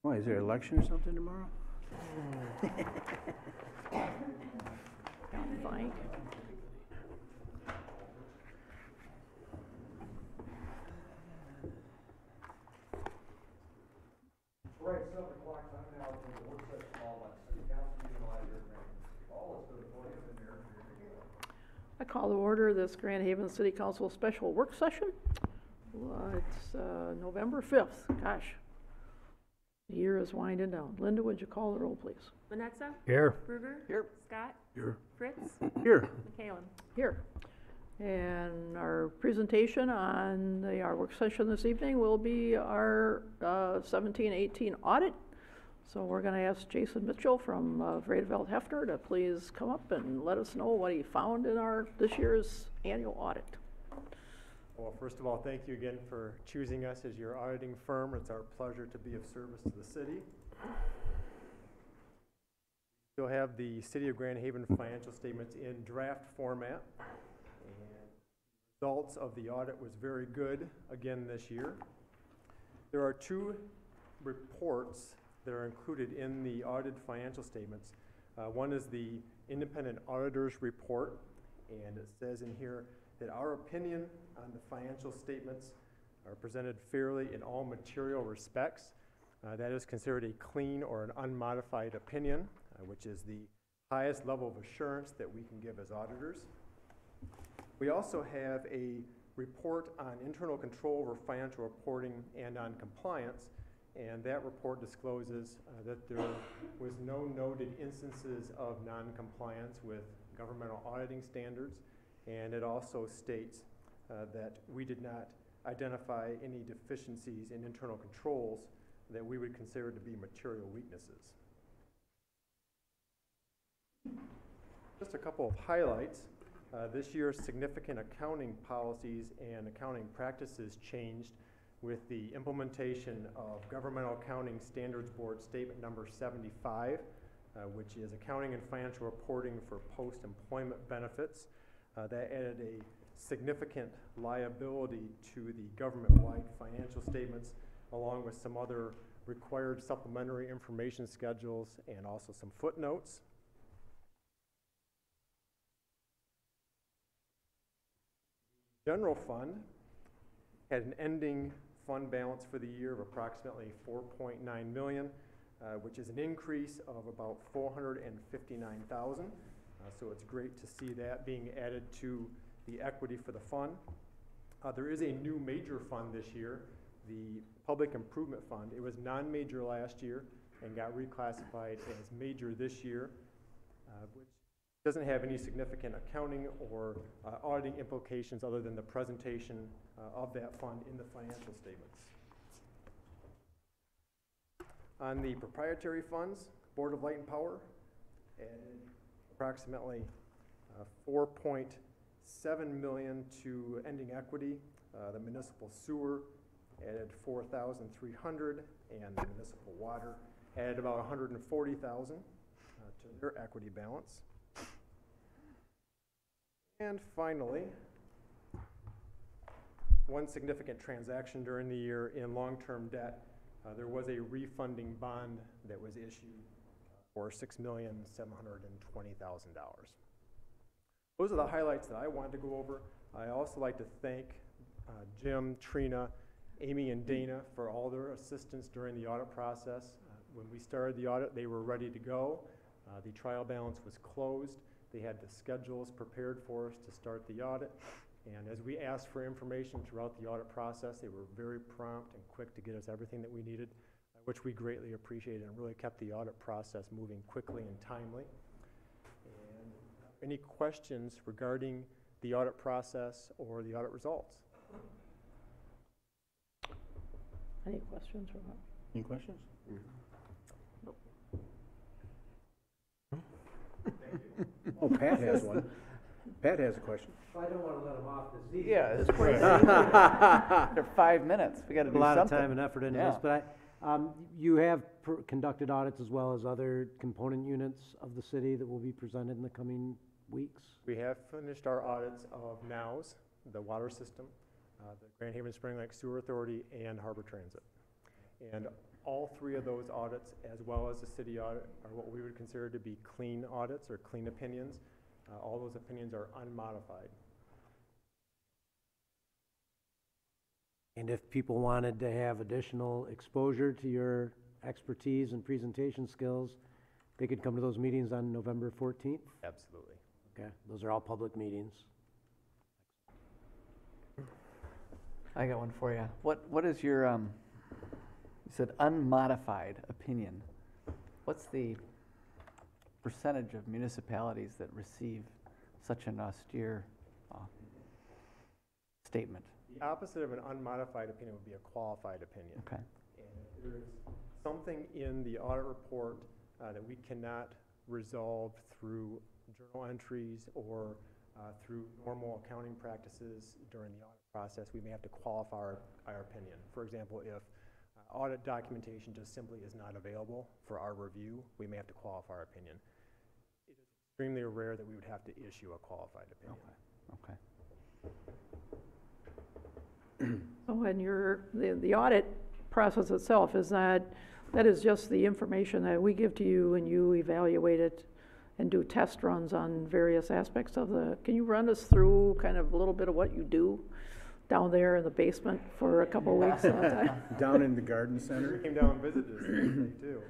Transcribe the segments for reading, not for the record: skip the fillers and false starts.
Why, is there an election or something tomorrow? Fine. Right, 7 o'clock time now for the work session call by City Council meeting library. All is to the podium and there. I call to order this Grand Haven City Council special work session. It's November 5th. Gosh, the year is winding down. Linda, would you call the roll, please? Vanessa? Here. Kruger? Here. Scott? Here. Fritz? Here. McKalen? Here. And our presentation on our work session this evening will be our 17-18 audit. So we're going to ask Jason Mitchell from Vredeveld Hefner to please come up and let us know what he found in this year's annual audit. Well, first of all, thank you again for choosing us as your auditing firm. It's our pleasure to be of service to the city. You'll have the City of Grand Haven financial statements in draft format. Results of the audit was very good again this year. There are two reports that are included in the audited financial statements. One is the independent auditor's report, and it says in here that our opinion on the financial statements are presented fairly in all material respects. That is considered a clean or an unmodified opinion, which is the highest level of assurance that we can give as auditors. We also have a report on internal control over financial reporting and on compliance, and that report discloses that there was no noted instances of non-compliance with governmental auditing standards, and it also states that we did not identify any deficiencies in internal controls that we would consider to be material weaknesses. Just a couple of highlights. This year, significant accounting policies and accounting practices changed with the implementation of Governmental Accounting Standards Board Statement Number 75, which is accounting and financial reporting for post-employment benefits. That added a significant liability to the government-wide financial statements, along with some other required supplementary information schedules and also some footnotes. General fund had an ending fund balance for the year of approximately $4.9 million, which is an increase of about $459,000. So it's great to see that being added to the equity for the fund. There is a new major fund this year, the Public Improvement Fund. It was non-major last year and got reclassified as major this year, which doesn't have any significant accounting or auditing implications other than the presentation of that fund in the financial statements. On the proprietary funds, Board of Light and Power added approximately $4.7 million to ending equity. The municipal sewer added $4,300, and the municipal water added about $140,000 to their equity balance. And finally, one significant transaction during the year in long-term debt, there was a refunding bond that was issued for $6,720,000. Those are the highlights that I wanted to go over. I also like to thank Jim, Trina, Amy, and Dana for all their assistance during the audit process. When we started the audit, they were ready to go. The trial balance was closed. They had the schedules prepared for us to start the audit. And as we asked for information throughout the audit process, they were very prompt and quick to get us everything that we needed, which we greatly appreciated and really kept the audit process moving quickly and timely. And any questions regarding the audit process or the audit results? Any questions or what? Any questions? Oh, Pat has one. Pat has a question. I don't want to let him off this easy. Yeah, it's They're 5 minutes. We got to do A lot something. of time and effort into Yeah. this, but you have conducted audits as well as other component units of the city that will be presented in the coming weeks. We have finished our audits of NOWS, the water system, the Grand Haven Spring Lake Sewer Authority, and Harbor Transit. And all three of those audits, as well as the city audit, are what we would consider to be clean audits or clean opinions. All those opinions are unmodified. And if people wanted to have additional exposure to your expertise and presentation skills, they could come to those meetings on November 14th? Absolutely. Okay, those are all public meetings. I got one for you. What is your, you said unmodified opinion. What's the percentage of municipalities that receive such an austere statement? The opposite of an unmodified opinion would be a qualified opinion. Okay. And if there's something in the audit report that we cannot resolve through journal entries or through normal accounting practices during the audit process, we may have to qualify our opinion. For example, if audit documentation just simply is not available for our review, we may have to qualify our opinion. It is extremely rare that we would have to issue a qualified opinion. Okay. So when the audit process itself is that is just the information that we give to you and you evaluate it and do test runs on various aspects of can you run us through kind of a little bit of what you do down there in the basement for a couple of weeks at a time? Down in the garden We center? came down and visited us today too.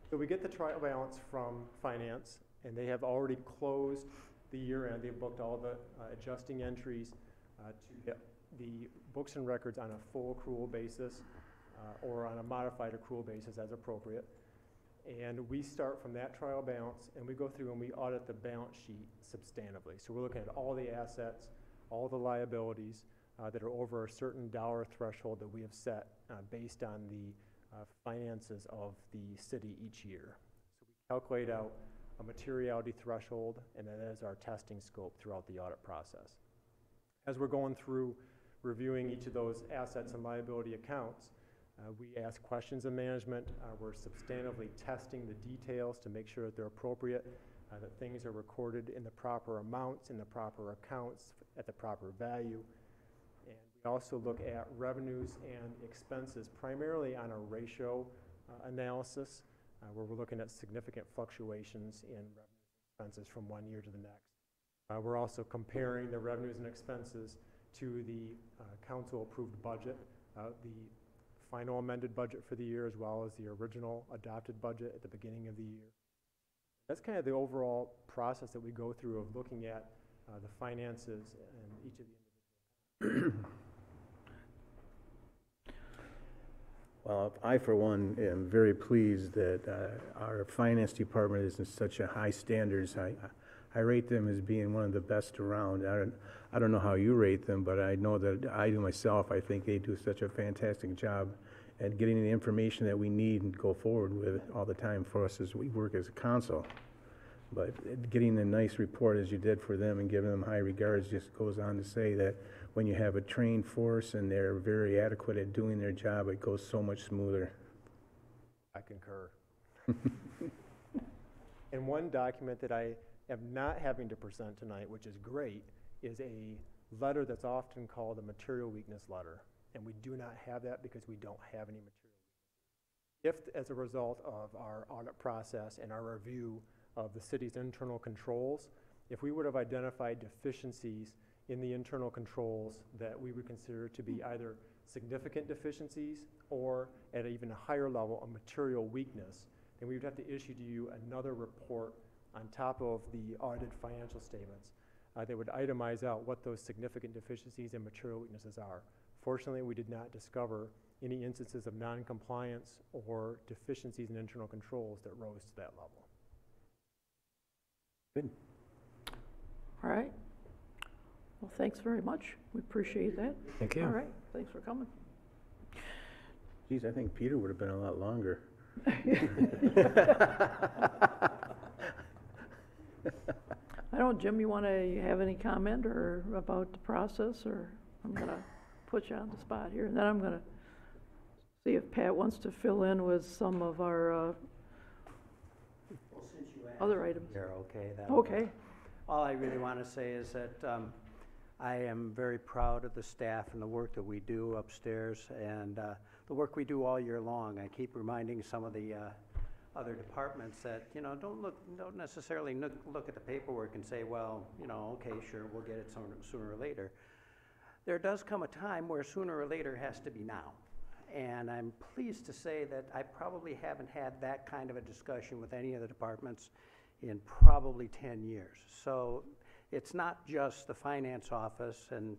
So we get the trial balance from finance, and they have already closed the year end. They've booked all the adjusting entries to get the books and records on a full accrual basis or on a modified accrual basis as appropriate. And we start from that trial balance, and we go through and we audit the balance sheet substantively. So we're looking at all the assets, all the liabilities that are over a certain dollar threshold that we have set based on the finances of the city each year. So we calculate out a materiality threshold, and that is our testing scope throughout the audit process. As we're going through reviewing each of those assets and liability accounts, we ask questions of management. We're substantively testing the details to make sure that they're appropriate, that things are recorded in the proper amounts, in the proper accounts, at the proper value. And we also look at revenues and expenses, primarily on a ratio analysis, where we're looking at significant fluctuations in revenues and expenses from one year to the next. We're also comparing the revenues and expenses to the council-approved budget, the final amended budget for the year, as well as the original adopted budget at the beginning of the year. That's kind of the overall process that we go through of looking at the finances and each of the individual. Well, I, for one, am very pleased that our finance department is in such a high standards. I rate them as being one of the best around. I don't know how you rate them, but I know that I do myself. I think they do such a fantastic job at getting the information that we need and go forward with all the time for us as we work as a council. But getting a nice report as you did for them and giving them high regards just goes on to say that when you have a trained force and they're very adequate at doing their job, it goes so much smoother. I concur. And one document that I am not having to present tonight, which is great, is a letter that's often called a material weakness letter. And we do not have that because we don't have any material weakness. If, as a result of our audit process and our review of the city's internal controls, if we would have identified deficiencies in the internal controls that we would consider to be either significant deficiencies or at an even higher level of material weakness, then we would have to issue to you another report on top of the audited financial statements that would itemize out what those significant deficiencies and material weaknesses are. Fortunately, we did not discover any instances of non-compliance or deficiencies in internal controls that rose to that level. Good. All right. Well, thanks very much. We appreciate that. Thank you. All right, thanks for coming. Geez, I think Peter would have been a lot longer. I don't, Jim, you want to have any comment or about the process, or I'm going to put you on the spot here, and then I'm going to see if Pat wants to fill in with some of our other items. You're okay. Okay. All I really want to say is that I am very proud of the staff and the work that we do upstairs and the work we do all year long. I keep reminding some of the other departments that, you know, don't necessarily look at the paperwork and say, well, you know, okay, sure, we'll get it sooner or later. There does come a time where sooner or later has to be now. And I'm pleased to say that I probably haven't had that kind of a discussion with any of the departments in probably 10 years. So it's not just the finance office, and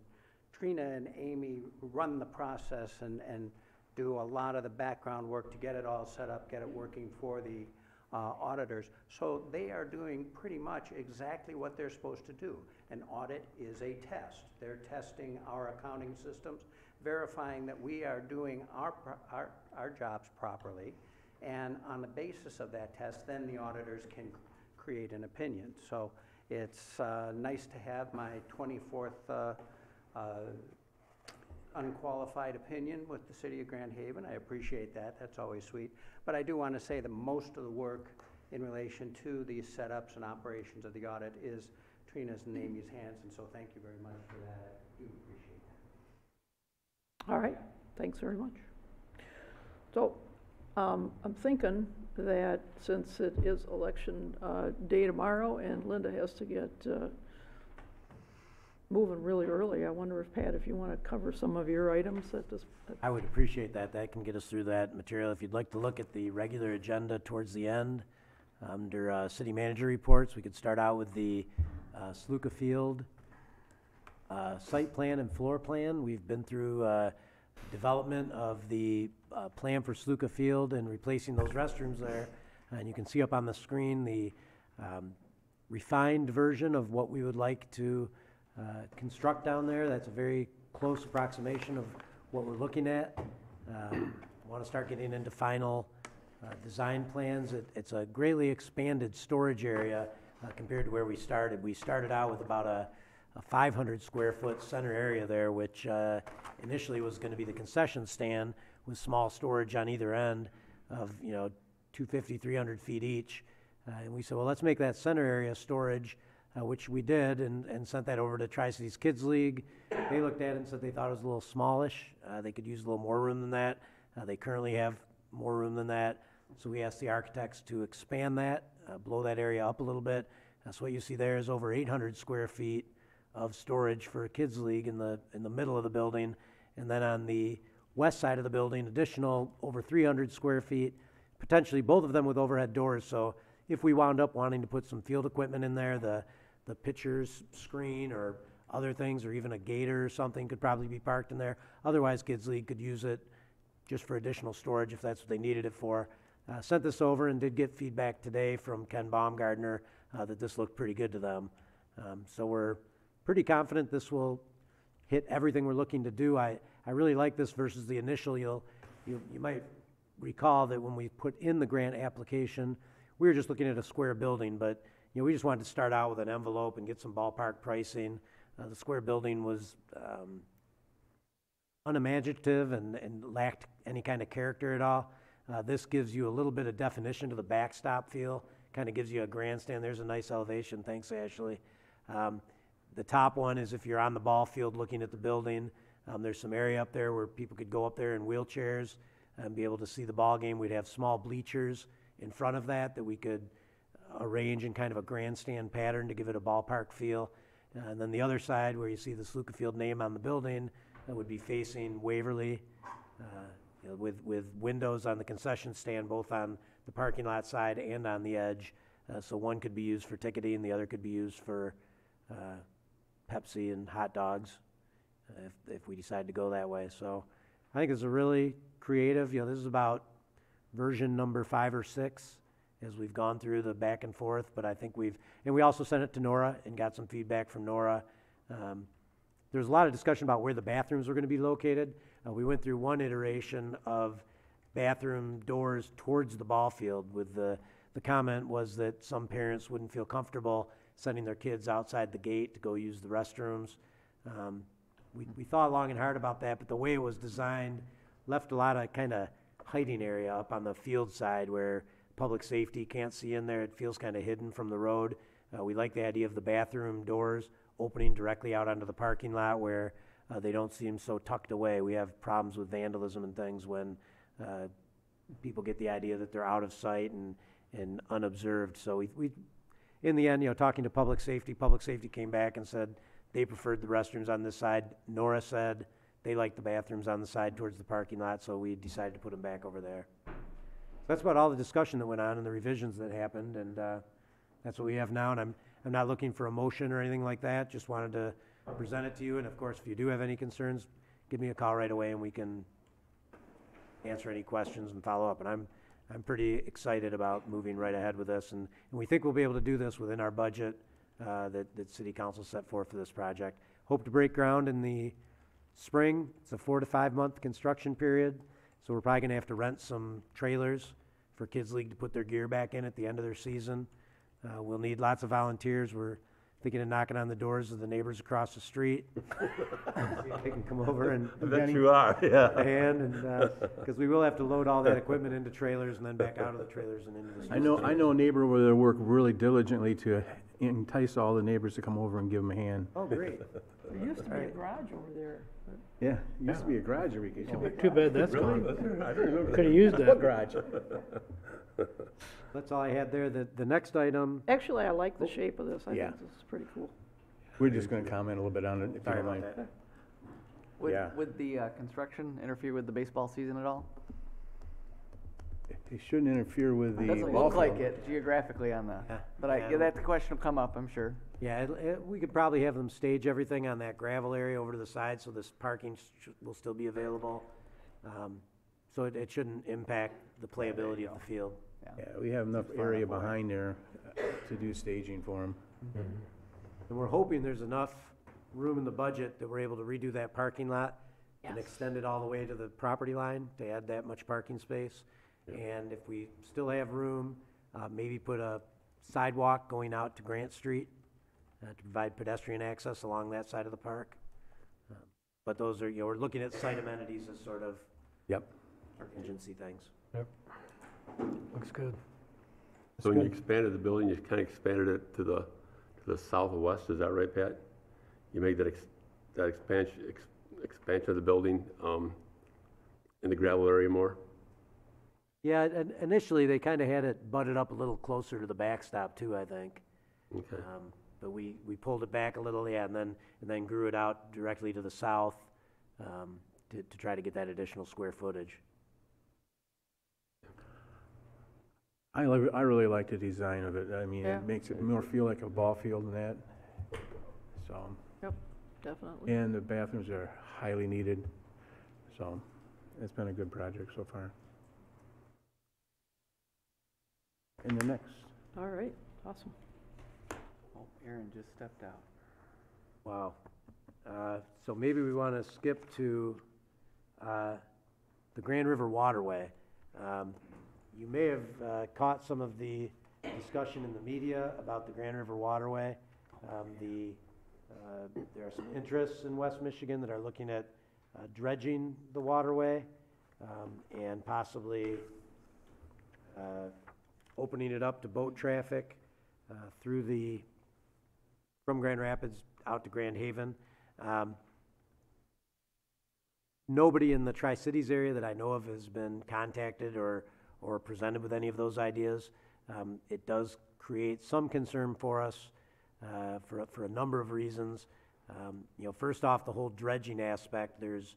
Trina and Amy run the process and do a lot of the background work to get it all set up, get it working for the auditors. So they are doing pretty much exactly what they're supposed to do. An audit is a test. They're testing our accounting systems, verifying that we are doing our jobs properly, and on the basis of that test, then the auditors can create an opinion. So it's nice to have my 24th unqualified opinion with the City of Grand Haven. I appreciate that. That's always sweet. But I do want to say that most of the work in relation to these setups and operations of the audit is Trina's and Amy's hands, and so thank you very much for that. I do appreciate that. All right, thanks very much. So I'm thinking that since it is election day tomorrow and Linda has to get moving really early, I wonder if, Pat, if you want to cover some of your items at this. I would appreciate that. That can get us through that material. If you'd like to look at the regular agenda towards the end, under city manager reports, we could start out with the Sluka Field site plan and floor plan. We've been through development of the plan for Sluka Field and replacing those restrooms there. And you can see up on the screen the refined version of what we would like to construct down there. That's a very close approximation of what we're looking at. Want to start getting into final design plans. It's a greatly expanded storage area compared to where we started. We started out with about a 500 square foot center area there, which initially was going to be the concession stand with small storage on either end of, 250, 300 feet each. And we said, well, let's make that center area storage, which we did, and sent that over to Tri-Cities Kids League. They looked at it and said they thought it was a little smallish. They could use a little more room than that. They currently have more room than that. So we asked the architects to expand that, blow that area up a little bit. So what you see there is over 800 square feet of storage for a kids league in the middle of the building, and then on the west side of the building, additional over 300 square feet, potentially both of them with overhead doors. So if we wound up wanting to put some field equipment in there, the pitcher's screen or other things, or even a gator or something could probably be parked in there. Otherwise, kids league could use it just for additional storage if that's what they needed it for. Sent this over and did get feedback today from Ken Baumgardner that this looked pretty good to them. So we're pretty confident this will hit everything we're looking to do. I really like this versus the initial. You might recall that when we put in the grant application, we were just looking at a square building, but we just wanted to start out with an envelope and get some ballpark pricing. The square building was unimaginative and lacked any kind of character at all. This gives you a little bit of definition to the backstop feel, kind of gives you a grandstand. There's a nice elevation. Thanks, Ashley. The top one is if you're on the ball field looking at the building. There's some area up there where people could go up there in wheelchairs and be able to see the ball game. We'd have small bleachers in front of that we could arrange in kind of a grandstand pattern to give it a ballpark feel. And then the other side where you see the Sluka Field name on the building, that would be facing Waverly, with windows on the concession stand, both on the parking lot side and on the edge. So one could be used for ticketing, the other could be used for Pepsi and hot dogs, if we decide to go that way. So I think it's a really creative, this is about version number 5 or 6 as we've gone through the back and forth, but I think and we also sent it to Nora and got some feedback from Nora. There's a lot of discussion about where the bathrooms were going to be located. We went through one iteration of bathroom doors towards the ball field with the comment was that some parents wouldn't feel comfortable sending their kids outside the gate to go use the restrooms. We thought long and hard about that, but the way it was designed left a lot of kind of hiding area up on the field side where public safety can't see in there. It feels kind of hidden from the road. We like the idea of the bathroom doors opening directly out onto the parking lot where they don't seem so tucked away. We have problems with vandalism and things when people get the idea that they're out of sight and unobserved. So we in the end, talking to public safety came back and said they preferred the restrooms on this side. Nora said they liked the bathrooms on the side towards the parking lot, so we decided to put them back over there. That's about all the discussion that went on and the revisions that happened, and that's what we have now. And I'm not looking for a motion or anything like that. Just wanted to present it to you. And of course, if you do have any concerns, give me a call right away, and we can answer any questions and follow up. And I'm pretty excited about moving right ahead with this, and we think we'll be able to do this within our budget that City Council set forth for this project. Hope to break ground in the spring. It's a 4 to 5 month construction period, so we're probably going to have to rent some trailers for Kids League to put their gear back in at the end of their season. We'll need lots of volunteers. We're thinking of knocking on the doors of the neighbors across the street. See if they can come over and I bet you are, yeah. a hand, and because we will have to load all that equipment into trailers and then back out of the trailers and into the street. I know a neighbor where they work really diligently to entice all the neighbors to come over and give them a hand. Oh, great. There used to be a garage over there. Yeah, it used to be a garage every case. Too bad that's Really? gone. I don't remember. Could have used What that. garage? That's all I had there. The next item, Actually, I like the shape of this. I Yeah. think this is pretty cool. We're just gonna comment a little bit on it, if you sorry don't about mind. that. Yeah. Would the construction interfere with the baseball season at all? It shouldn't interfere with the Doesn't ball look like field. it geographically on the, Yeah. but Yeah. that question will come up, I'm sure. Yeah, we could probably have them stage everything on that gravel area over to the side, so this parking will still be available. So it shouldn't impact the playability of the field. Yeah, we have enough Far area enough away. behind there to do staging for them. And we're hoping there's enough room in the budget that we're able to redo that parking lot and extend it all the way to the property line to add that much parking space. And if we still have room, maybe put a sidewalk going out to Grant Street to provide pedestrian access along that side of the park. But those are, we're looking at site amenities as sort of Yep. contingency things. Looks good. So when you expanded the building, you kind of expanded it to the south and west, is that right, Pat? You made that expansion of the building in the gravel area more? Yeah, and initially, they kind of had it butted up a little closer to the backstop too, I think. Okay. But we pulled it back a little, yeah, and then grew it out directly to the south to try to get that additional square footage. I really like the design of it. I mean, Yeah. it makes it more feel like a ball field than that. So, Definitely. and the bathrooms are highly needed. So, it's been a good project so far. And the next. All right, awesome. Oh, Aaron just stepped out. Wow. So maybe we want to skip to the Grand River Waterway. You may have caught some of the discussion in the media about the Grand River Waterway. There are some interests in West Michigan that are looking at dredging the waterway and possibly opening it up to boat traffic from Grand Rapids out to Grand Haven. Nobody in the Tri-Cities area that I know of has been contacted or presented with any of those ideas. It does create some concern for us for a number of reasons. First off, the whole dredging aspect, there's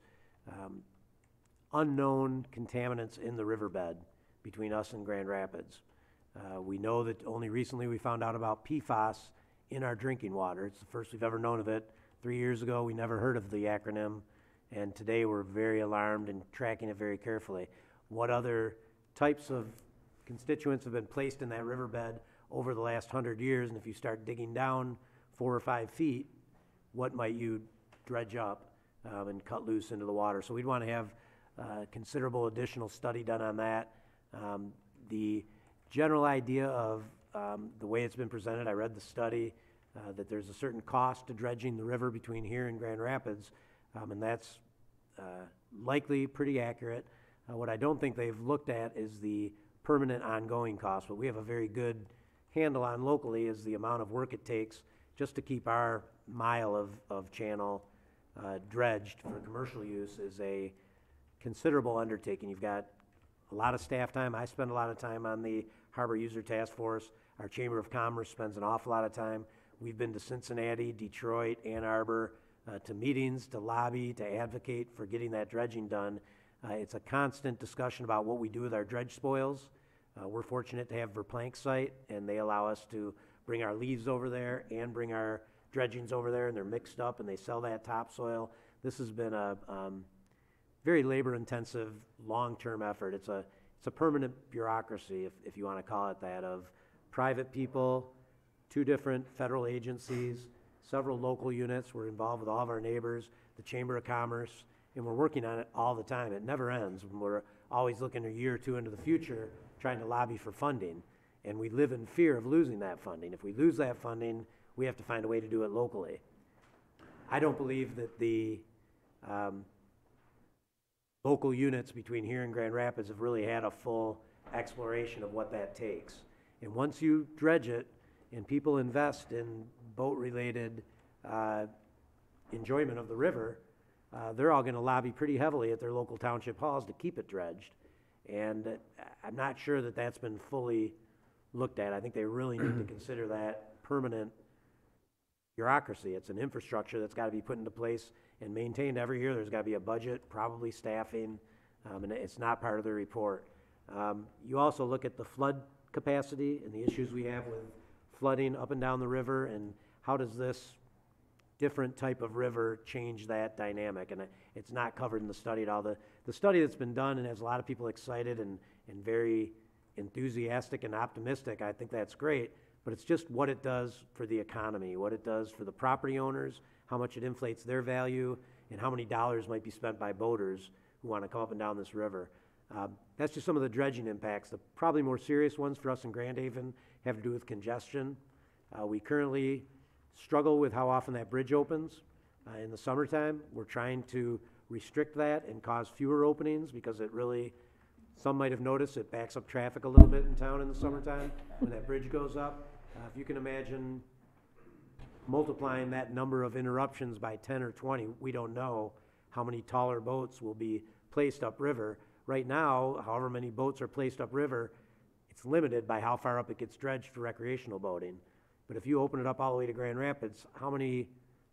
unknown contaminants in the riverbed between us and Grand Rapids. We know that only recently we found out about PFAS in our drinking water. It's the first we've ever known of it. 3 years ago, we never heard of the acronym, and today we're very alarmed and tracking it very carefully. What other types of constituents have been placed in that riverbed over the last 100 years, and if you start digging down 4 or 5 feet, what might you dredge up and cut loose into the water? So we'd want to have considerable additional study done on that. The general idea of the way it's been presented, I read the study, that there's a certain cost to dredging the river between here and Grand Rapids, and that's likely pretty accurate. What I don't think they've looked at is the permanent ongoing cost. What we have a very good handle on locally is the amount of work it takes just to keep our mile of channel dredged for commercial use is a considerable undertaking. You've got a lot of staff time. I spend a lot of time on the Harbor User Task Force. Our Chamber of Commerce spends an awful lot of time. We've been to Cincinnati, Detroit, Ann Arbor, to meetings, to lobby, to advocate for getting that dredging done. It's a constant discussion about what we do with our dredge spoils. We're fortunate to have Verplank site, and they allow us to bring our leaves over there and bring our dredgings over there, and they're mixed up, and they sell that topsoil. This has been a very labor-intensive, long-term effort. It's a permanent bureaucracy, if you want to call it that, of private people, 2 different federal agencies, several local units. We're involved with all of our neighbors, the Chamber of Commerce, and we're working on it all the time. It never ends. We're always looking a year or 2 into the future, trying to lobby for funding, and we live in fear of losing that funding. If we lose that funding, we have to find a way to do it locally. I don't believe that the local units between here and Grand Rapids have really had a full exploration of what that takes. And once you dredge it and people invest in boat-related enjoyment of the river, they're all going to lobby pretty heavily at their local township halls to keep it dredged. And I'm not sure that that's been fully looked at. I think they really need to consider that permanent bureaucracy. It's an infrastructure that's got to be put into place and maintained every year. There's got to be a budget, probably staffing, and it's not part of the report. You also look at the flood capacity and the issues we have with flooding up and down the river, and how does this different type of river change that dynamic? And it's not covered in the study at all. The study that's been done and has a lot of people excited and very enthusiastic and optimistic, I think that's great, but it's just what it does for the economy, what it does for the property owners, how much it inflates their value, and how many dollars might be spent by boaters who want to come up and down this river. That's just some of the dredging impacts. The probably more serious ones for us in Grand Haven have to do with congestion. We currently struggle with how often that bridge opens in the summertime. We're trying to restrict that and cause fewer openings because it really, some might have noticed, it backs up traffic a little bit in town in the summertime when that bridge goes up. If you can imagine multiplying that number of interruptions by 10 or 20, we don't know how many taller boats will be placed upriver. Right now, however many boats are placed upriver, it's limited by how far up it gets dredged for recreational boating. But if you open it up all the way to Grand Rapids, how many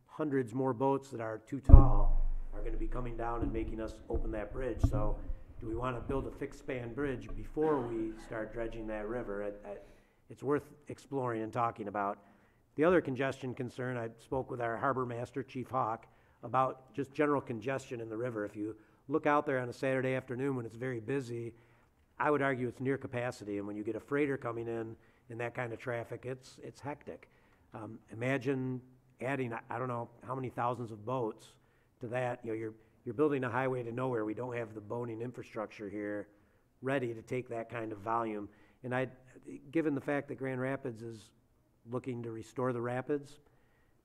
hundreds more boats that are too tall are going to be coming down and making us open that bridge? So do we want to build a fixed span bridge before we start dredging that river? It's worth exploring and talking about. The other congestion concern, I spoke with our harbor master, Chief Hawk, about just general congestion in the river. If you look out there on a Saturday afternoon when it's very busy, I would argue it's near capacity. And when you get a freighter coming in that kind of traffic, it's hectic. Imagine adding, I don't know how many thousands of boats to that. You know, you're building a highway to nowhere. We don't have the boating infrastructure here ready to take that kind of volume. And given the fact that Grand Rapids is looking to restore the rapids,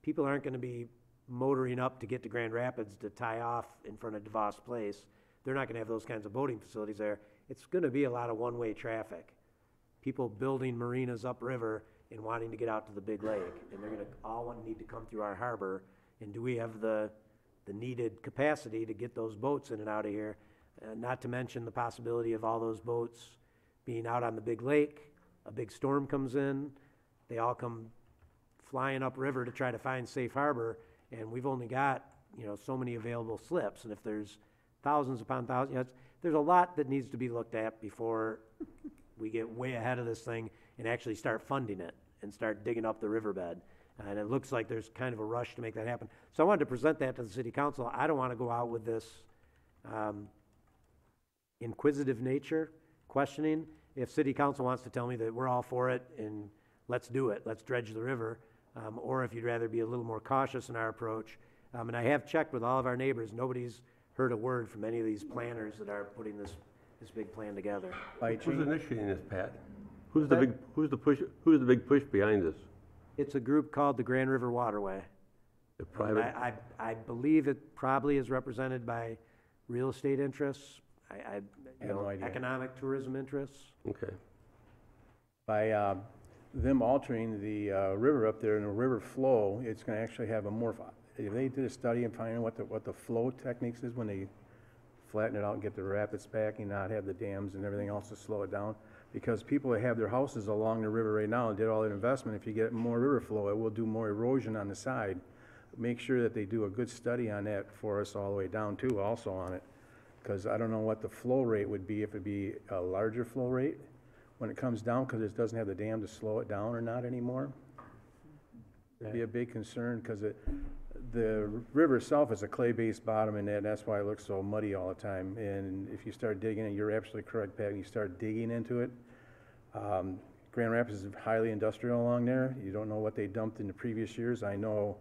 people aren't going to be motoring up to get to Grand Rapids to tie off in front of DeVos Place. They're not going to have those kinds of boating facilities there. It's going to be a lot of one-way traffic. People building marinas upriver and wanting to get out to the big lake, and they're going to all need to come through our harbor. And do we have the needed capacity to get those boats in and out of here? Not to mention the possibility of all those boats being out on the big lake. A big storm comes in, they all come flying upriver to try to find safe harbor, and we've only got, so many available slips. And if there's thousands upon thousands, there's a lot that needs to be looked at before we get way ahead of this thing and actually start funding it and start digging up the riverbed. And it looks like there's kind of a rush to make that happen. So I wanted to present that to the city council. I don't want to go out with this inquisitive nature, questioning. If city council wants to tell me that we're all for it and let's do it, let's dredge the river, or if you'd rather be a little more cautious in our approach. And I have checked with all of our neighbors. Nobody's heard a word from any of these planners that are putting this big plan together. Who's initiating this, Pat? Who's the big push behind this? It's a group called the Grand River Waterway. The private? I believe it probably is represented by real estate interests, I have no idea. economic tourism interests. Okay. By them altering the river up there and the river flow, it's gonna actually have a more, if they did a study and finding what the flow techniques is when they flatten it out and get the rapids back and not have the dams and everything else to slow it down. Because people that have their houses along the river right now and did all that investment, if you get more river flow, it will do more erosion on the side. Make sure that they do a good study on that for us all the way down too, also on it. Because I don't know what the flow rate would be, if it'd be a larger flow rate when it comes down, because it doesn't have the dam to slow it down or not anymore. It'd be a big concern, because the river itself is a clay-based bottom, and that's why it looks so muddy all the time. And if you start digging, and you're absolutely correct, Pat, and you start digging into it, Grand Rapids is highly industrial along there. You don't know what they dumped in the previous years. I know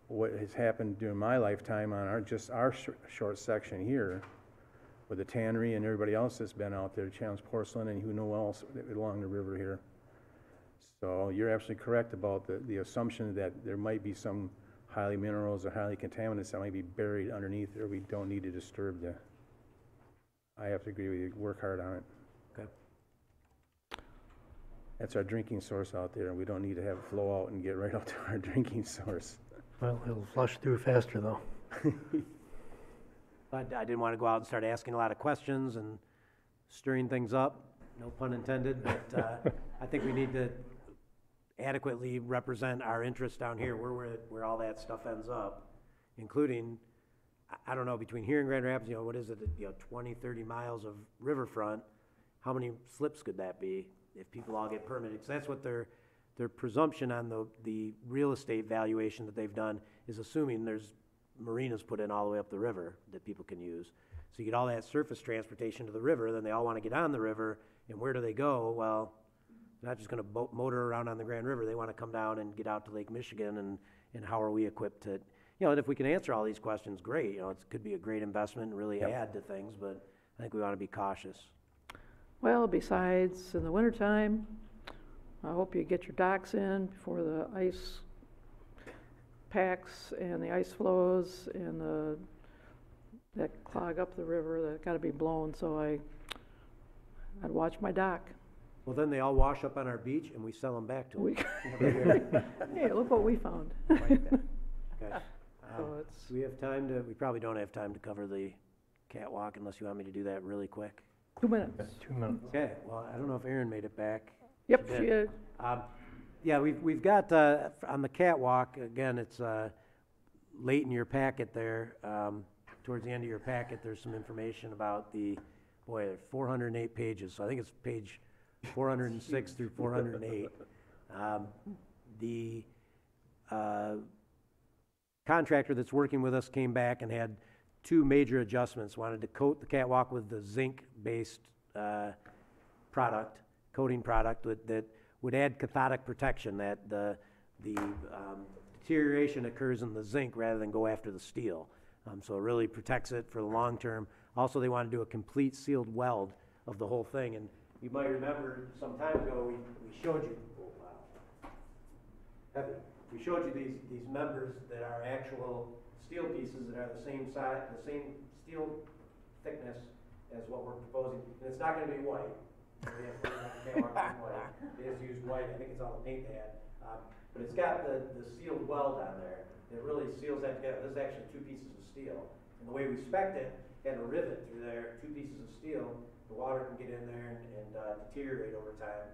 what has happened during my lifetime on our short section here, with the tannery and everybody else that's been out there, Challenge Porcelain and who knows else along the river here. So you're absolutely correct about the assumption that there might be some highly minerals or highly contaminants that might be buried underneath there. We don't need to disturb the, I have to agree with you, work hard on it. Okay. That's our drinking source out there, and we don't need to have it flow out and get right out to our drinking source. Well, it'll flush through faster though. But I didn't want to go out and start asking a lot of questions and stirring things up, no pun intended, but I think we need to adequately represent our interests down here, where all that stuff ends up, including, I don't know, between here and Grand Rapids, what is it, 20, 30 miles of riverfront, how many slips could that be if people all get permitted? Because that's what their presumption on the real estate valuation that they've done is assuming there's marinas put in all the way up the river that people can use. So you get all that surface transportation to the river, then they all want to get on the river, and where do they go? Well, they're not just going to motor around on the Grand River. They want to come down and get out to Lake Michigan, and how are we equipped to, and if we can answer all these questions, great. It could be a great investment and really add to things, but I think we want to be cautious. Well, besides, in the wintertime, I hope you get your docks in before the ice packs and the ice flows and that clog up the river, that got to be blown, so I'd watch my dock. Well, then they all wash up on our beach and we sell them back to them. Hey, look what we found. Okay. So it's, Do we have time to, we probably don't have time to cover the catwalk unless you want me to do that really quick. 2 minutes. 2 minutes. Okay, well, I don't know if Erin made it back. Yep, She she did. Yeah, we've got, on the catwalk, again, it's late in your packet there, towards the end of your packet, there's some information about there's 408 pages, so I think it's page 406 through 408. The contractor that's working with us came back and had two major adjustments. Wanted to coat the catwalk with the zinc-based coating product that would add cathodic protection, that the deterioration occurs in the zinc rather than go after the steel. So it really protects it for the long term. Also, they want to do a complete sealed weld of the whole thing. And you might remember some time ago, we showed you, we showed you these members that are actual steel pieces that are the same size, the same steel thickness as what we're proposing. And it's not going to be white. They just use white. I think it's all the paint they had. But it's got the sealed weld on there. It really seals that together. This is actually two pieces of steel. And the way we spec'd it, had a rivet through there, two pieces of steel. The water can get in there and deteriorate over time.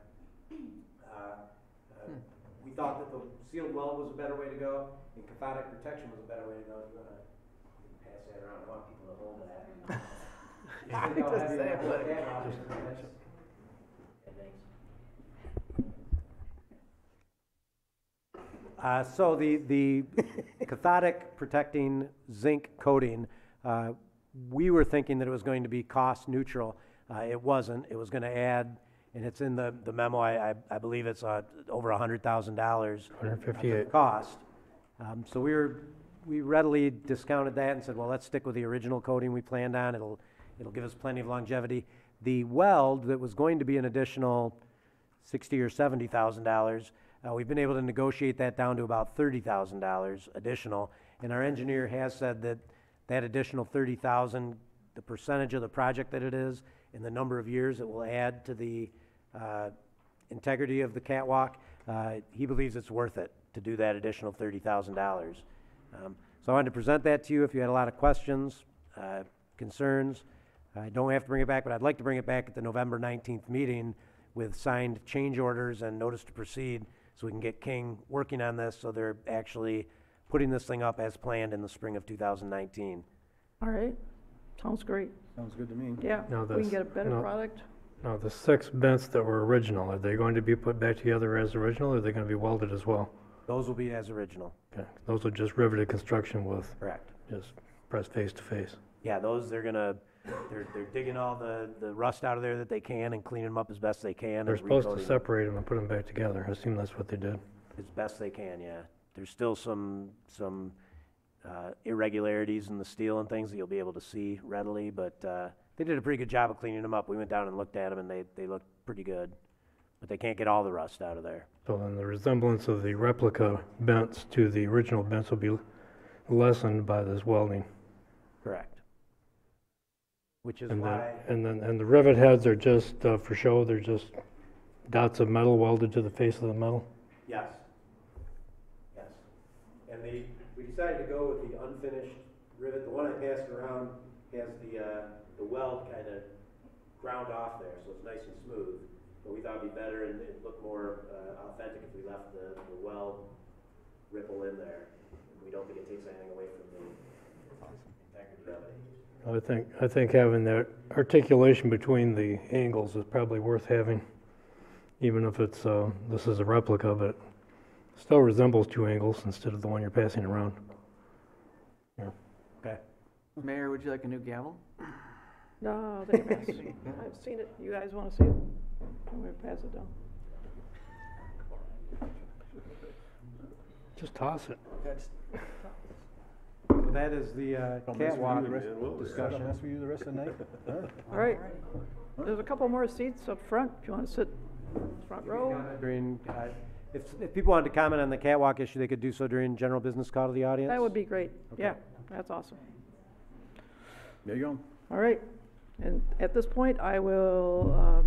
We thought that the sealed weld was a better way to go, and cathodic protection was a better way to go. If you want to pass that around, I want people to hold that. So the cathodic protecting zinc coating, we were thinking that it was going to be cost neutral. It wasn't. It was going to add, and it's in the memo, I believe it's over $100,000. 158. Cost. So we readily discounted that and said, well, let's stick with the original coating we planned on. It'll give us plenty of longevity. The weld that was going to be an additional $60,000 or $70,000, we've been able to negotiate that down to about $30,000 additional. And our engineer has said that that additional $30,000, the percentage of the project that it is, and the number of years it will add to the integrity of the catwalk, he believes it's worth it to do that additional $30,000. So I wanted to present that to you. If you had a lot of questions, concerns, I don't have to bring it back, but I'd like to bring it back at the November 19th meeting with signed change orders and notice to proceed, so we can get King working on this, so they're actually putting this thing up as planned in the spring of 2019. All right, sounds great. Sounds good to me. Yeah, Now we can this- get a better now- product. Now, the 6 vents that were original, are they going to be put back together as original, or are they going to be welded as well? Those will be as original, Okay, those are just riveted construction with correct? just press face to face. Yeah, those, they're digging all the rust out of there that they can and cleaning them up as best they can. They're and supposed to recoating them separate them and put them back together. I assume that's what they did. as best they can, yeah. There's still some irregularities in the steel and things that you'll be able to see readily, but they did a pretty good job of cleaning them up. We went down and looked at them, and they looked pretty good. But they can't get all the rust out of there. So then the resemblance of the replica vents to the original vents will be lessened by this welding. Correct. Which is And why, then the rivet heads are just for show, they're just dots of metal welded to the face of the metal? yes. Yes. And we decided to go with the unfinished rivet. The one I passed around has the weld kind of ground off there, so it's nice and smooth. But we thought it'd be better and it'd look more authentic if we left the weld ripple in there. We don't think it takes anything away from the integrity of it. I think having that articulation between the angles is probably worth having, even if it's, this is a replica, but it still resembles 2 angles instead of the one you're passing around. Okay. Mayor, would you like a new gavel? No, they pass. I've seen it. You guys want to see it? I'm going to pass it down. Just toss it. So that is the catwalk discussion. That's for you the rest of the night? All right. There's a couple more seats up front if you want to sit front row. During, if people wanted to comment on the catwalk issue, they could do so during general business call to the audience? That would be great. Yeah, that's awesome. There you go. All right. And at this point, I will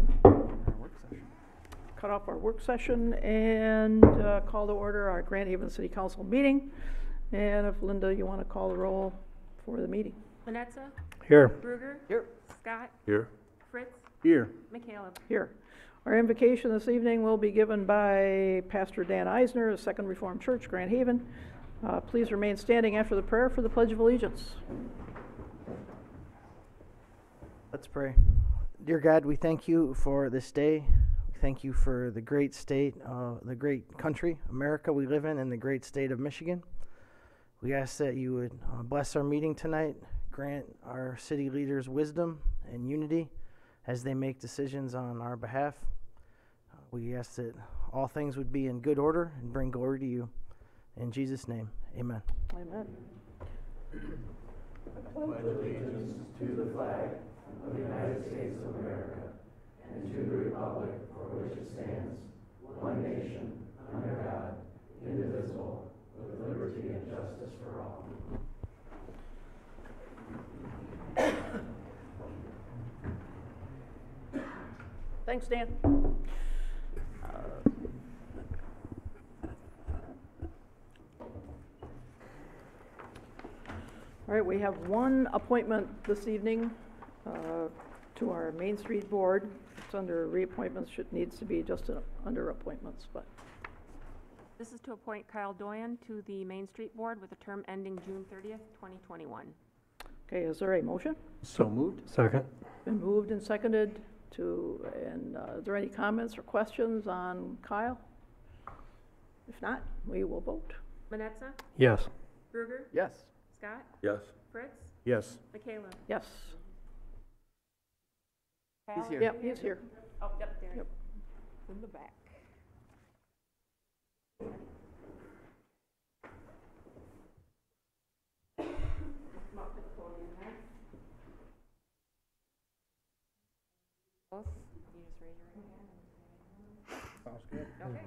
cut off our work session and call to order our Grand Haven City Council meeting. And if Linda, you want to call the roll for the meeting. Manetza, Here. Bruger, Here. Scott, Here? Fritz, Here. McCaleb. Here. Our invocation this evening will be given by Pastor Dan Eisner of Second Reformed Church, Grand Haven. Please remain standing after the prayer for the Pledge of Allegiance. Let's pray. Dear God, we thank you for this day. We thank you for the great state, the great country, America we live in, and the great state of Michigan. We ask that you would bless our meeting tonight, grant our city leaders wisdom and unity as they make decisions on our behalf. We ask that all things would be in good order and bring glory to you. In Jesus' name, amen. Amen. Thanks, Dan. All right, we have one appointment this evening to our Main Street Board. It's under reappointments, needs to be just under appointments, but This is to appoint Kyle Doyen to the Main Street Board with a term ending June 30th, 2021. okay, is there a motion? So moved? Second. Been moved and seconded is there any comments or questions on Kyle? If not, we will vote. Manetza, Yes. Bruger, Yes. Scott, Yes. Fritz, Yes. McCaleb. Yes. He's here. Yep, he's here. Oh, yep, there. Yep. In the back. Both, you just raise your right hand and say Sounds good. Okay.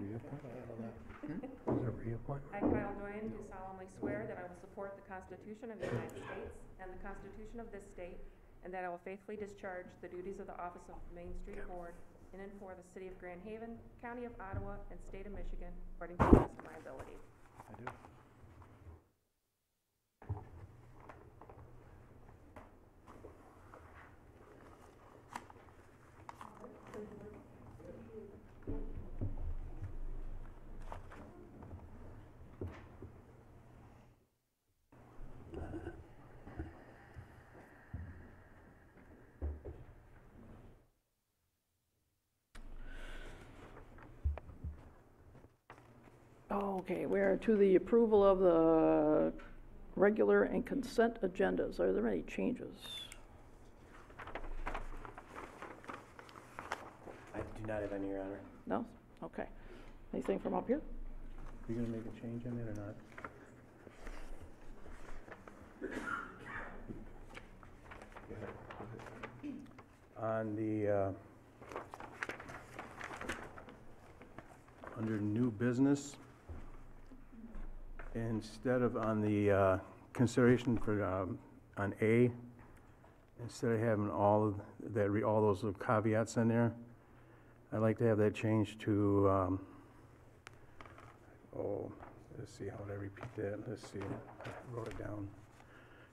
Is there a reappointment? I, Kyle Doyen, do solemnly swear that I will support the Constitution of the United States and the Constitution of this state, and that I will faithfully discharge the duties of the office of Main Street Board in and for the City of Grand Haven, County of Ottawa, and State of Michigan, according to the best of my ability. I do. Okay, we are to the approval of the regular and consent agendas. Are there any changes? I do not have any, Your Honor. No? Okay. Anything from up here? Are you gonna make a change in it or not? On the, under new business, instead of on the consideration for, on A, instead of having all those little caveats in there, I'd like to have that changed to, let's see, how would I repeat that? Let's see, I wrote it down.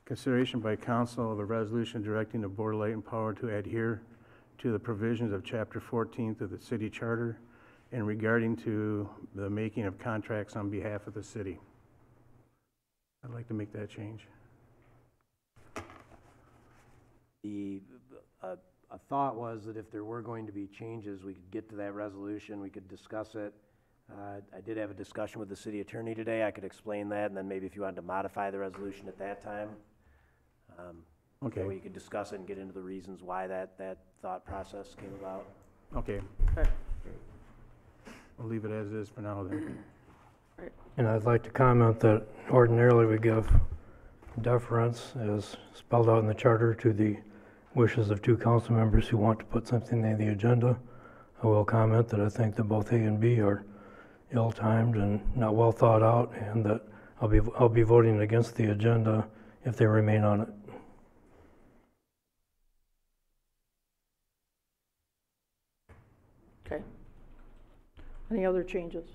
Consideration by council of a resolution directing the Board of Light and Power to adhere to the provisions of Chapter 14 of the city charter and regarding to the making of contracts on behalf of the city. I'd like to make that change. A thought was that if there were going to be changes, we could get to that resolution, we could discuss it. I did have a discussion with the city attorney today. I could explain that, and then maybe if you wanted to modify the resolution at that time, Okay. that way you could discuss it and get into the reasons why that thought process came about. Okay. Okay. I'll leave it as is for now then. And I'd like to comment that ordinarily we give deference, as spelled out in the charter, to the wishes of two council members who want to put something in the agenda. I will comment that I think that both A and B are ill-timed and not well thought out, and that I'll be voting against the agenda if they remain on it. Okay. Any other changes?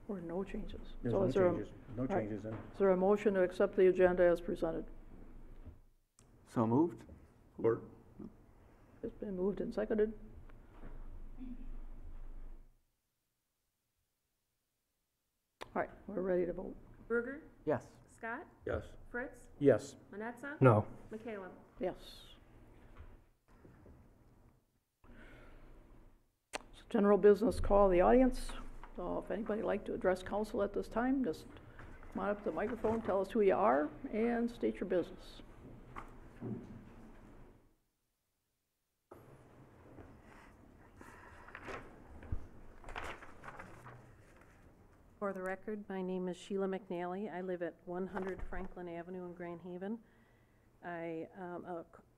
Or no changes? There's So no is there a- changes, no right. changes then. Is there a motion to accept the agenda as presented? So moved? Or, It's been moved and seconded. All right, we're ready to vote. Bruegger, Yes. Scott, yes. Fritz, Yes. Manetza, No. McCallum. Yes. So general business call of the audience. So if anybody would like to address council at this time, just come on up to the microphone, tell us who you are, and state your business. For the record, my name is Sheila McNally. I live at 100 Franklin Avenue in Grand Haven. I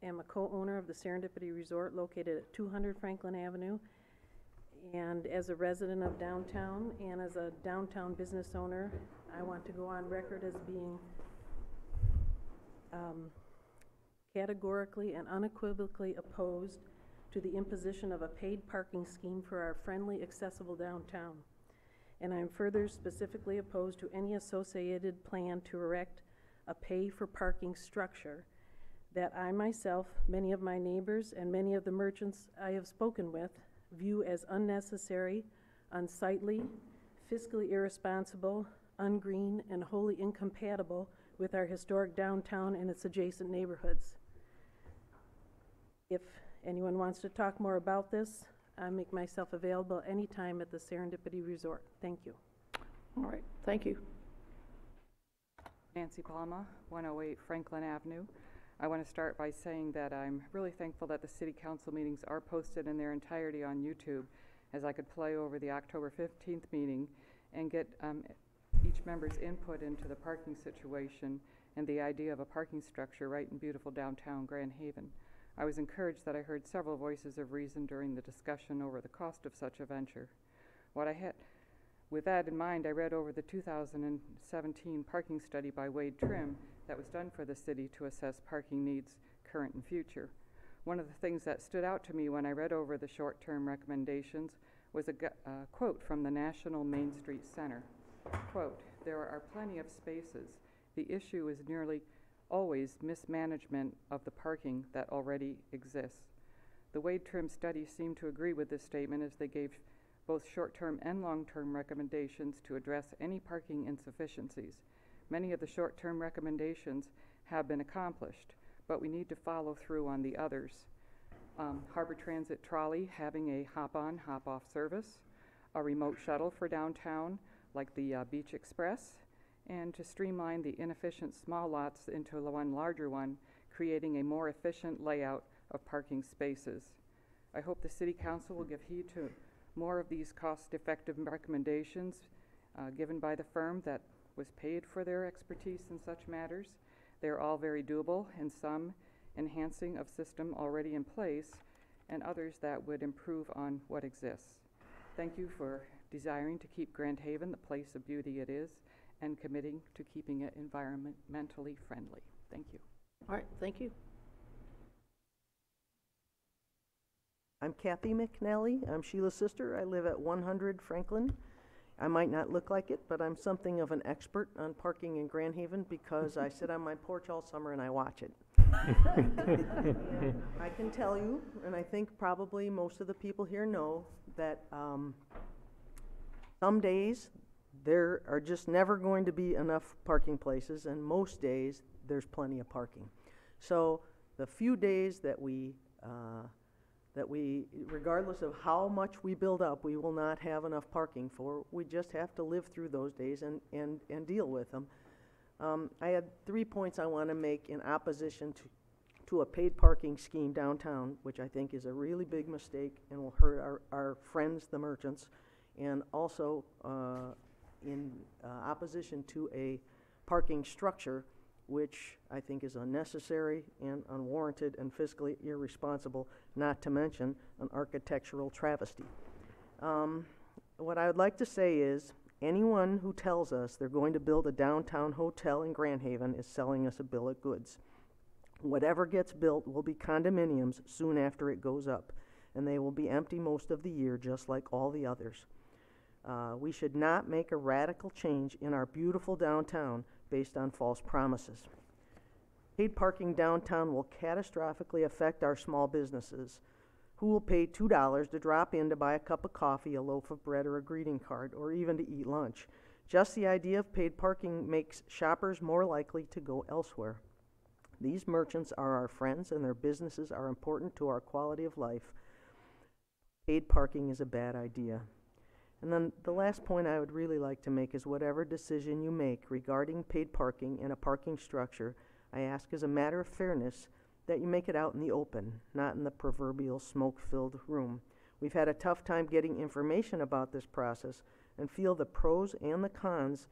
am a co-owner of the Serendipity Resort located at 200 Franklin Avenue. And as a resident of downtown and as a downtown business owner, I want to go on record as being categorically and unequivocally opposed to the imposition of a paid parking scheme for our friendly, accessible downtown. And I am further specifically opposed to any associated plan to erect a pay-for-parking structure that I myself, many of my neighbors, and many of the merchants I have spoken with view as unnecessary, unsightly, fiscally irresponsible, ungreen, and wholly incompatible with our historic downtown and its adjacent neighborhoods. If anyone wants to talk more about this, I make myself available anytime at the Serendipity Resort. Thank you. All right, thank you. Nancy Palma, 108 Franklin Avenue. I want to start by saying that I'm really thankful that the city council meetings are posted in their entirety on YouTube, as I could play over the October 15th meeting and get each member's input into the parking situation and the idea of a parking structure right in beautiful downtown Grand Haven. I was encouraged that I heard several voices of reason during the discussion over the cost of such a venture. With that in mind, I read over the 2017 parking study by Wade Trim that was done for the city to assess parking needs current and future. One of the things that stood out to me when I read over the short-term recommendations was a quote from the National Main Street Center. Quote, "There are plenty of spaces. The issue is nearly always mismanagement of the parking that already exists." The Wade Trim study seemed to agree with this statement as they gave both short-term and long-term recommendations to address any parking insufficiencies. Many of the short-term recommendations have been accomplished, but we need to follow through on the others. Harbor Transit Trolley having a hop-on, hop-off service, a remote shuttle for downtown like the Beach Express, and to streamline the inefficient small lots into one larger one, creating a more efficient layout of parking spaces. I hope the City Council will give heed to more of these cost-effective recommendations given by the firm that was paid for their expertise in such matters. They're all very doable, and some enhancing of system already in place, and others that would improve on what exists. Thank you for desiring to keep Grand Haven the place of beauty it is, and committing to keeping it environmentally friendly. Thank you. All right, thank you. I'm Kathy McNally. I'm Sheila's sister. I live at 100 Franklin. I might not look like it, but I'm something of an expert on parking in Grand Haven because I sit on my porch all summer and I watch it. I can tell you, and I think probably most of the people here know, that some days there are just never going to be enough parking places, and most days there's plenty of parking. So the few days that we, regardless of how much we build up, we will not have enough parking for, we just have to live through those days and deal with them. I had 3 points I want to make in opposition to a paid parking scheme downtown, which I think is a really big mistake and will hurt our friends, the merchants, and also in opposition to a parking structure which I think is unnecessary and unwarranted and fiscally irresponsible, not to mention an architectural travesty. What I would like to say is, anyone who tells us they're going to build a downtown hotel in Grand Haven is selling us a bill of goods. Whatever gets built will be condominiums soon after it goes up, and they will be empty most of the year, just like all the others. We should not make a radical change in our beautiful downtown based on false promises. Paid parking downtown will catastrophically affect our small businesses, who will pay $2 to drop in to buy a cup of coffee, a loaf of bread, or a greeting card, or even to eat lunch. Just the idea of paid parking makes shoppers more likely to go elsewhere. These merchants are our friends, and their businesses are important to our quality of life. Paid parking is a bad idea. And then the last point I would really like to make is, whatever decision you make regarding paid parking in a parking structure, I ask as a matter of fairness that you make it out in the open, not in the proverbial smoke-filled room. We've had a tough time getting information about this process and feel the pros and the cons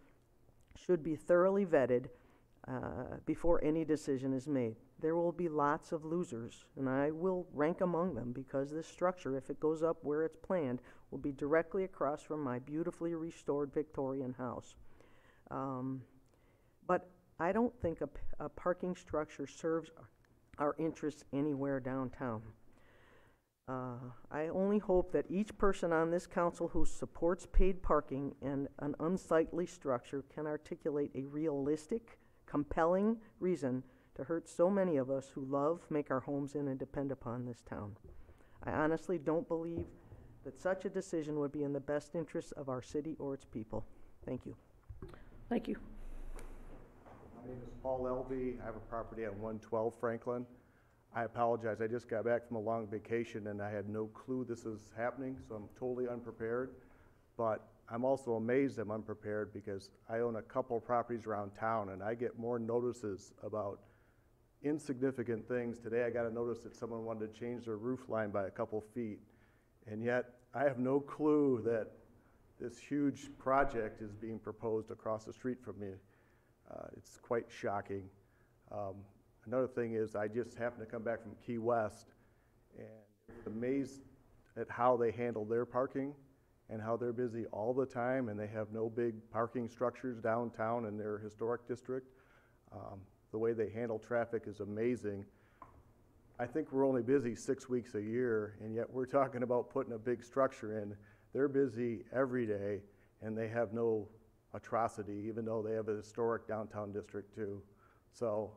should be thoroughly vetted before any decision is made. There will be lots of losers, and I will rank among them, because this structure, if it goes up where it's planned, will be directly across from my beautifully restored Victorian house. But I don't think a parking structure serves our interests anywhere downtown. I only hope that each person on this council who supports paid parking and an unsightly structure can articulate a realistic, compelling reason to hurt so many of us who love, make our homes in, and depend upon this town. I honestly don't believe that such a decision would be in the best interest of our city or its people. Thank you. Thank you. My name is Paul Elvey. I have a property at 112 Franklin. I apologize. I just got back from a long vacation and I had no clue this was happening, so I'm totally unprepared. But I'm also amazed I'm unprepared because I own a couple properties around town and I get more notices about insignificant things. Today I got a notice that someone wanted to change their roof line by a couple feet, and yet I have no clue that this huge project is being proposed across the street from me. It's quite shocking. Another thing is, I just happened to come back from Key West and was amazed at how they handle their parking and how they're busy all the time, and they have no big parking structures downtown in their historic district. The way they handle traffic is amazing. I think we're only busy 6 weeks a year, and yet we're talking about putting a big structure in. They're busy every day, and they have no atrocity, even though they have a historic downtown district too. So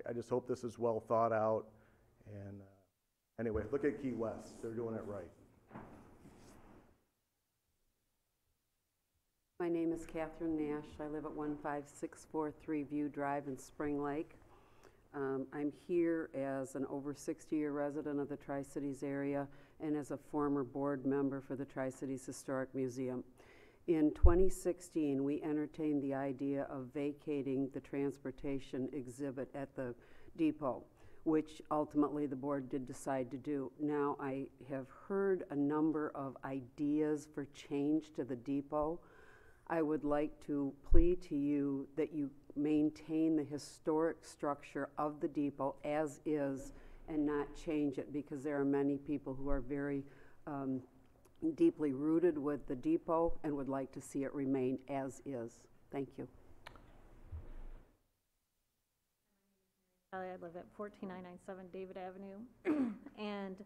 I just hope this is well thought out. And anyway, look at Key West. They're doing it right. My name is Catherine Nash. I live at 15643 View Drive in Spring Lake. I'm here as an over 60-year resident of the Tri-Cities area and as a former board member for the Tri-Cities Historic Museum. In 2016, we entertained the idea of vacating the transportation exhibit at the depot, which ultimately the board did decide to do. Now, I have heard a number of ideas for change to the depot. I would like to plead to you that you maintain the historic structure of the depot as is and not change it, because there are many people who are very deeply rooted with the depot and would like to see it remain as is. Thank you. I live at 14997 David Avenue. And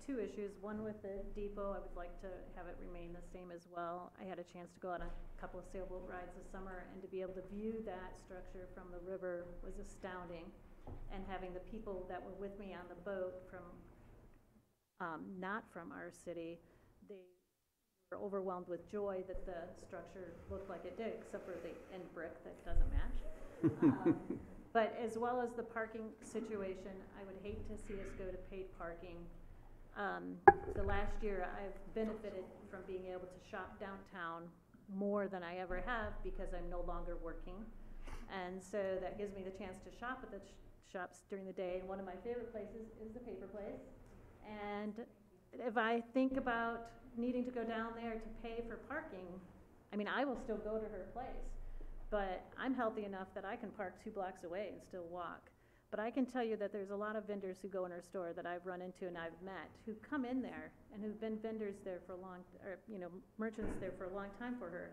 two issues. One with the depot, I would like to have it remain the same as well. I had a chance to go on a couple of sailboat rides this summer, and to be able to view that structure from the river was astounding. And having the people that were with me on the boat from, not from our city, they were overwhelmed with joy that the structure looked like it did, except for the end brick that doesn't match. But as well as the parking situation, I would hate to see us go to paid parking. The last year I've benefited from being able to shop downtown more than I ever have because I'm no longer working. And so that gives me the chance to shop at the shops during the day. And one of my favorite places is the Paper Place. And if I think about needing to go down there to pay for parking, I mean, I will still go to her place. But I'm healthy enough that I can park 2 blocks away and still walk. But I can tell you that there's a lot of vendors who go in our store that I've run into and I've met who come in there and who've been vendors there for a long, or merchants there for a long time for her.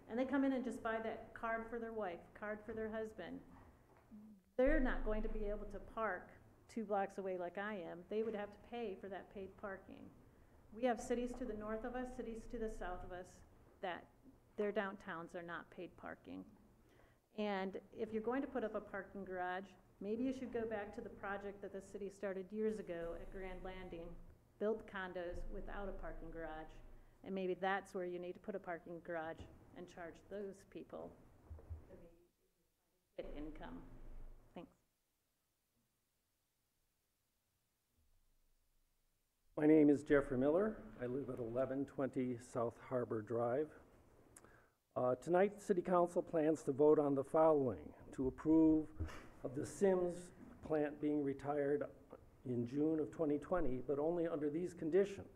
And they come in and just buy that card for their wife, card for their husband. They're not going to be able to park 2 blocks away like I am. They would have to pay for that paid parking. We have cities to the north of us, cities to the south of us, that their downtowns are not paid parking. And if you're going to put up a parking garage, maybe you should go back to the project that the city started years ago at Grand Landing, build condos without a parking garage. And maybe that's where you need to put a parking garage and charge those people to get income. Thanks. My name is Jeffrey Miller. I live at 1120 South Harbor Drive. Tonight, City Council plans to vote on the following: to approve of the Sims plant being retired in June of 2020, but only under these conditions: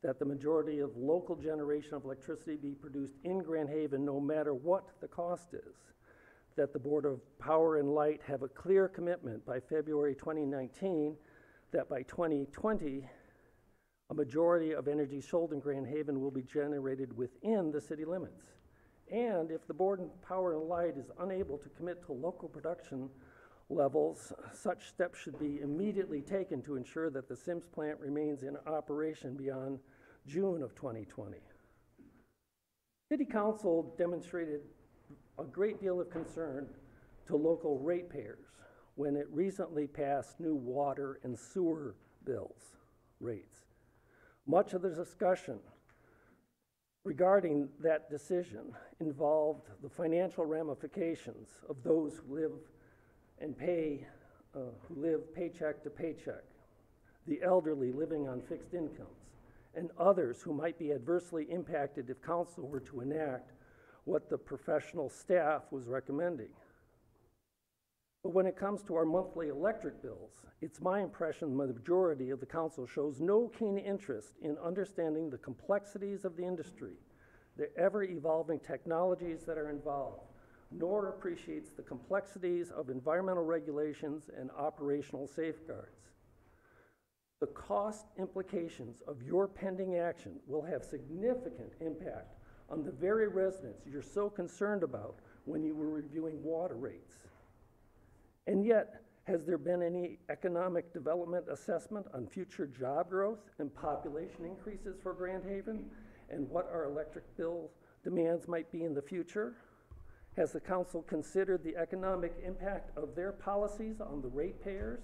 that the majority of local generation of electricity be produced in Grand Haven no matter what the cost is; that the Board of Power and Light have a clear commitment by February 2019 that by 2020 a majority of energy sold in Grand Haven will be generated within the city limits. And if the Board of Power and Light is unable to commit to local production levels, such steps should be immediately taken to ensure that the Sims plant remains in operation beyond June of 2020. City Council demonstrated a great deal of concern to local ratepayers when it recently passed new water and sewer bills rates. Much of the discussion regarding that decision involved the financial ramifications of those who live and pay, who live paycheck to paycheck, the elderly living on fixed incomes, and others who might be adversely impacted if council were to enact what the professional staff was recommending. But when it comes to our monthly electric bills, it's my impression the majority of the council shows no keen interest in understanding the complexities of the industry, the ever-evolving technologies that are involved, nor appreciates the complexities of environmental regulations and operational safeguards. The cost implications of your pending action will have significant impact on the very residents you're so concerned about when you were reviewing water rates. And yet, Has there been any economic development assessment on future job growth and population increases for Grand Haven, and what our electric bill demands might be in the future? Has the council considered the economic impact of their policies on the ratepayers?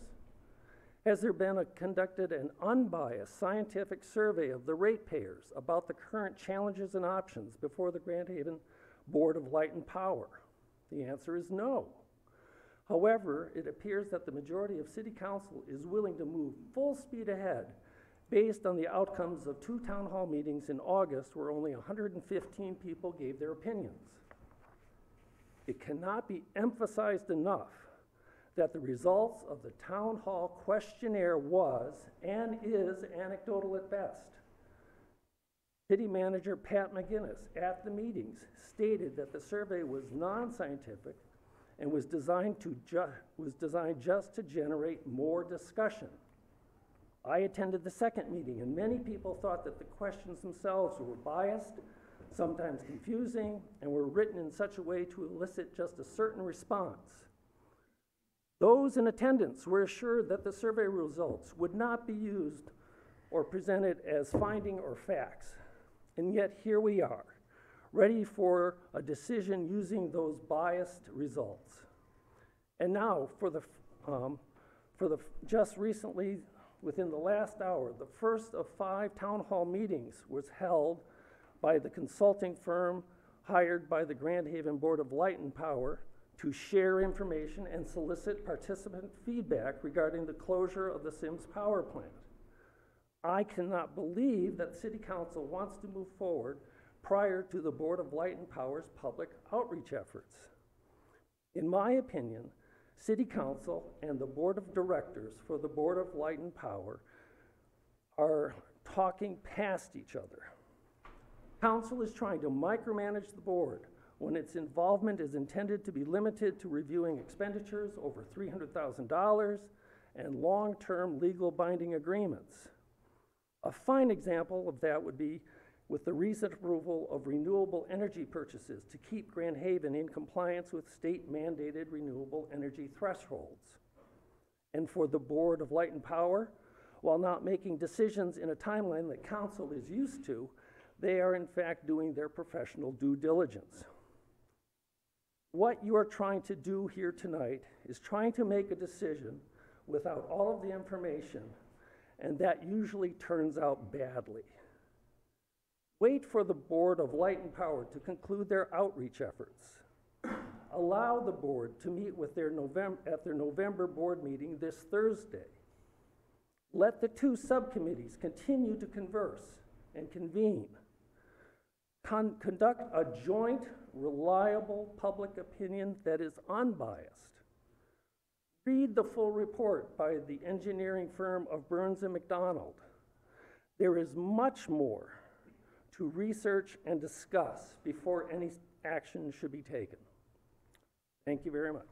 Has there been conducted an unbiased scientific survey of the ratepayers about the current challenges and options before the Grand Haven Board of Light and Power? The answer is no. However, it appears that the majority of City Council is willing to move full speed ahead based on the outcomes of 2 town hall meetings in August where only 115 people gave their opinions. It cannot be emphasized enough that the results of the town hall questionnaire was and is anecdotal at best. City Manager Pat McGinnis at the meetings stated that the survey was non-scientific and was designed just to generate more discussion. I attended the second meeting, and many people thought that the questions themselves were biased, sometimes confusing, and were written in such a way to elicit just a certain response. Those in attendance were assured that the survey results would not be used or presented as finding or facts. And yet here we are, ready for a decision using those biased results. And now, just recently, within the last hour, the first of 5 town hall meetings was held by the consulting firm hired by the Grand Haven Board of Light and Power to share information and solicit participant feedback regarding the closure of the Sims Power Plant. I cannot believe that City Council wants to move forward prior to the Board of Light and Power's public outreach efforts. In my opinion, City Council and the Board of Directors for the Board of Light and Power are talking past each other. Council is trying to micromanage the board when its involvement is intended to be limited to reviewing expenditures over $300,000 and long-term legal binding agreements. A fine example of that would be with the recent approval of renewable energy purchases to keep Grand Haven in compliance with state-mandated renewable energy thresholds. And for the Board of Light and Power, while not making decisions in a timeline that Council is used to, they are in fact doing their professional due diligence. What you are trying to do here tonight is trying to make a decision without all of the information, and that usually turns out badly. Wait for the Board of Light and Power to conclude their outreach efforts. Allow the board to meet with at their November board meeting this Thursday. Let the 2 subcommittees continue to converse and convene. Conduct a joint, reliable public opinion that is unbiased. Read the full report by the engineering firm of Burns and McDonald. There is much more to research and discuss before any action should be taken. Thank you very much.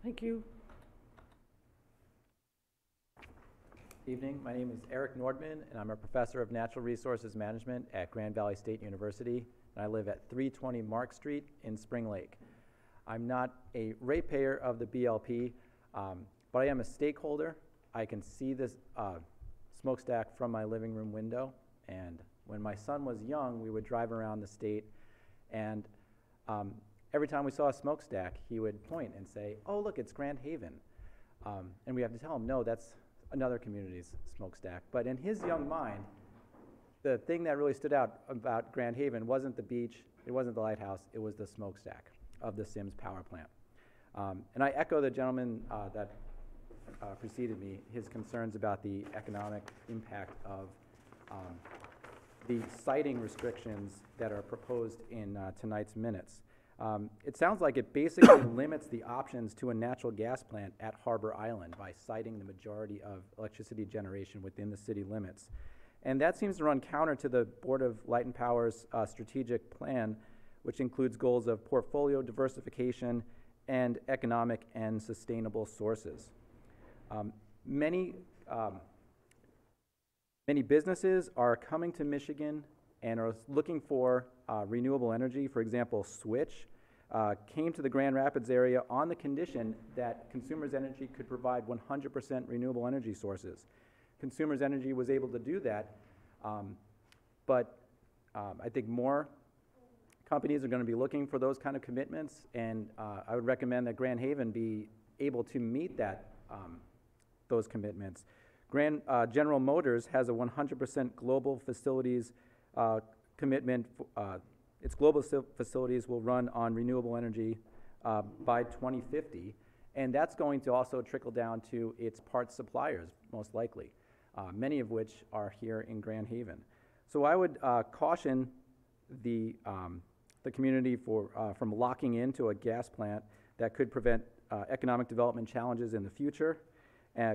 Thank you. Evening, my name is Eric Nordman, and I'm a professor of natural resources management at Grand Valley State University, and I live at 320 Mark Street in Spring Lake. I'm not a ratepayer of the BLP, but I am a stakeholder. I can see this smokestack from my living room window, and when my son was young, we would drive around the state, and every time we saw a smokestack, he would point and say, "Oh, look, it's Grand Haven." And we have to tell him, no, that's another community's smokestack. But in his young mind, the thing that really stood out about Grand Haven wasn't the beach, it wasn't the lighthouse, it was the smokestack of the Sims Power Plant. And I echo the gentleman that preceded me, his concerns about the economic impact of the siting restrictions that are proposed in tonight's minutes. It sounds like it basically limits the options to a natural gas plant at Harbor Island by siting the majority of electricity generation within the city limits. And that seems to run counter to the Board of Light and Power's strategic plan, which includes goals of portfolio diversification and economic and sustainable sources. Many businesses are coming to Michigan and are looking for renewable energy. For example, Switch, came to the Grand Rapids area on the condition that Consumers Energy could provide 100% renewable energy sources. Consumers Energy was able to do that, but I think more companies are going to be looking for those kind of commitments, and I would recommend that Grand Haven be able to meet that, those commitments. General Motors has a 100% global facilities commitment. Its global facilities will run on renewable energy by 2050, and that's going to also trickle down to its parts suppliers, most likely, many of which are here in Grand Haven. So I would caution the community from locking into a gas plant that could prevent economic development challenges in the future.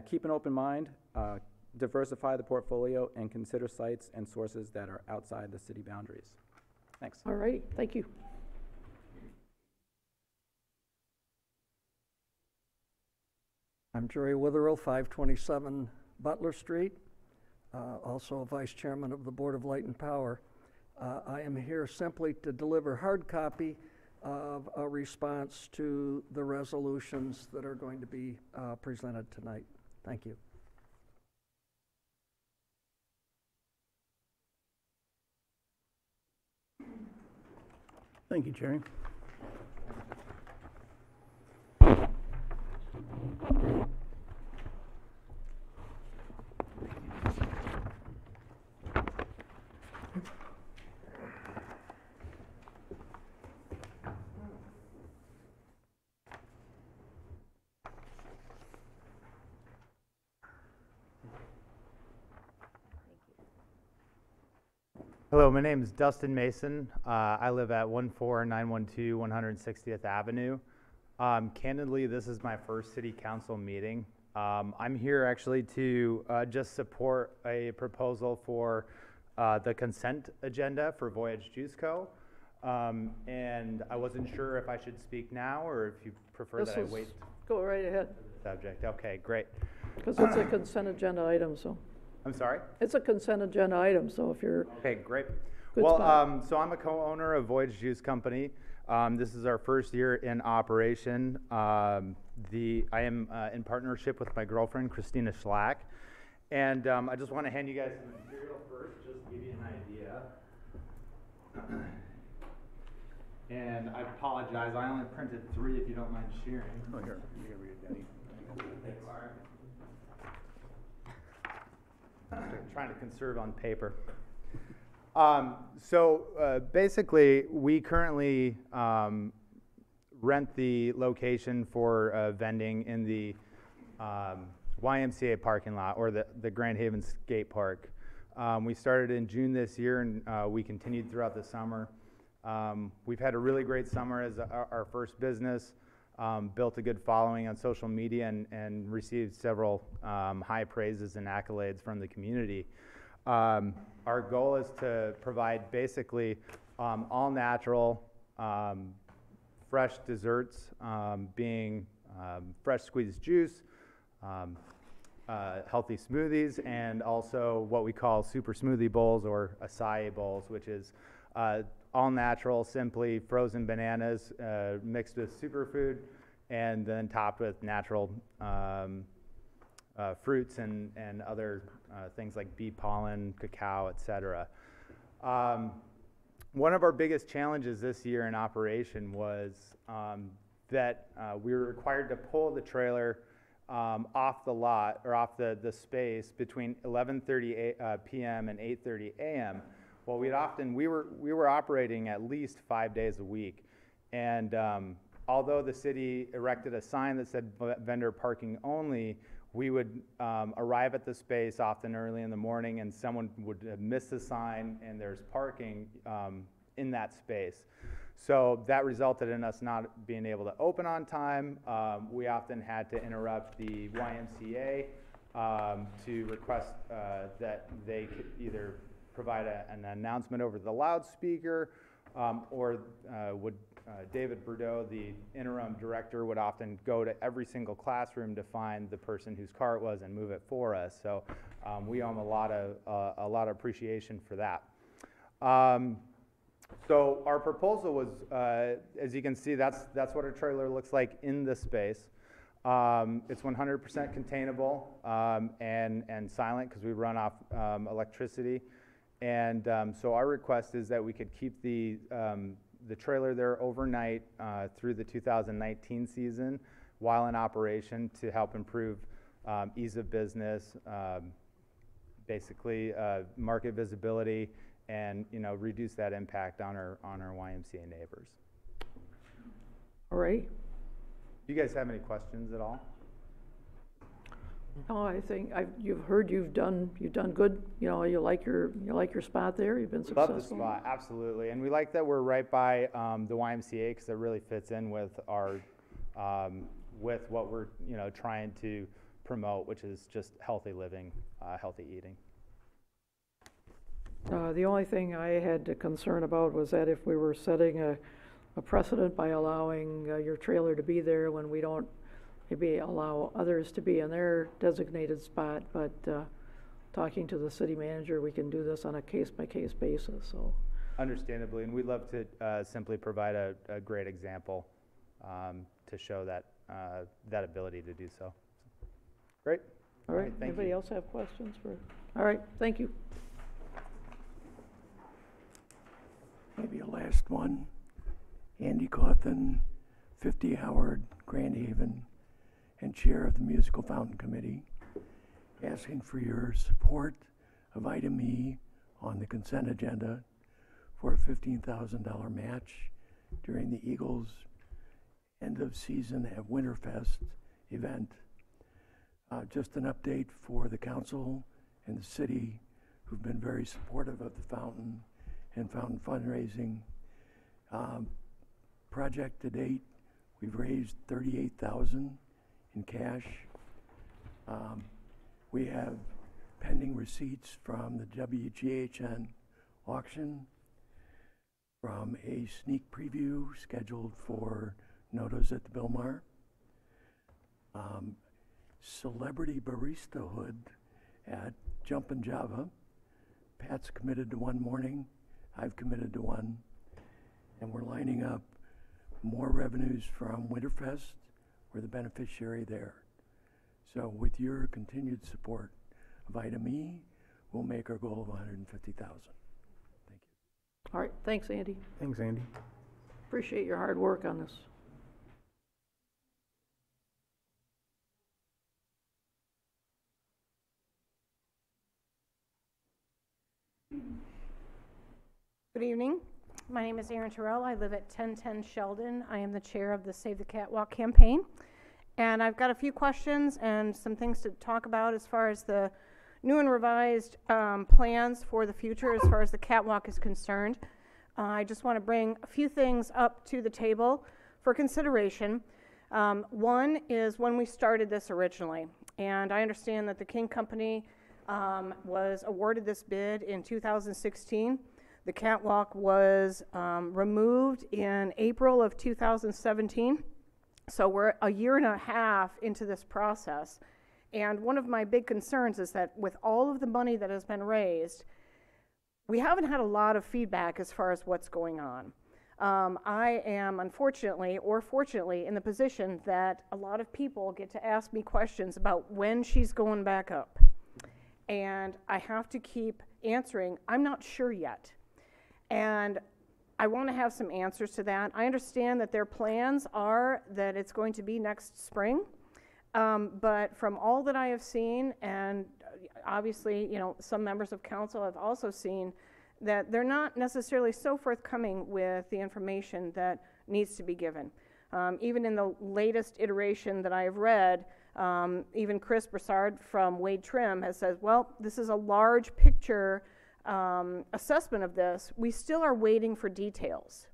Keep an open mind, diversify the portfolio, and consider sites and sources that are outside the city boundaries. Thanks. All righty, thank you. I'm Jerry Witherill, 527 Butler Street, also Vice Chairman of the Board of Light and Power. I am here simply to deliver hard copy of a response to the resolutions that are going to be presented tonight. Thank you. Thank you, Jerry. Hello, my name is Dustin Mason. I live at 14912 160th Avenue. Candidly, this is my first city council meeting. I'm here actually to just support a proposal for the consent agenda for Voyage Juice Co. And I wasn't sure if I should speak now or if you prefer that I wait. Go right ahead. Subject. Okay, great. Because it's a consent agenda item, so. I'm sorry? It's a consent agenda item, so if you're. Okay, great. Good Well, spot. so I'm a co-owner of Voyage Juice Company. This is our first year in operation. I am in partnership with my girlfriend, Christina Schlack. And I just want to hand you guys some material first, just to give you an idea. And I apologize, I only printed 3 if you don't mind sharing. Oh, here, you can read it, Daddy. Trying to conserve on paper. Basically, we currently rent the location for vending in the YMCA parking lot, or the Grand Haven Skate Park. We started in June this year, and we continued throughout the summer. We've had a really great summer as our first business. Built a good following on social media and received several high praises and accolades from the community. Our goal is to provide basically all natural, fresh desserts, being fresh squeezed juice, healthy smoothies, and also what we call super smoothie bowls or acai bowls, which is all natural, simply frozen bananas mixed with superfood and then topped with natural fruits and other things like bee pollen, cacao, etc. One of our biggest challenges this year in operation was that we were required to pull the trailer off the lot or off the space between 11:30 p.m. and 8:30 a.m. Well, we were operating at least 5 days a week, and although the city erected a sign that said vendor parking only, we would arrive at the space often early in the morning, and someone would have missed the sign, and there's parking in that space. So that resulted in us not being able to open on time. We often had to interrupt the YMCA to request that they could either provide an announcement over the loudspeaker, or David Bordeaux, the interim director, would often go to every single classroom to find the person whose car it was and move it for us. So we owe him a lot of appreciation for that. So our proposal was, as you can see, that's what our trailer looks like in this space. It's 100% containable and silent because we run off electricity. And so our request is that we could keep the trailer there overnight through the 2019 season while in operation to help improve ease of business, basically market visibility, and reduce that impact on our YMCA neighbors. All right. Do you guys have any questions at all? No, I think you've done good. You like your spot there. You've been successful. Love the spot, absolutely, and we like that we're right by the YMCA because it really fits in with our with what we're trying to promote, which is just healthy living, healthy eating. The only thing I had a concern about was that if we were setting a precedent by allowing your trailer to be there when we don't maybe allow others to be in their designated spot, but talking to the city manager, we can do this on a case-by-case basis, so. Understandably, and we'd love to simply provide a great example to show that that ability to do so. Great. All right, anybody else have questions for? All right, thank you. Maybe a last one. Andy Cawthon, 50 Howard, Grand Haven, and Chair of the Musical Fountain Committee, asking for your support of item E on the consent agenda for a $15,000 match during the Eagles end of season at Winterfest event. Just an update for the council and the city, who've been very supportive of the fountain and fountain fundraising. Project to date, we've raised $38,000 in cash. We have pending receipts from the WGHN auction, from a sneak preview scheduled for Notos at the Bilmar. Celebrity Baristahood at Jumpin' Java. Pat's committed to one morning, I've committed to one, and we're lining up more revenues from Winterfest. We're the beneficiary there. So with your continued support of item E, we'll make our goal of 150,000. Thank you. All right, thanks, Andy. Thanks, Andy. Appreciate your hard work on this. Good evening. My name is Erin Terrell. I live at 1010 Sheldon. I am the chair of the Save the Catwalk campaign. And I've got a few questions and some things to talk about as far as the new and revised plans for the future as far as the catwalk is concerned. I just want to bring a few things up to the table for consideration. One is when we started this originally. And I understand that the King Company was awarded this bid in 2016. The catwalk was removed in April of 2017. So we're a year and a half into this process. And one of my big concerns is that with all of the money that has been raised, we haven't had a lot of feedback as far as what's going on. I am unfortunately or fortunately in the position that a lot of people get to ask me questions about when she's going back up. And I have to keep answering, I'm not sure yet. And I want to have some answers to that. I understand that their plans are that it's going to be next spring, but from all that I have seen, and obviously, some members of council have also seen, that they're not necessarily so forthcoming with the information that needs to be given. Even in the latest iteration that I have read, even Chris Broussard from Wade Trim has said, well, this is a large picture assessment of this. We still are waiting for details.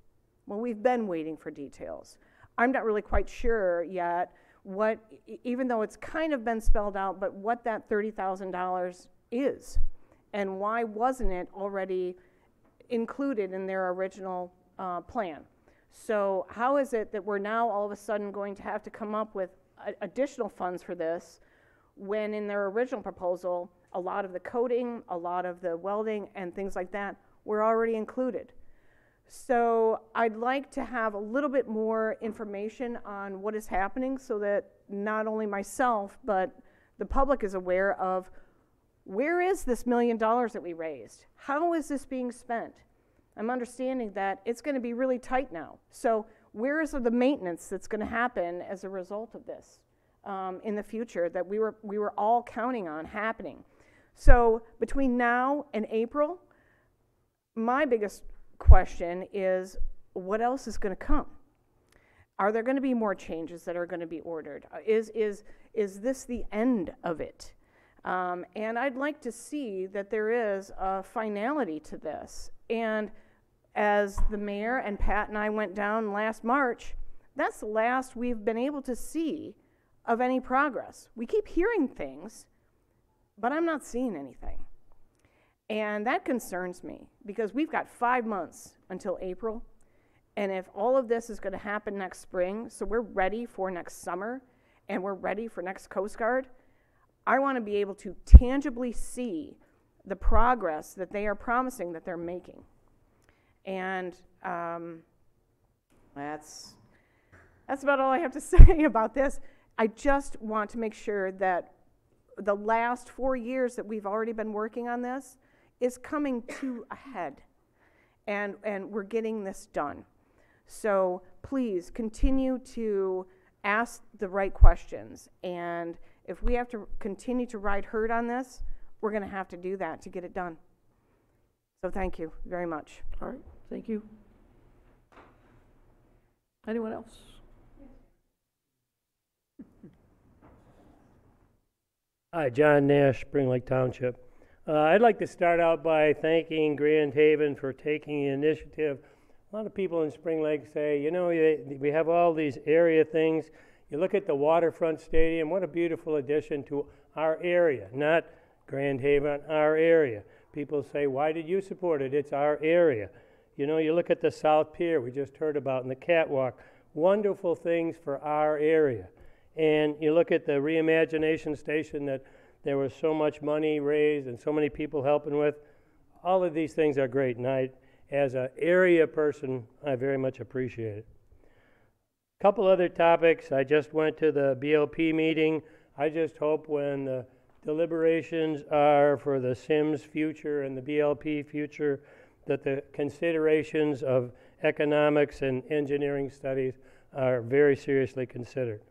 Well, we've been waiting for details. I'm not really quite sure yet what, even though it's kind of been spelled out, but what that $30,000 is and why wasn't it already included in their original plan. So how is it that we're now all of a sudden going to have to come up with additional funds for this when in their original proposal a lot of the coating, a lot of the welding and things like that were already included? So I'd like to have a little bit more information on what is happening so that not only myself, but the public is aware of where is this $1 million that we raised? How is this being spent? I'm understanding that it's going to be really tight now. So where is the maintenance that's going to happen as a result of this in the future that we were all counting on happening? So between now and April, my biggest question is, what else is going to come? Are there going to be more changes that are going to be ordered? Is this the end of it? And I'd like to see that there is a finality to this. And as the mayor and Pat and I went down last March, that's the last we've been able to see of any progress. We keep hearing things, but I'm not seeing anything. And that concerns me because we've got 5 months until April. And if all of this is going to happen next spring, so we're ready for next summer and we're ready for next Coast Guard, I want to be able to tangibly see the progress that they are promising that they're making. And that's about all I have to say about this. I just want to make sure that the last 4 years that we've already been working on this is coming to a head, and we're getting this done. So please continue to ask the right questions, and if we have to continue to ride herd on this, we're going to have to do that to get it done. So thank you very much. All right, thank you. Anyone else? Hi, John Nash, Spring Lake Township. I'd like to start out by thanking Grand Haven for taking the initiative. A lot of people in Spring Lake say, you know, we have all these area things. You look at the waterfront stadium, what a beautiful addition to our area, not Grand Haven, our area. People say, why did you support it? It's our area. You know, you look at the South Pier we just heard about and the catwalk, wonderful things for our area. And you look at the reimagination station that there was so much money raised and so many people helping with. All of these things are great, and I, as an area person, I very much appreciate it. A couple other topics. I just went to the BLP meeting. I just hope when the deliberations are for the SIMS future and the BLP future that the considerations of economics and engineering studies are very seriously considered.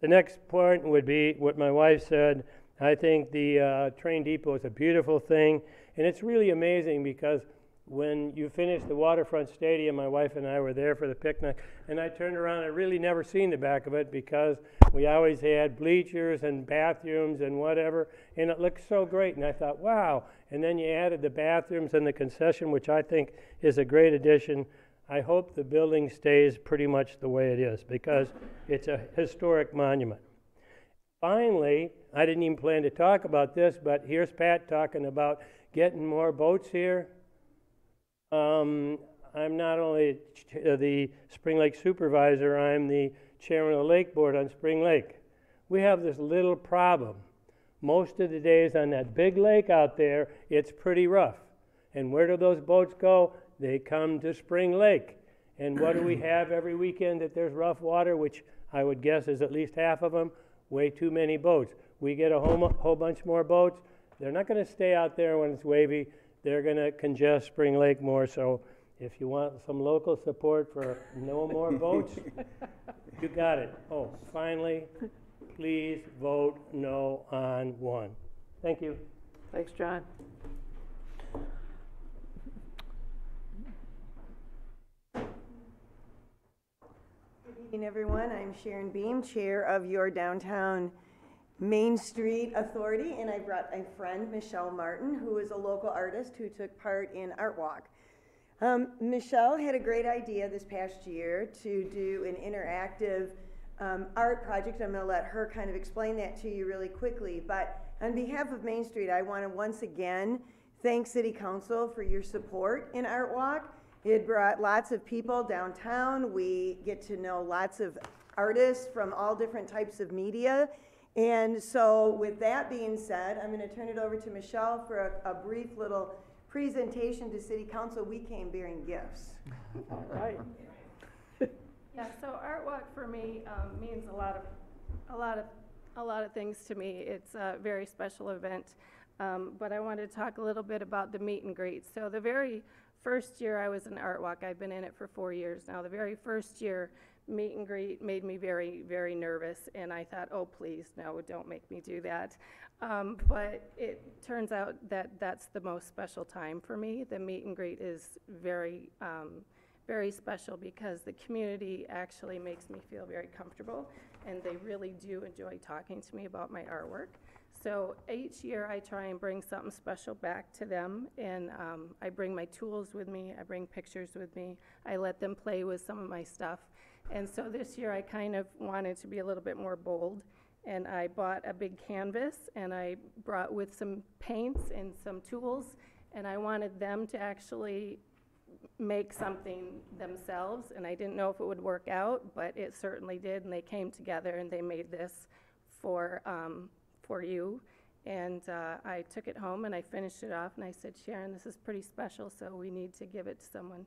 The next point would be what my wife said. I think the train depot is a beautiful thing, and it's really amazing because when you finish the waterfront stadium, my wife and I were there for the picnic, and I turned around and I really never seen the back of it because we always had bleachers and bathrooms and whatever, and it looked so great, and I thought, wow. And then you added the bathrooms and the concession, which I think is a great addition. I hope the building stays pretty much the way it is because it's a historic monument. Finally, I didn't even plan to talk about this, but here's Pat talking about getting more boats here. I'm not only the Spring Lake supervisor, I'm the chairman of the Lake Board on Spring Lake. We have this little problem. Most of the days on that big lake out there, it's pretty rough. And where do those boats go? They come to Spring Lake. And what do we have every weekend that there's rough water, which I would guess is at least half of them? Way too many boats. We get a whole bunch more boats. They're not going to stay out there when it's wavy. They're going to congest Spring Lake more. So if you want some local support for no more boats, you got it. Oh, finally, please vote no on 1. Thank you. Thanks, John. Good evening, everyone. I'm Sharon Beam, chair of your Downtown Main Street Authority, and I brought a friend, Michelle Martin, who is a local artist who took part in Art Walk. Michelle had a great idea this past year to do an interactive art project. I'm going to let her kind of explain that to you really quickly, but on behalf of Main Street, I want to once again thank City Council for your support in Art Walk. It brought lots of people downtown. We get to know lots of artists from all different types of media. And so with that being said, I'm going to turn it over to Michelle for a brief little presentation to city council, we came bearing gifts. All right. Yeah, so Art Walk for me means a lot of things to me. It's a very special event, but I wanted to talk a little bit about the meet and greet. So the very first year I was in Art Walk, I've been in it for 4 years now. The very first year, meet and greet made me very, very nervous, and I thought, oh, please, no, don't make me do that. But it turns out that that's the most special time for me. The meet and greet is very, very special because the community actually makes me feel very comfortable, and they really do enjoy talking to me about my artwork. So each year I try and bring something special back to them, and I bring my tools with me, I bring pictures with me, I let them play with some of my stuff. And so this year I kind of wanted to be a little bit more bold, and I bought a big canvas, and I brought with some paints and some tools, and I wanted them to actually make something themselves, and I didn't know if it would work out, but it certainly did, and they came together and they made this for you. And I took it home and I finished it off, and I said, Sharon, this is pretty special, so we need to give it to someone.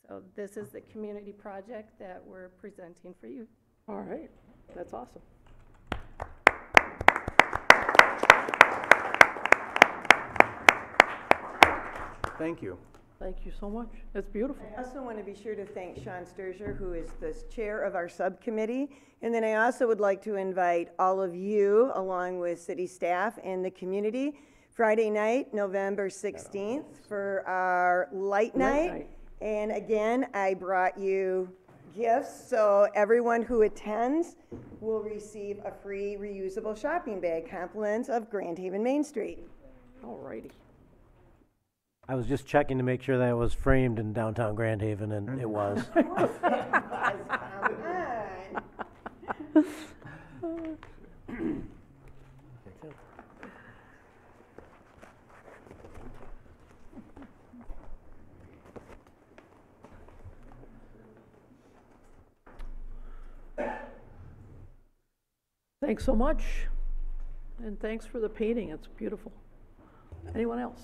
So this is the community project that we're presenting for you. All right, that's awesome. Thank you. Thank you so much. That's beautiful. I also want to be sure to thank Sean Sturzer, who is the chair of our subcommittee. And then I also would like to invite all of you, along with city staff and the community, Friday night, November 16th, for our light night. And again, I brought you gifts, so everyone who attends will receive a free reusable shopping bag, compliments of Grand Haven Main Street. All righty. I was just checking to make sure that it was framed in downtown Grand Haven, and it was. Thanks so much, and thanks for the painting. It's beautiful. Anyone else?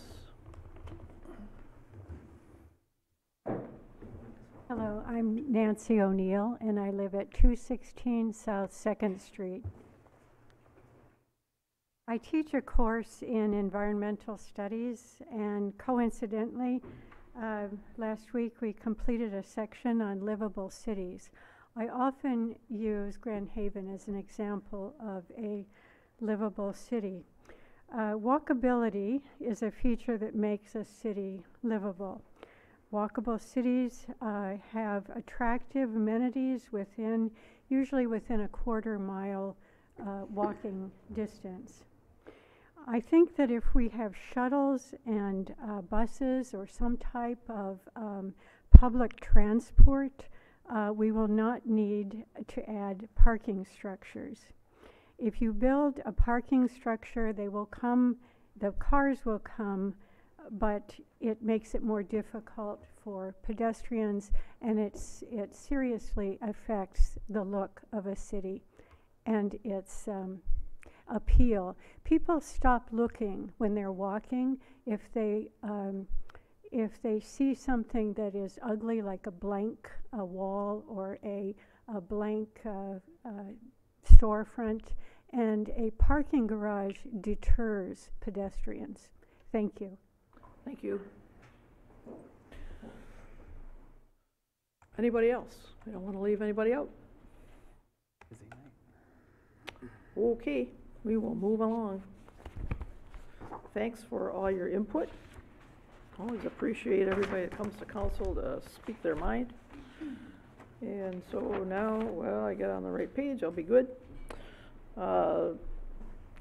Hello, I'm Nancy O'Neill, and I live at 216 South 2nd Street. I teach a course in environmental studies, and coincidentally, last week we completed a section on livable cities. I often use Grand Haven as an example of a livable city. Walkability is a feature that makes a city livable. Walkable cities have attractive amenities usually within a quarter-mile walking distance. I think that if we have shuttles and buses or some type of public transport, we will not need to add parking structures. If you build a parking structure, the cars will come, but it makes it more difficult for pedestrians, and it seriously affects the look of a city and its appeal. People stop looking when they're walking if they see something that is ugly, like a blank wall or a blank storefront, and a parking garage deters pedestrians. Thank you. Thank you. Anybody else? I don't want to leave anybody out. Busy night. Okay, we will move along. Thanks for all your input. Always appreciate everybody that comes to council to speak their mind. And so now, well, I get on the right page, I'll be good.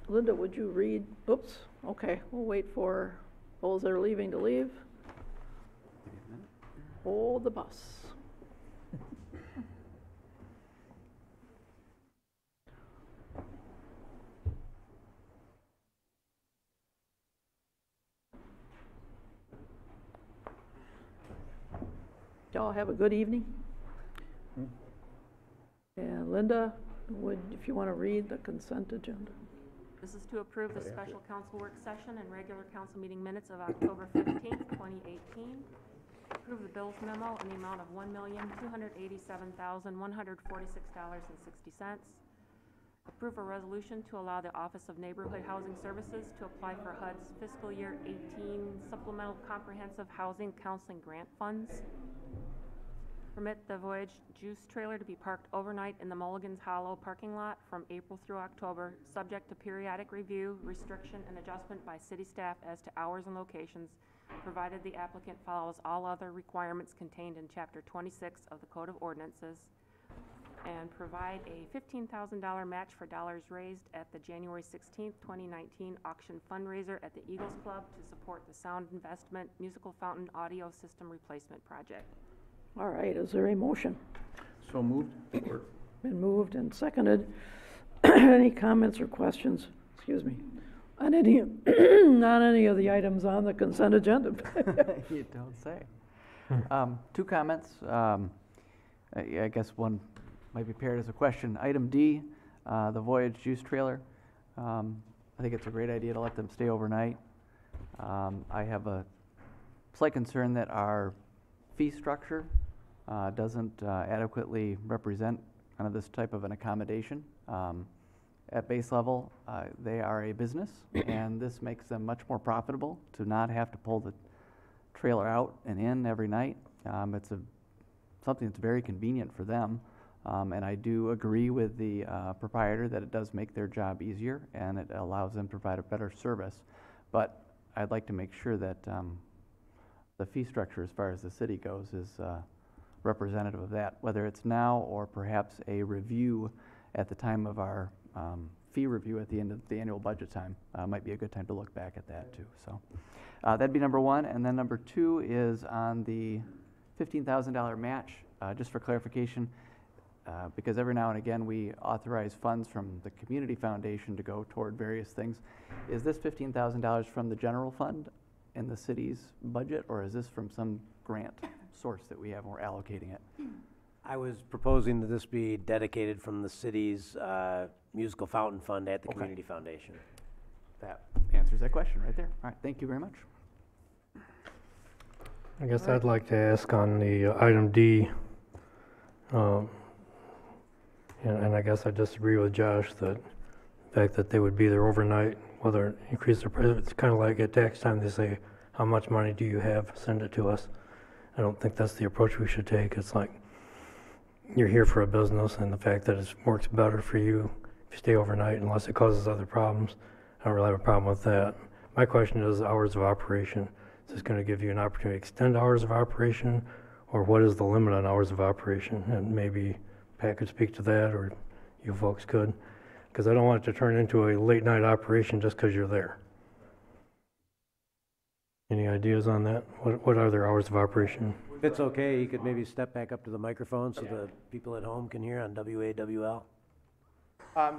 Linda, would you read? Oops, okay, we'll wait for those that are leaving to leave. Hold the bus. Y'all have a good evening. And Linda, if you want to read the consent agenda. This is to approve the special council work session and regular council meeting minutes of October 15th, 2018. Approve the bills memo in the amount of $1,287,146.60. Approve a resolution to allow the Office of Neighborhood Housing Services to apply for HUD's fiscal year 18 supplemental comprehensive housing counseling grant funds. Permit the Voyage Juice trailer to be parked overnight in the Mulligan's Hollow parking lot from April through October, subject to periodic review, restriction, and adjustment by city staff as to hours and locations, provided the applicant follows all other requirements contained in Chapter 26 of the Code of Ordinances, and provide a $15,000 match for dollars raised at the January 16th, 2019 auction fundraiser at the Eagles Club to support the Sound Investment Musical Fountain Audio System Replacement Project. All right, is there a motion? So moved. Been moved and seconded. Any comments or questions, excuse me, on any, on any of the items on the consent agenda? You don't say. Two comments. I guess one might be paired as a question. Item D, the Voyage Juice trailer. I think it's a great idea to let them stay overnight. I have a slight concern that our fee structure doesn't adequately represent kind of this type of an accommodation. At base level, they are a business, and this makes them much more profitable to not have to pull the trailer out and in every night. It's something that's very convenient for them, and I do agree with the proprietor that it does make their job easier and it allows them to provide a better service. But I'd like to make sure that the fee structure as far as the city goes is representative of that, whether it's now or perhaps a review at the time of our fee review at the end of the annual budget time. Might be a good time to look back at that too. So that'd be number one. And then number two is on the $15,000 match, just for clarification, because every now and again we authorize funds from the Community Foundation to go toward various things. Is this $15,000 from the general fund in the city's budget, or is this from some grant source that we have and we're allocating it? I was proposing that this be dedicated from the city's musical fountain fund at the Community Foundation. That answers that question right there. All right, thank you very much. I guess I'd like to ask on the item D, and I guess I disagree with Josh that the fact that they would be there overnight, whether it increase their price, it's kind of like at tax time, they say, how much money do you have? Send it to us. I don't think that's the approach we should take. It's like, you're here for a business, and the fact that it works better for you if you stay overnight, unless it causes other problems, I don't really have a problem with that. My question is hours of operation. Is this going to give you an opportunity to extend hours of operation, or what is the limit on hours of operation? And maybe Pat could speak to that, or you folks could, because I don't want it to turn into a late night operation just because you're there. Any ideas on that? What are their hours of operation? If it's okay, you could maybe step back up to the microphone so the people at home can hear on WAWL.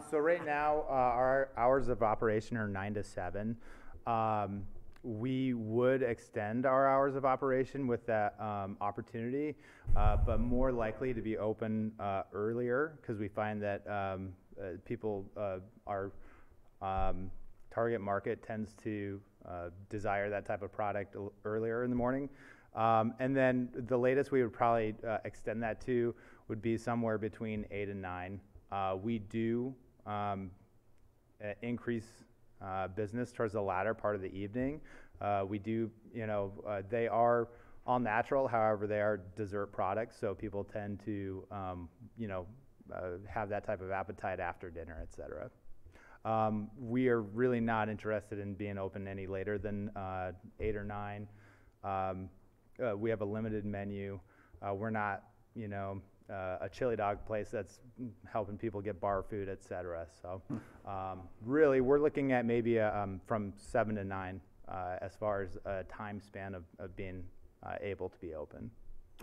So right now, our hours of operation are 9 to 7. We would extend our hours of operation with that opportunity, but more likely to be open earlier, because we find that people, our target market tends to desire that type of product earlier in the morning. And then the latest we would probably extend that to would be somewhere between 8 and 9. We do increase business towards the latter part of the evening. We do, they are all natural, however, they are dessert products, so people tend to, have that type of appetite after dinner, et cetera. We are really not interested in being open any later than 8 or 9. We have a limited menu. We're not, a chili dog place that's helping people get bar food, et cetera. So really, we're looking at maybe from 7 to 9 as far as a time span of being able to be open.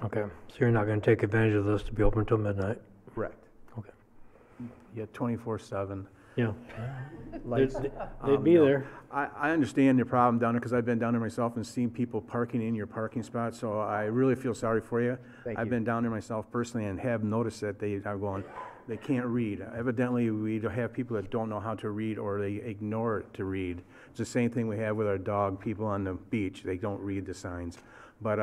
Okay, so you're not going to take advantage of this to be open until midnight? Correct. Okay. Yeah, 24/7. Yeah. Lights, They'd be there. I understand your problem down there, because I've been down there myself and seen people parking in your parking spot, so I really feel sorry for you. Thank I've you. been down there myself personally and have noticed that they are going, they can't read. Evidently, we have people that don't know how to read or they ignore it to read. It's the same thing we have with our dog, people on the beach, they don't read the signs. But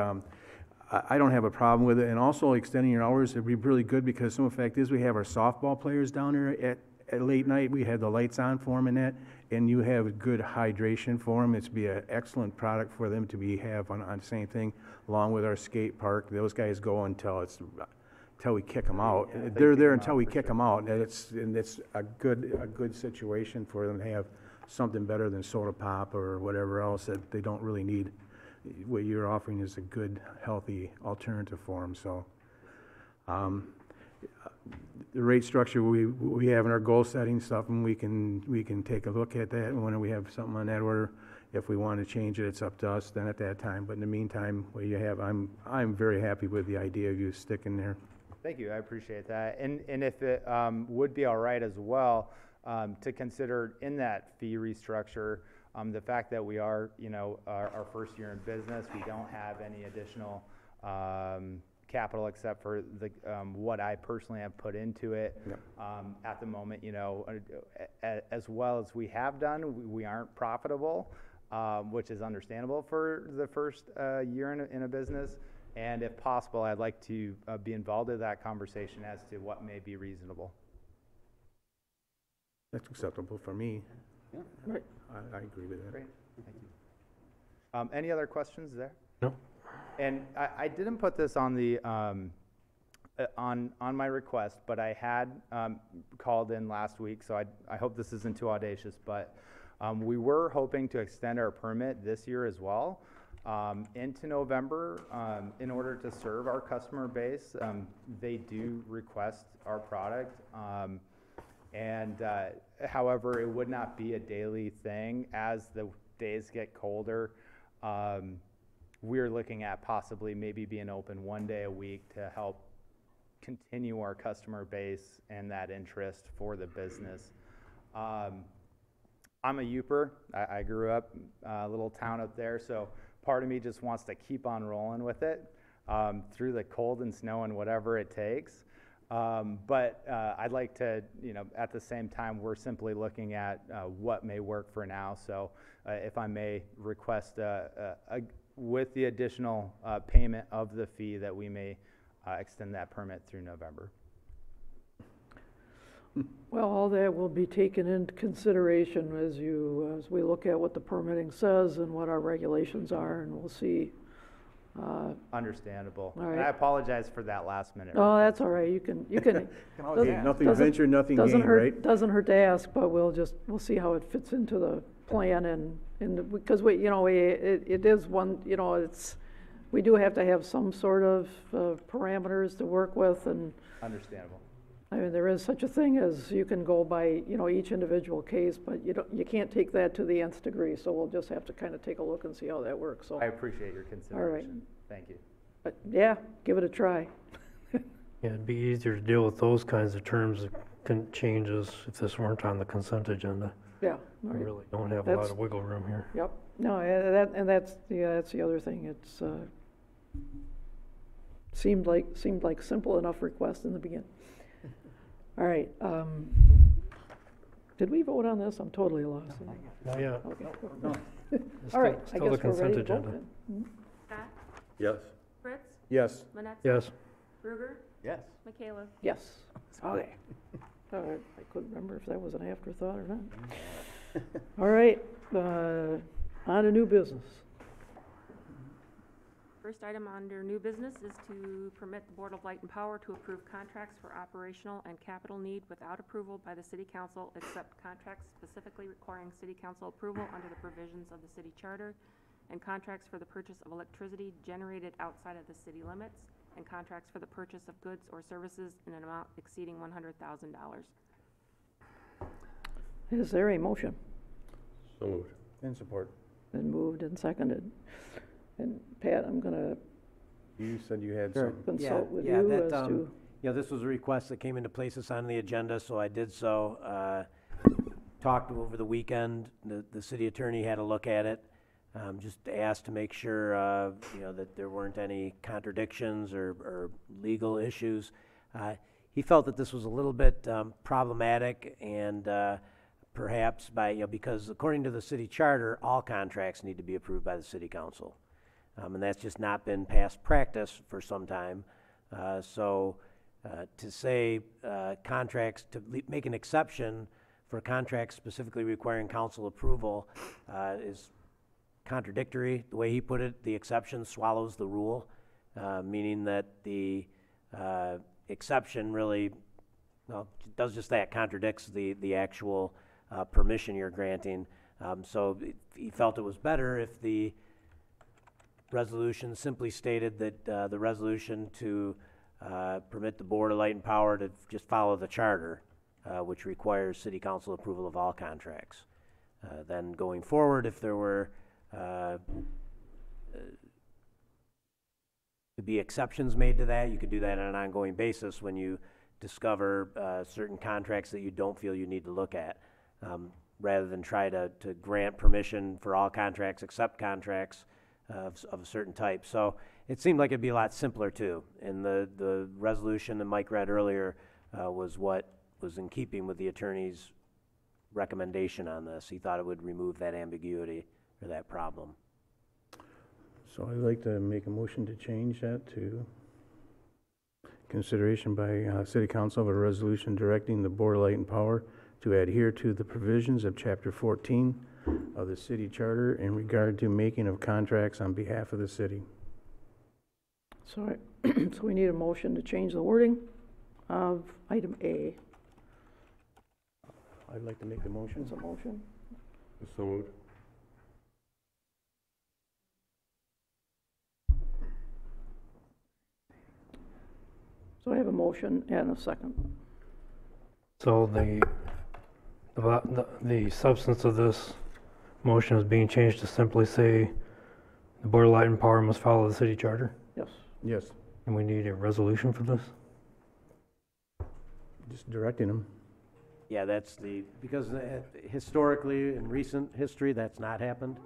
I don't have a problem with it, and also extending your hours would be really good because some of the fact is we have our softball players down there at late night, we have the lights on for them and that, and you have good hydration for them. It's be an excellent product for them to have on the same thing, along with our skate park. Those guys go until we kick them out. Yeah, They're there until we kick them out, and it's a good situation for them to have something better than soda pop or whatever else that they don't really need. What you're offering is a good, healthy alternative for them. So, the rate structure we have in our goal setting stuff, and we can take a look at that. And when we have something on that order, if we want to change it, it's up to us then at that time. But in the meantime, what you have, I'm very happy with the idea of you sticking there. Thank you, I appreciate that. And if it would be all right as well, to consider in that fee restructure, the fact that we are, our first year in business, we don't have any additional capital except for the what I personally have put into it. Yep. At the moment, as well as we have done, we aren't profitable, which is understandable for the first year in a business. And if possible, I'd like to be involved in that conversation as to what may be reasonable. That's acceptable for me. Yeah. Right. I agree with that. Great, thank you. Any other questions there? No. And I didn't put this on the on my request, but I had called in last week, so I hope this isn't too audacious, but we were hoping to extend our permit this year as well into November in order to serve our customer base. They do request our product. However, it would not be a daily thing. As the days get colder, we're looking at possibly maybe being open one day a week to help continue our customer base and that interest for the business. I'm a Youper. I grew up a little town up there, so part of me just wants to keep on rolling with it through the cold and snow and whatever it takes. But I'd like to, at the same time, we're simply looking at what may work for now. So if I may request with the additional payment of the fee that we may extend that permit through November. Well, all that will be taken into consideration as we look at what the permitting says and what our regulations are, and we'll see. Understandable. All right. And I apologize for that last minute. Oh, that's all right. You can. Nothing ventured, nothing gained, right? Doesn't hurt to ask, but we'll see how it fits into the plan and because it is one, we do have to have some sort of parameters to work with, and Understandable. I mean, there is such a thing as you can go by, each individual case, but you can't take that to the nth degree, so we'll just have to kind of take a look and see how that works, so. I appreciate your consideration. Thank you. But yeah, give it a try. Yeah, it'd be easier to deal with those kinds of terms and changes if this weren't on the consent agenda. Yeah. We right. really don't have a lot of wiggle room here. Yep. No, that's the other thing. It's seemed like simple enough request in the beginning. All right. Did we vote on this? I'm totally lost. Not yet. Okay. No. All right. I Still guess the we're ready consent to agenda. vote then. Scott? Yes. Fritz? Yes. Manetza? Yes. Ruger? Yes. Michaela? Yes. Okay. All right. I couldn't remember if that was an afterthought or not. All right. On to new business. First item under new business is to permit the Board of Light and Power to approve contracts for operational and capital need without approval by the City Council, except contracts specifically requiring City Council approval under the provisions of the City Charter, and contracts for the purchase of electricity generated outside of the city limits, and contracts for the purchase of goods or services in an amount exceeding $100,000. Is there a motion? So moved. And support. Been moved and seconded. And Pat, I'm gonna You said you had Sure. some. consult with Yeah, you that, as to. this was a request that came into place. It's on the agenda, so I did so. Talked over the weekend. The city attorney had a look at it. Just asked to make sure, that there weren't any contradictions or legal issues. he felt that this was a little bit problematic and perhaps because according to the city charter, all contracts need to be approved by the city council. And that's just not been past practice for some time. To say contracts, to make an exception for contracts specifically requiring council approval is contradictory. The way he put it, the exception swallows the rule, meaning that the exception really, well, does just that, contradicts the actual permission you're granting. So he felt it was better if the resolution simply stated that the resolution to permit the Board of Light and Power to just follow the charter, which requires city council approval of all contracts. Then going forward, if there were to be exceptions made to that, you could do that on an ongoing basis when you discover certain contracts that you don't feel you need to look at, rather than try to grant permission for all contracts except contracts of a certain type. So it seemed like it'd be a lot simpler too. And the resolution that Mike read earlier was what was in keeping with the attorney's recommendation on this. He thought it would remove that ambiguity or that problem. So I'd like to make a motion to change that to consideration by City Council of a resolution directing the Board of Light and Power to adhere to the provisions of Chapter 14 of the City Charter in regard to making of contracts on behalf of the city. So, so we need a motion to change the wording of item A. I'd like to make the motion. It's a motion. So moved. So I have a motion and a second. So the substance of this motion is being changed to simply say the Board of Light and Power must follow the city charter? Yes. Yes. And we need a resolution for this? Just directing them. Yeah, because historically, in recent history, that's not happened.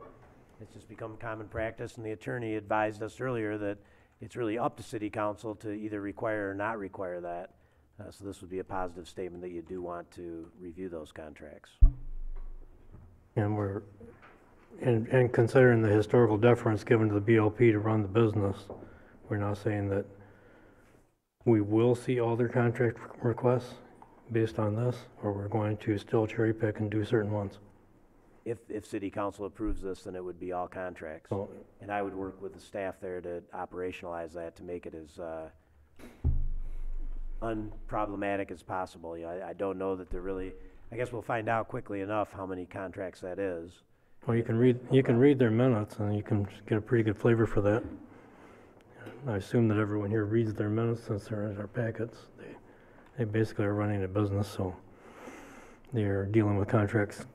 It's just become common practice, and the attorney advised us earlier that it's really up to city council to either require or not require that. So this would be a positive statement that you do want to review those contracts. And and considering the historical deference given to the BLP to run the business, we're now saying that we will see all their contract requests based on this, or we're going to still cherry pick and do certain ones? If city council approves this, then it would be all contracts. Oh. And I would work with the staff there to operationalize that to make it as unproblematic as possible. I don't know that they're really, I guess we'll find out quickly enough how many contracts that is. Well, you can read their minutes and you can get a pretty good flavor for that. I assume that everyone here reads their minutes since they're in our packets. They basically are running a business, so they're dealing with contracts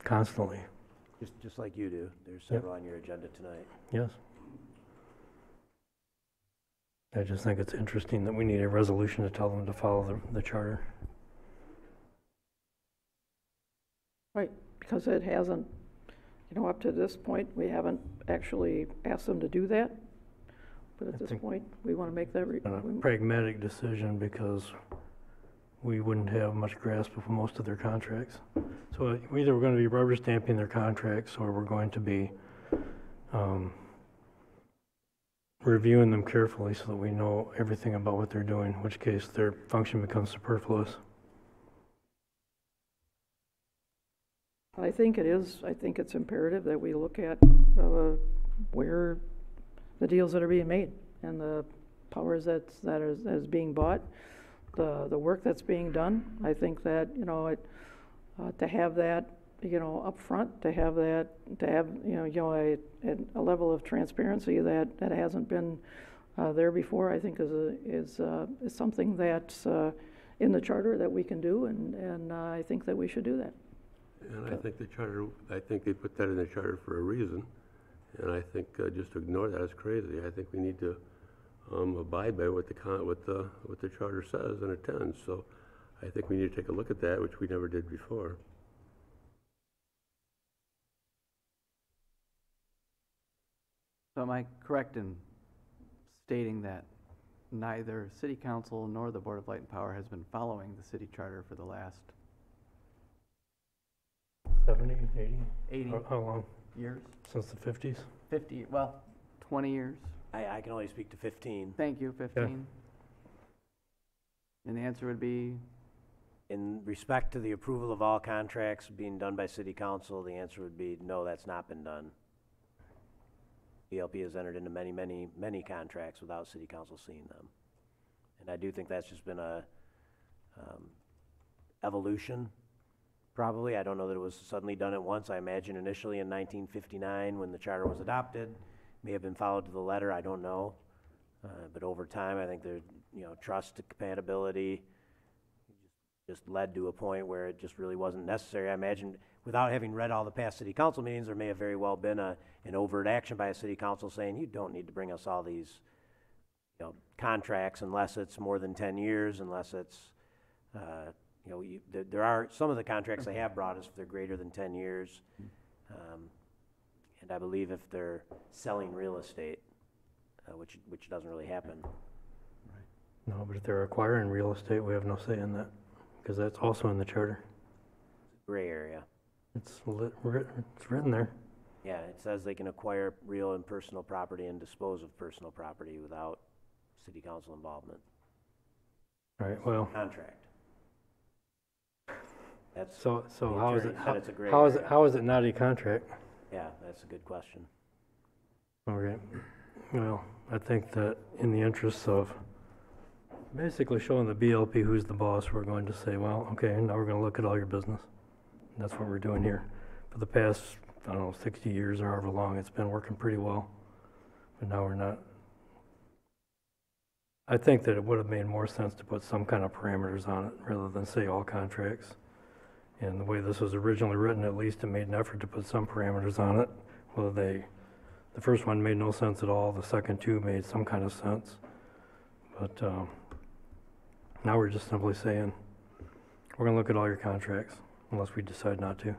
constantly. Just like you do. There's several on your agenda tonight. Yes. I just think it's interesting that we need a resolution to tell them to follow the charter. Right, because it hasn't, up to this point, we haven't actually asked them to do that. But at this point, we want to make that a pragmatic decision because we wouldn't have much grasp of most of their contracts. So either we're going to be rubber stamping their contracts or we're going to be reviewing them carefully so that we know everything about what they're doing, in which case their function becomes superfluous. I think it's imperative that we look at where the deals that are being made and the powers that is being bought, the work that's being done. I think that to have that up front, to have a level of transparency that hasn't been there before, I think is something that's in the charter that we can do, and I think that we should do that. And I think they put that in the charter for a reason. And I think just to ignore that is crazy. I think we need to abide by what the charter says and attends. So I think we need to take a look at that, which we never did before. So am I correct in stating that neither city council nor the Board of Light and Power has been following the city charter for the last 70, 80? 80 How long? years. Since the 50s? 50, well, 20 years. I can only speak to 15. Thank you, 15. And the answer would be, In respect to the approval of all contracts being done by city council, the answer would be no, that's not been done. BLP has entered into many, many, many contracts without city council seeing them. And I do think that's just been a evolution, probably. I don't know that it was suddenly done at once. I imagine initially in 1959, when the charter was adopted, may have been followed to the letter, I don't know. But over time, I think there, trust, compatibility, just led to a point where it just really wasn't necessary. I imagine without having read all the past city council meetings, there may have very well been an overt action by a city council saying, you don't need to bring us all these contracts unless it's more than 10 years, unless it's, there are some of the contracts they have brought us if they're greater than 10 years. And I believe if they're selling real estate, which doesn't really happen. No, but if they're acquiring real estate, we have no say in that, because that's also in the charter. Gray area. It's written there. Yeah, it says they can acquire real and personal property and dispose of personal property without city council involvement. All right, well. Contract. That's So the how is attorney it, said it's a gray how is it, area. how is it not a contract? Yeah, that's a good question. Okay, well, I think that in the interests of basically showing the BLP who's the boss, we're going to say, well, okay, now we're gonna look at all your business. And that's what we're doing here. For the past, 60 years or however long, it's been working pretty well. But now we're not. I think that it would have made more sense to put some kind of parameters on it rather than say all contracts. And the way this was originally written, at least it made an effort to put some parameters on it. The first one made no sense at all, the second two made some kind of sense. But now we're just simply saying, we're gonna look at all your contracts, unless we decide not to.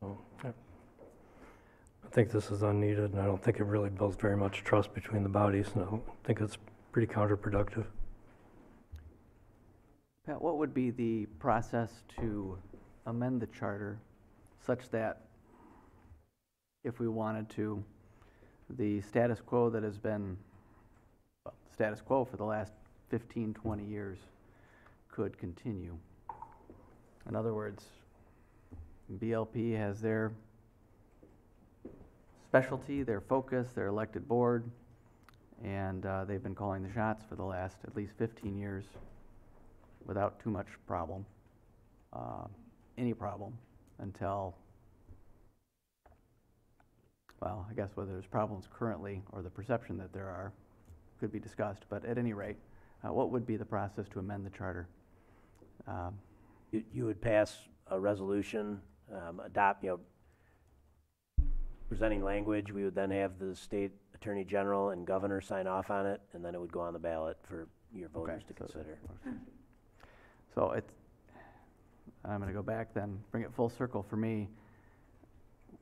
So, I think this is unneeded, and I don't think it really builds very much trust between the bodies, and I don't think it's pretty counterproductive. Pat, what would be the process to amend the charter such that if we wanted to, the status quo that has been status quo for the last 15, 20 years could continue? In other words, BLP has their specialty, their focus, their elected board, and they've been calling the shots for the last at least 15 years without too much problem, any problem, until, well, I guess whether there's problems currently or the perception that there are could be discussed, but at any rate, what would be the process to amend the charter? You would pass a resolution, adopt, presenting language. We would then have the state attorney general and governor sign off on it, and then it would go on the ballot for your voters to consider. So I'm going to go back then, bring it full circle for me.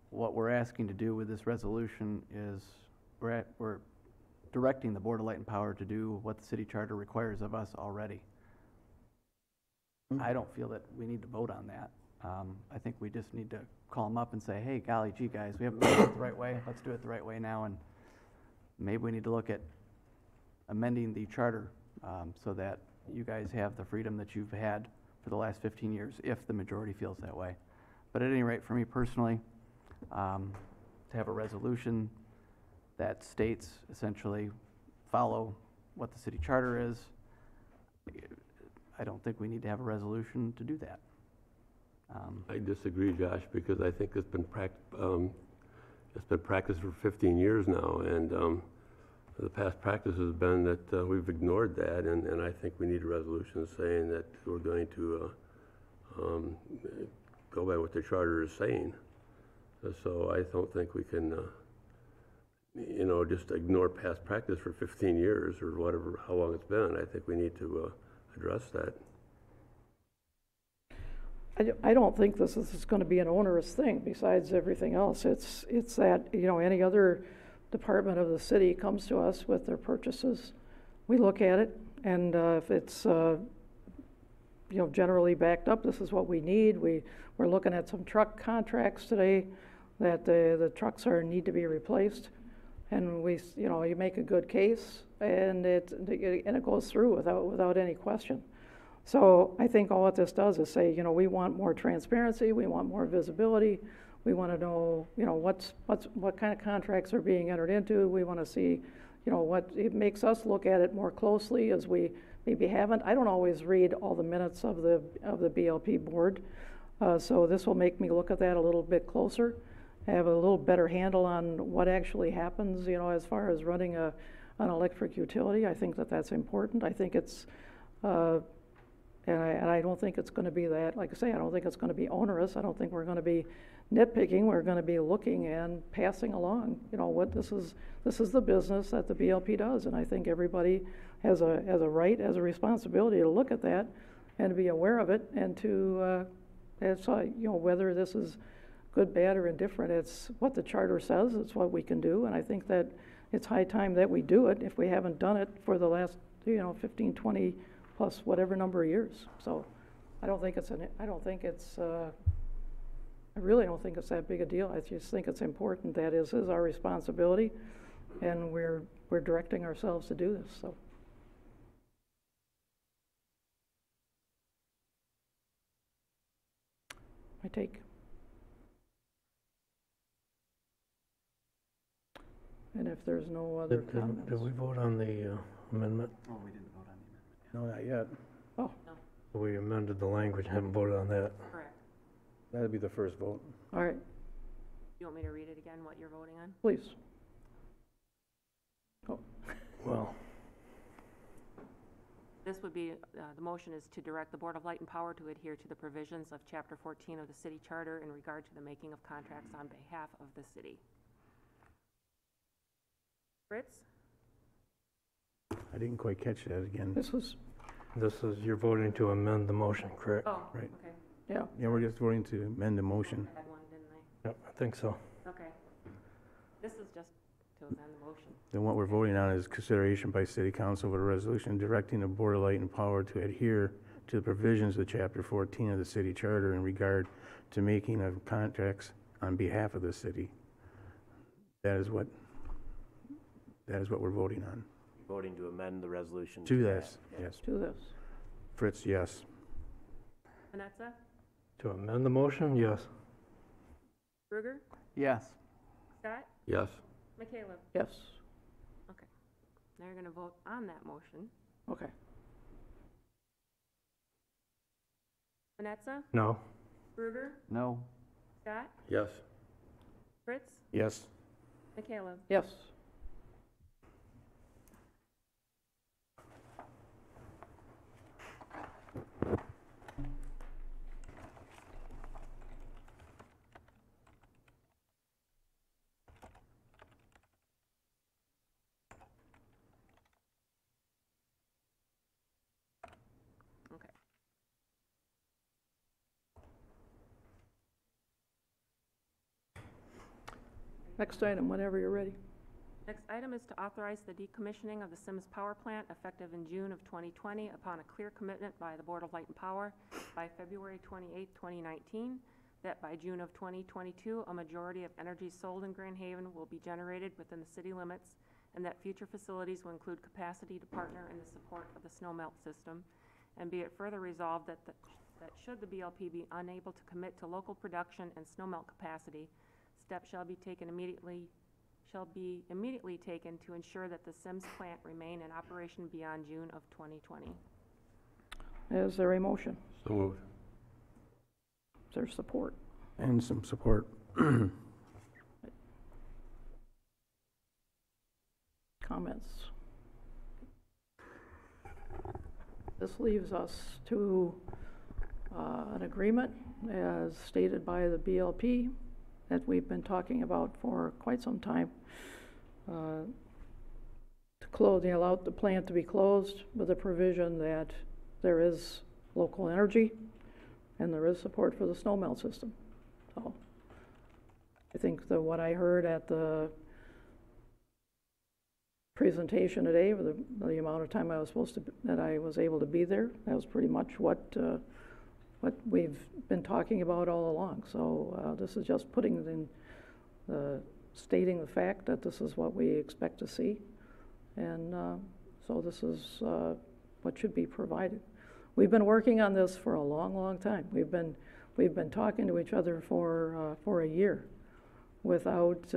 What we're asking to do with this resolution is we're directing the Board of Light and Power to do what the city charter requires of us already. I don't feel that we need to vote on that. I think we just need to call them up and say, hey, golly gee, guys, we haven't done it the right way. Let's do it the right way now. And maybe we need to look at amending the charter so that you guys have the freedom that you've had for the last 15 years, if the majority feels that way. But at any rate, for me personally, to have a resolution that states essentially follow what the city charter is, I don't think we need to have a resolution to do that. I disagree, Josh, because I think it's been practiced for 15 years now, and the past practice has been that we've ignored that, and I think we need a resolution saying that we're going to go by what the charter is saying. So I don't think we can, just ignore past practice for 15 years or whatever, how long it's been. I think we need to address that. I don't think this is going to be an onerous thing besides everything else. It's that, any other department of the city comes to us with their purchases, we look at it, and if it's, generally backed up, this is what we need. We're looking at some truck contracts today that the trucks need to be replaced. And you make a good case, and it goes through without any question. So I think all what this does is say, we want more transparency, we want more visibility, we want to know, what kind of contracts are being entered into. We want to see, what it makes us look at it more closely, as we maybe haven't. I don't always read all the minutes of the BLP board, so this will make me look at that a little bit closer, have a little better handle on what actually happens, as far as running an electric utility. I think that's important. I think it's, and I don't think it's going to be that, like I say, I don't think it's going to be onerous. I don't think we're going to be nitpicking. We're going to be looking and passing along, what this is the business that the BLP does. And I think everybody has a right, has a responsibility to look at that and to be aware of it, and to, whether this is good, bad, or indifferent. It's what the charter says, it's what we can do, and I think that it's high time that we do it if we haven't done it for the last, 15, 20 plus whatever number of years. So I really don't think it's that big a deal. I just think it's important that is our responsibility, and we're directing ourselves to do this, so. My take. And if there's no other comments. Did we vote on the amendment? Oh, we didn't vote on the amendment. No, not yet. Oh. No. We amended the language, haven't voted on that. Correct. That'd be the first vote. All right, You want me to read it again, what you're voting on? please. Oh, Well, This would be, the motion is to direct the Board of Light and Power to adhere to the provisions of Chapter 14 of the city charter in regard to the making of contracts on behalf of the city. Fritz? I didn't quite catch that again. this was, You're voting to amend the motion, correct? Oh, Right. okay. yeah, Yeah, we're just voting to amend the motion. I had one, didn't I? Yep, I think so. Okay. This is just to amend the motion. Then what we're voting on is consideration by City Council of a resolution directing the Board of Light and Power to adhere to the provisions of Chapter 14 of the city charter in regard to making of contracts on behalf of the city. That is what we're voting on. Voting to amend the resolution. To that. this, yes. do this. Fritz, yes. Vanessa? To amend the motion, yes. Bruger? Yes. Scott? Yes. Michaela? Yes, Okay. Now you're going to vote on that motion. okay. Vanessa? No. Bruger? No. Scott? Yes. Fritz? Yes. Michaela? Yes. Okay. Next item, whenever you're ready. Next item is to authorize the decommissioning of the Sims Power Plant effective in June of 2020 upon a clear commitment by the Board of Light and Power by February 28, 2019, that by June of 2022, a majority of energy sold in Grand Haven will be generated within the city limits, and that future facilities will include capacity to partner in the support of the snowmelt system. And be it further resolved that should the BLP be unable to commit to local production and snowmelt capacity, steps shall be immediately taken to ensure that the Sims plant remain in operation beyond June of 2020. Is there a motion? So moved. Is there support? And some support. Comments? This leaves us to an agreement as stated by the BLP that we've been talking about for quite some time, to allow the plant to be closed with the provision that there is local energy and there is support for the snowmelt system. So I think that what I heard at the presentation today, with the amount of time I was that I was able to be there. That was pretty much what we've been talking about all along. So this is just putting it in, stating the fact that this is what we expect to see. And so this is what should be provided. We've been working on this for a long, long time. We've been talking to each other for a year without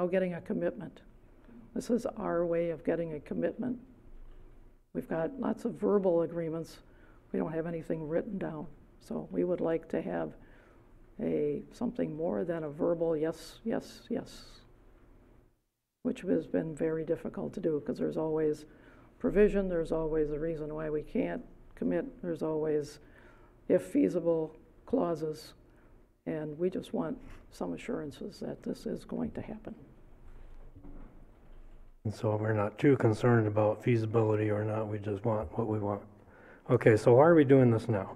getting a commitment. This is our way of getting a commitment. We've got lots of verbal agreements. We don't have anything written down. So we would like to have something more than a verbal yes, yes, yes, which has been very difficult to do because there's always provision, there's always a reason why we can't commit, there's always, if feasible, clauses, and we just want some assurances that this is going to happen. And so we're not too concerned about feasibility or not, we just want what we want. Okay, so why are we doing this now?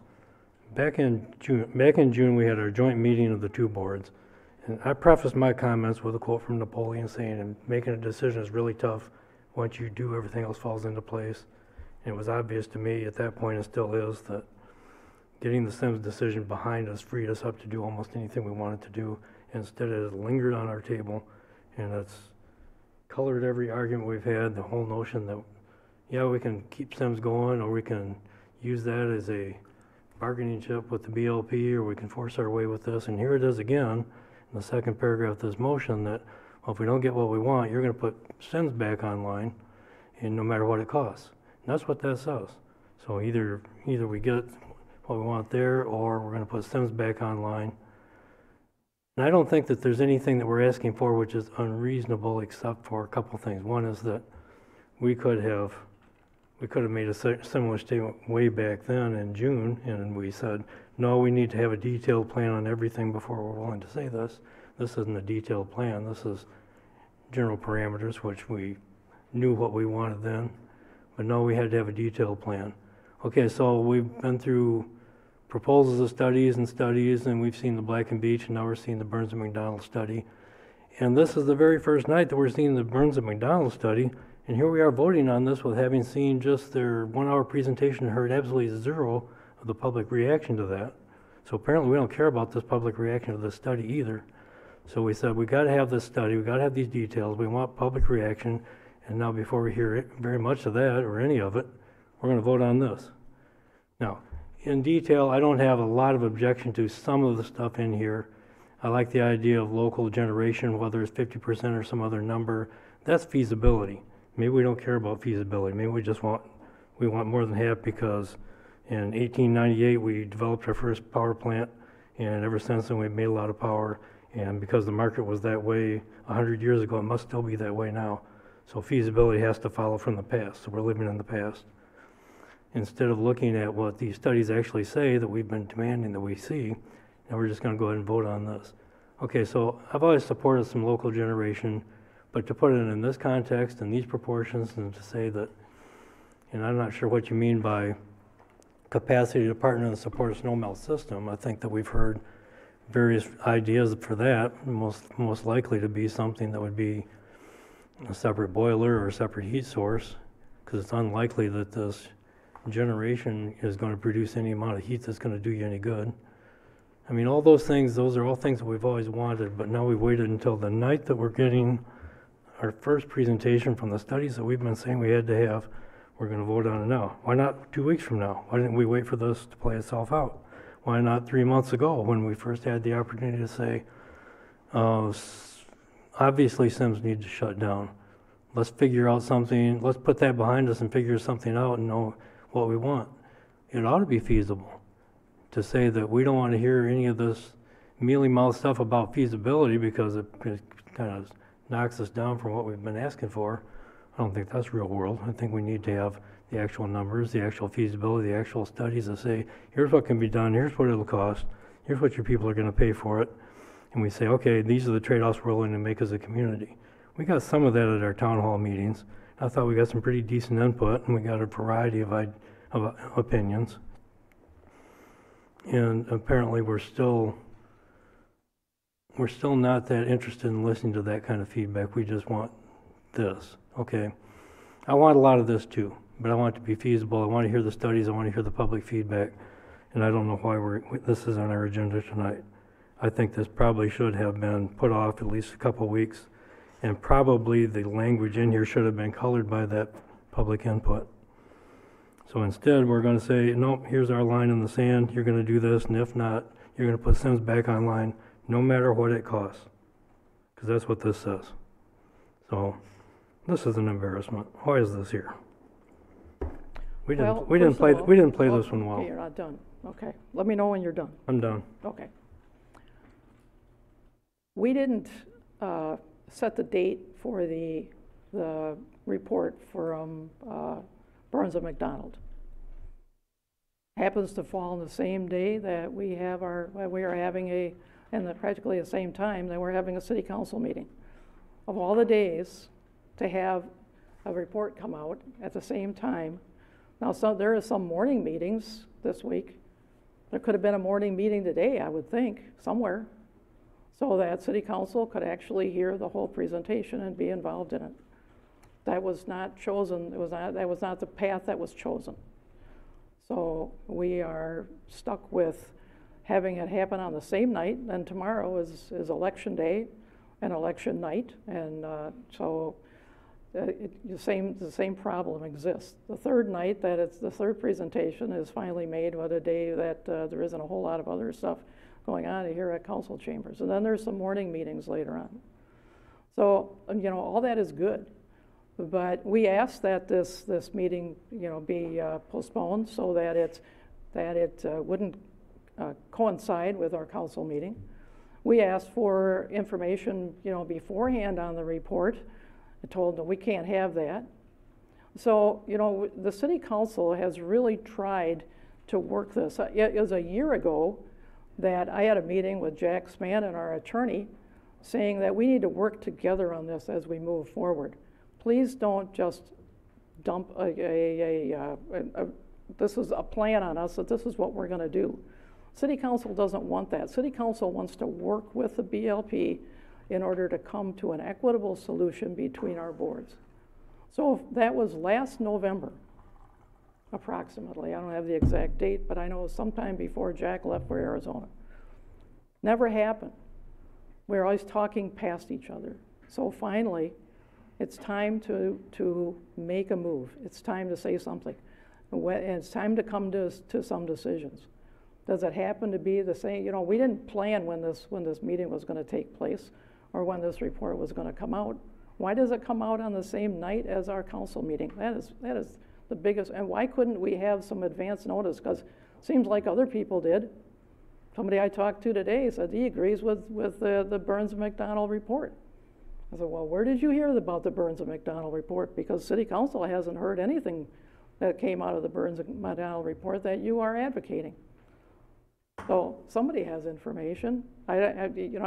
Back in June, we had our joint meeting of the two boards, and I prefaced my comments with a quote from Napoleon saying, and making a decision is really tough. Once you do, everything else falls into place. And it was obvious to me at that point, and still is, that getting the Sims decision behind us freed us up to do almost anything we wanted to do. Instead, it has lingered on our table, and it's colored every argument we've had, the whole notion that, yeah, we can keep Sims going, or we can use that as a bargaining chip with the BLP, or we can force our way with this. And here it is again, in the second paragraph of this motion, that, well, if we don't get what we want, you're going to put Sims back online, and no matter what it costs. And that's what that says. So either we get what we want there, or we're going to put Sims back online. And I don't think that there's anything that we're asking for which is unreasonable, except for a couple things. One is that we could have made a similar statement way back then in June, and we said, no, we need to have a detailed plan on everything before we're willing to say this. This isn't a detailed plan. This is general parameters, which we knew what we wanted then, but no, we had to have a detailed plan. Okay, so we've been through proposals of studies, and we've seen the Black and Beach, and now we're seeing the Burns and McDonald study. And this is the very first night that we're seeing the Burns and McDonald study, and here we are voting on this with having seen just their 1-hour presentation and heard absolutely zero of the public reaction to that. So apparently we don't care about this public reaction to this study either. So we said, we got to have this study, we got to have these details, we want public reaction, and now before we hear very much of that, or any of it, we're going to vote on this. Now, in detail, I don't have a lot of objection to some of the stuff in here. I like the idea of local generation, whether it's 50% or some other number. That's feasibility. Maybe we don't care about feasibility. Maybe we want more than half, because in 1898 we developed our first power plant, and ever since then we've made a lot of power. And because the market was that way 100 years ago, it must still be that way now. So feasibility has to follow from the past. So we're living in the past. Instead of looking at what these studies actually say that we've been demanding that we see, now we're just going to go ahead and vote on this. Okay, so I've always supported some local generation, but to put it in this context and these proportions, and to say that, and I'm not sure what you mean by capacity to partner and support a snow melt system. I think that we've heard various ideas for that, most likely to be something that would be a separate boiler or a separate heat source, because it's unlikely that this generation is going to produce any amount of heat that's going to do you any good. I mean, all those things, those are all things that we've always wanted, but now we've waited until the night that we're getting our first presentation from the studies that we've been saying we had to have. We're going to vote on it now. Why not 2 weeks from now? Why didn't we wait for this to play itself out? Why not 3 months ago, when we first had the opportunity to say, obviously Sims need to shut down. Let's figure out something, let's put that behind us and figure something out and know what we want. It ought to be feasible to say that we don't want to hear any of this mealy-mouthed stuff about feasibility, because it kind of knocks us down from what we've been asking for. I don't think that's real world. I think we need to have the actual numbers, the actual feasibility, the actual studies that say, here's what can be done, here's what it'll cost, here's what your people are going to pay for it. And we say, okay, these are the trade-offs we're willing to make as a community. We got some of that at our town hall meetings. I thought we got some pretty decent input, and we got a variety of opinions. And apparently we're still not that interested in listening to that kind of feedback. We just want this, okay? I want a lot of this too, but I want it to be feasible. I want to hear the studies, I want to hear the public feedback, and I don't know why this is on our agenda tonight. I think this probably should have been put off at least a couple weeks, and probably the language in here should have been colored by that public input. So instead, we're going to say, nope, here's our line in the sand, you're going to do this, and if not, you're going to put Sims back online, no matter what it costs, because that's what this says. So this is an embarrassment. Why is this here? We didn't play this one well. Okay, you're not done. Okay, let me know when you're done. I'm done. Okay. We didn't set the date for the report from Burns and McDonald. Happens to fall on the same day that we are having practically the same time that we're having a city council meeting. Of all the days to have a report come out at the same time. Now, there are some morning meetings this week. There could have been a morning meeting today, I would think, somewhere, so that city council could actually hear the whole presentation and be involved in it. That was not chosen. That was not the path that was chosen. So we are stuck with having it happen on the same night, and tomorrow is election day and election night, and so the same problem exists. The third night, the third presentation is finally made on a day that there isn't a whole lot of other stuff going on here at council chambers. And then there's some morning meetings later on. So, all that is good. But we asked that this meeting, be postponed so that it wouldn't coincide with our council meeting. We asked for information, beforehand on the report. I told them we can't have that. So, the city council has really tried to work this. It was a year ago that I had a meeting with Jack Spann and our attorney saying that we need to work together on this as we move forward. Please don't just dump this is a plan on us that this is what we're going to do. City council doesn't want that. City council wants to work with the BLP in order to come to an equitable solution between our boards. So that was last November, approximately. I don't have the exact date, but I know sometime before Jack left for Arizona. Never happened. We're always talking past each other. So finally, it's time to make a move. It's time to say something. And it's time to come to some decisions. Does it happen to be the same? We didn't plan when this meeting was going to take place or when this report was going to come out. Why does it come out on the same night as our council meeting? That is the biggest. And why couldn't we have some advance notice? Because it seems like other people did. Somebody I talked to today said he agrees with the Burns and McDonald report. I said, well, where did you hear about the Burns and McDonald report? Because city council hasn't heard anything that came out of the Burns and McDonald report that you are advocating. So somebody has information. I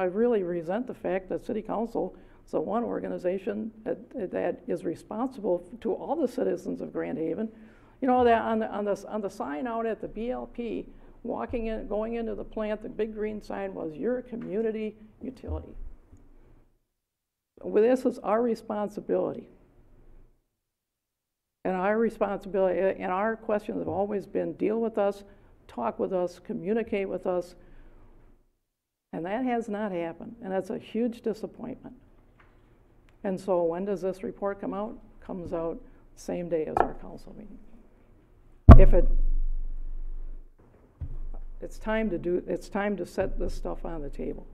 really resent the fact that city council is the one organization that is responsible to all the citizens of Grand Haven. That on the sign out at the BLP, going into the plant, the big green sign was your community utility. Well, this is our responsibility. And our questions have always been deal with us, talk with us, communicate with us, and that has not happened, and that's a huge disappointment. And so when does this report come out? Comes out the same day as our council meeting. It's time to set this stuff on the table.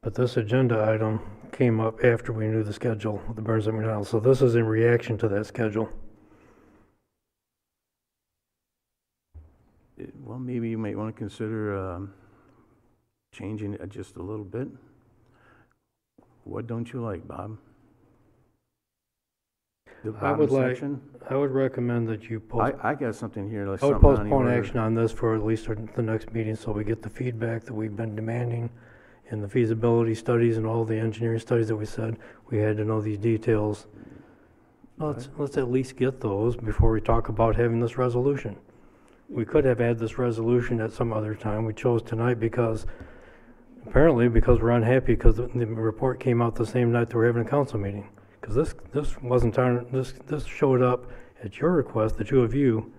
But this agenda item came up after we knew the schedule of the Burns and McDonald, so this is in reaction to that schedule. Well, maybe you might want to consider changing it just a little bit. What don't you like, Bob? The bottom section? I would recommend that you I got something here. I would postpone action on this for at least the next meeting so we get the feedback that we've been demanding in the feasibility studies and all the engineering studies that we said we had to know these details. Let's at least get those before we talk about having this resolution. We could have had this resolution at some other time. We chose tonight because apparently because we're unhappy because the report came out the same night that we're having a council meeting. Because this wasn't this showed up at your request, the two of you,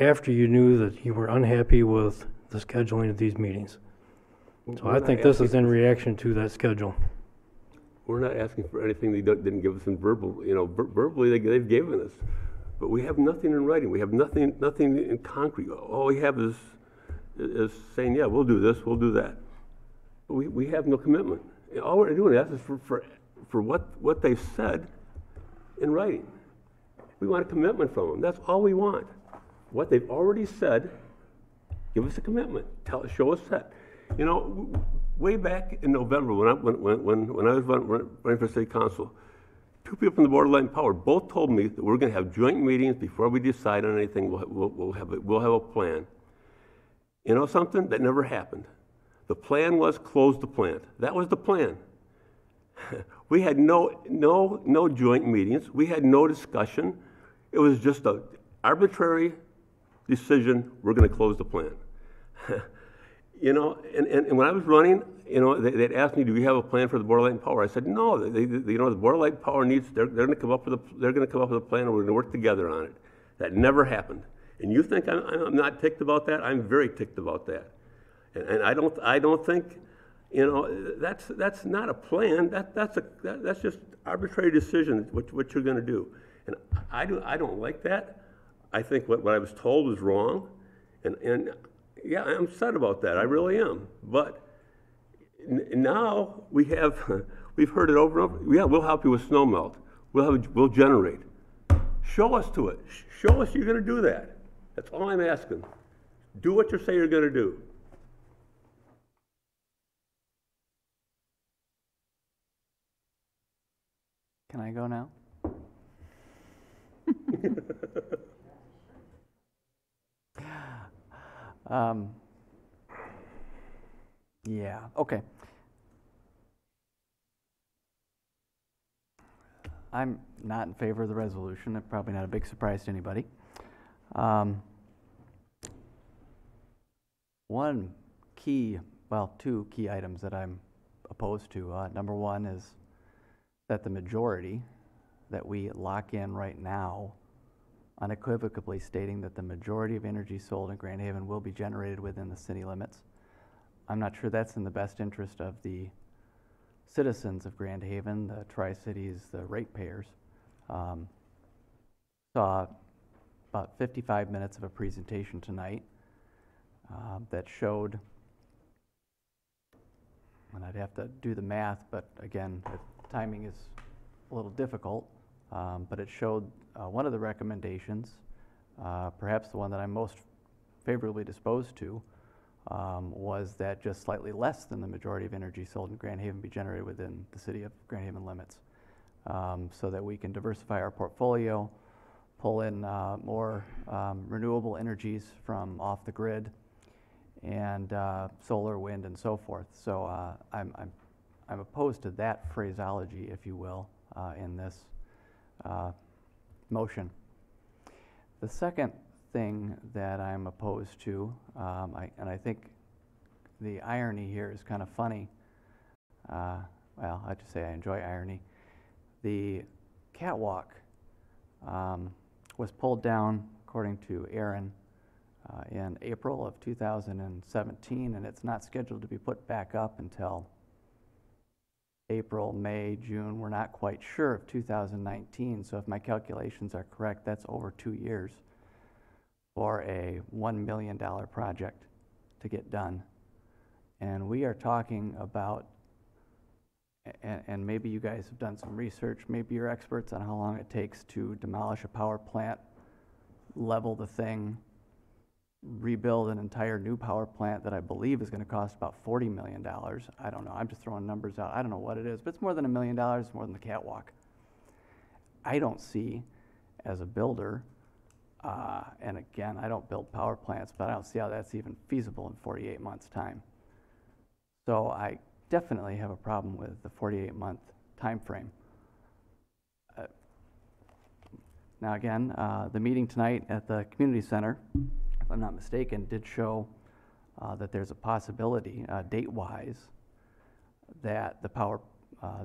after you knew that you were unhappy with the scheduling of these meetings. So I think this is in reaction to that schedule. We're not asking for anything they didn't give us in verbal, verbally they've given us. But we have nothing in writing. We have nothing in concrete. All we have is saying, yeah, we'll do this, we'll do that. But we have no commitment. All we're doing is for what they've said in writing. We want a commitment from them. That's all we want. What they've already said, give us a commitment. Show us that. Way back in November when I was running for city council, two people from the Board of Light and Power both told me that we're going to have joint meetings before we decide on anything. We'll have a plan. You know something? That never happened. The plan was close the plant. That was the plan. We had no joint meetings. We had no discussion. It was just an arbitrary decision. We're going to close the plant. And when I was running, they'd asked me, "Do you have a plan for the Board of Light and Power?" I said, "No. The Board of Light and Power needs. They're going to come up with a plan, and we're going to work together on it." That never happened. And you think I'm not ticked about that? I'm very ticked about that. And I don't think, that's not a plan. That's just arbitrary decision what you're going to do. And I don't like that. I think what I was told was wrong, and yeah, I'm upset about that. I really am. But now we've heard it over and over. Yeah, we'll help you with snow melt. We'll generate. Show us to it. Show us you're going to do that. That's all I'm asking. Do what you say you're going to do. Can I go now? Yeah, okay. I'm not in favor of the resolution. It's probably not a big surprise to anybody. Two key items that I'm opposed to. Number one is that the majority that we lock in right now, unequivocally stating that the majority of energy sold in Grand Haven will be generated within the city limits. I'm not sure that's in the best interest of the citizens of Grand Haven, the Tri-Cities, the ratepayers. Saw about 55 minutes of a presentation tonight that showed, and I'd have to do the math, but again, the timing is a little difficult, but it showed one of the recommendations, perhaps the one that I'm most favorably disposed to, was that just slightly less than the majority of energy sold in Grand Haven be generated within the city of Grand Haven limits, so that we can diversify our portfolio, pull in more renewable energies from off the grid, and solar, wind, and so forth. So I'm opposed to that phraseology, if you will, in this motion. The second thing that I'm opposed to, and I think the irony here is kind of funny. Well, I just say I enjoy irony. The catwalk was pulled down, according to Aaron, in April of 2017, and it's not scheduled to be put back up until April, May, June. We're not quite sure of 2019, so if my calculations are correct, that's over 2 years for a $1 million project to get done. And we are talking about, and maybe you guys have done some research, maybe you're experts on how long it takes to demolish a power plant, level the thing, rebuild an entire new power plant that I believe is going to cost about $40 million. I don't know. I'm just throwing numbers out. I don't know what it is, but it's more than $1 million. It's more than the catwalk. I don't see, as a builder, and again, I don't build power plants, but I don't see how that's even feasible in 48 months' time. So I definitely have a problem with the 48-month time frame. Now again, the meeting tonight at the community center, if I'm not mistaken, did show that there's a possibility, date-wise, that the power,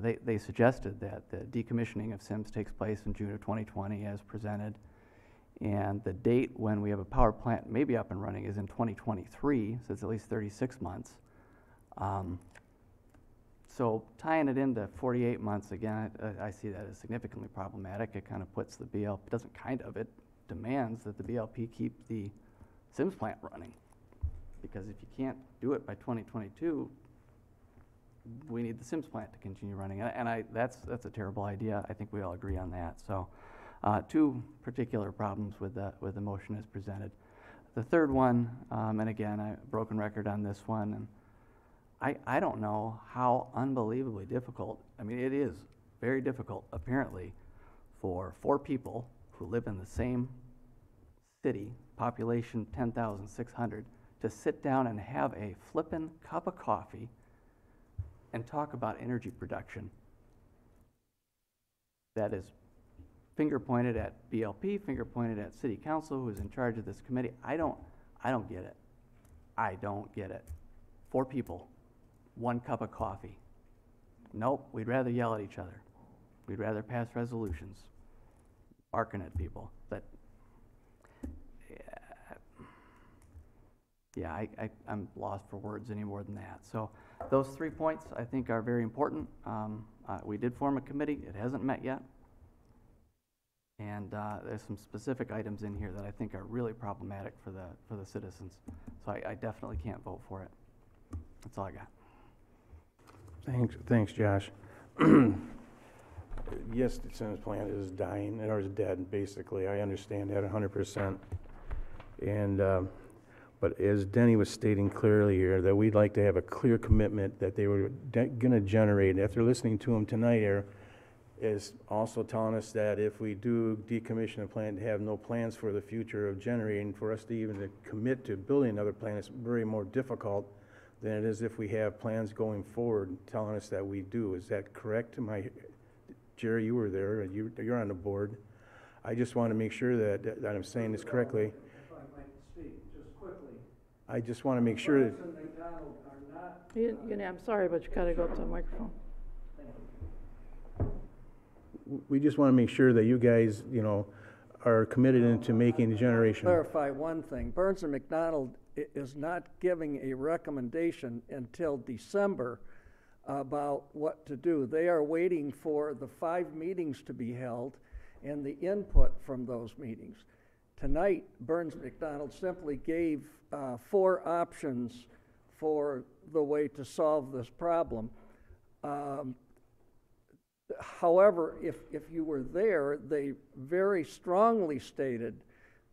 they suggested that the decommissioning of Sims takes place in June of 2020 as presented. And the date when we have a power plant maybe up and running is in 2023, so it's at least 36 months. So tying it into 48 months, again, I see that as significantly problematic. It kind of puts the BLP, it demands that the BLP keep the Sims plant running. Because if you can't do it by 2022, we need the Sims plant to continue running. And that's a terrible idea. I think we all agree on that. So two particular problems with the motion as presented. The third one, and again, I broken record on this one, and I don't know how unbelievably difficult, I mean, it is very difficult, apparently, for 4 people who live in the same city, population 10,600, to sit down and have a flippin' cup of coffee and talk about energy production. That is finger pointed at BLP, finger pointed at City Council, who's in charge of this committee. I don't get it. I don't get it. 4 people, 1 cup of coffee. Nope, we'd rather yell at each other. We'd rather pass resolutions, barking at people. But yeah, I'm lost for words any more than that. So those 3 points I think are very important. We did form a committee. It hasn't met yet. And there's some specific items in here that I think are really problematic for the citizens. So I definitely can't vote for it. That's all I got. Thanks, Josh. Yes, the Sims plant is dying, or is dead, basically. I understand that 100%. And, but as Denny was stating clearly here, that we'd like to have a clear commitment that they were going to generate. After listening to him tonight here, is also telling us that if we do decommission the plant and have no plans for the future of generating, for us to even commit to building another plant is very more difficult than it is if we have plans going forward, telling us that we do. Is that correct? Jerry, you were there, and you're on the board. I just want to make sure that I'm saying this correctly. If I might speak, just quickly. I just want to make sure that... Burns and McDonald are not... I'm sorry, but you gotta go to the microphone. We just want to make sure that you guys, are committed into making the generation. Clarify one thing. Burns and McDonald is not giving a recommendation until December about what to do. They are waiting for the 5 meetings to be held and the input from those meetings. Tonight, Burns McDonald simply gave 4 options for the way to solve this problem. However, if you were there, they very strongly stated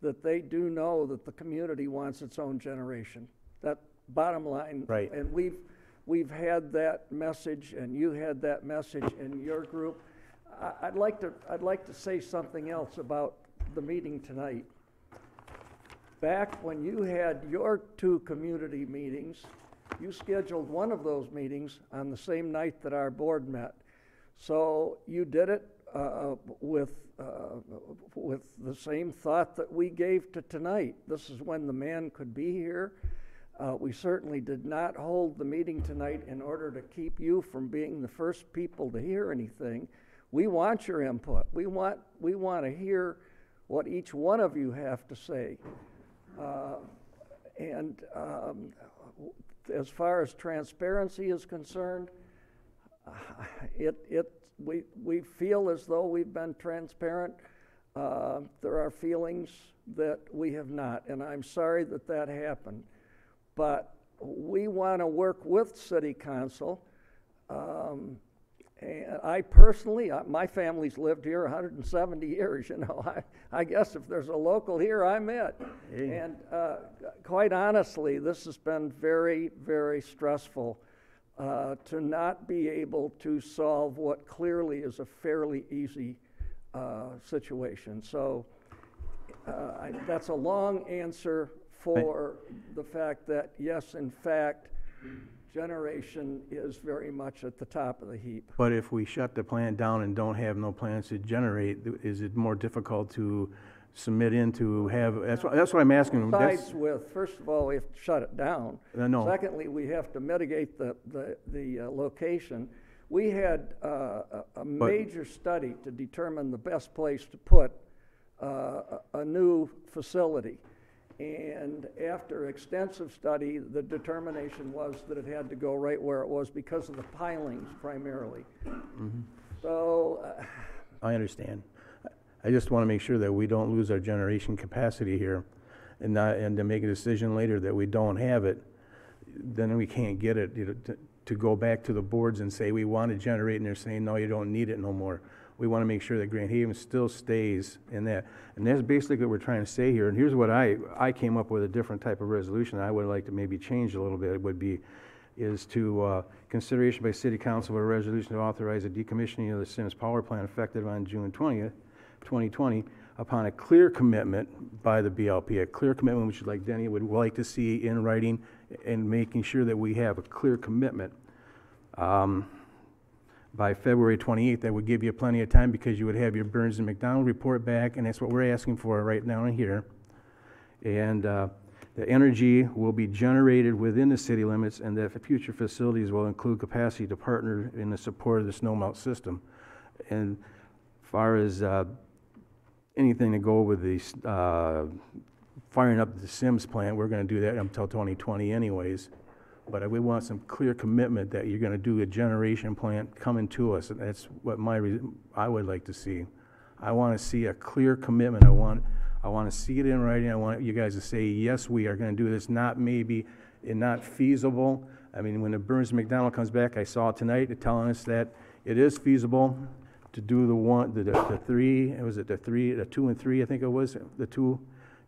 that they do know that the community wants its own generation. That bottom line. Right. And we've had that message, and you had that message in your group. I'd like to say something else about the meeting tonight. Back when you had your 2 community meetings, you scheduled one of those meetings on the same night that our board met. So you did it with the same thought that we gave to tonight. This is when the man could be here. We certainly did not hold the meeting tonight in order to keep you from being the first people to hear anything. We want your input. We want to hear what each one of you have to say. And as far as transparency is concerned, we feel as though we've been transparent. There are feelings that we have not, and I'm sorry that happened. But we want to work with City Council. And I personally, my family's lived here 170 years, I guess if there's a local here, I'm it. Hey. And quite honestly, this has been very, very stressful. To not be able to solve what clearly is a fairly easy situation. So that's a long answer for the fact that, yes, in fact, generation is very much at the top of the heap. But if we shut the plant down and don't have no plans to generate, is it more difficult to submit in to have, that's what I'm asking. Sides with, first of all, we have to shut it down. No. Secondly, we have to mitigate the location. We had a major study to determine the best place to put a new facility. And after extensive study, the determination was that it had to go right where it was because of the pilings primarily. Mm-hmm. So. I understand. I just want to make sure that we don't lose our generation capacity here and to make a decision later that we don't have it, then we can't get it, to go back to the boards and say we want to generate, and they're saying, no, you don't need it no more. We want to make sure that Grand Haven still stays in that. And that's basically what we're trying to say here. And here's what I came up with a different type of resolution I would like to maybe change a little bit. It would be, is to consideration by City Council of a resolution to authorize a decommissioning of the Sims Power Plant effective on June 20th, 2020, upon a clear commitment by the BLP, a clear commitment which, like Denny would like to see in writing, and making sure that we have a clear commitment by February 28th. That would give you plenty of time, because you would have your Burns and McDonald report back, and that's what we're asking for right now and here. And the energy will be generated within the city limits, and that future facilities will include capacity to partner in the support of the snowmelt system. And as far as anything to go with the firing up the Sims plant, we're going to do that until 2020 anyways. But we want some clear commitment that you're going to do a generation plant coming to us, and that's what I would like to see. I want to see a clear commitment. I want to see it in writing. I want you guys to say, yes, we are going to do this, not maybe and not feasible. I mean, when the Burns McDonald comes back, I saw tonight telling us that it is feasible to do the 2 and 3, I think it was. The 2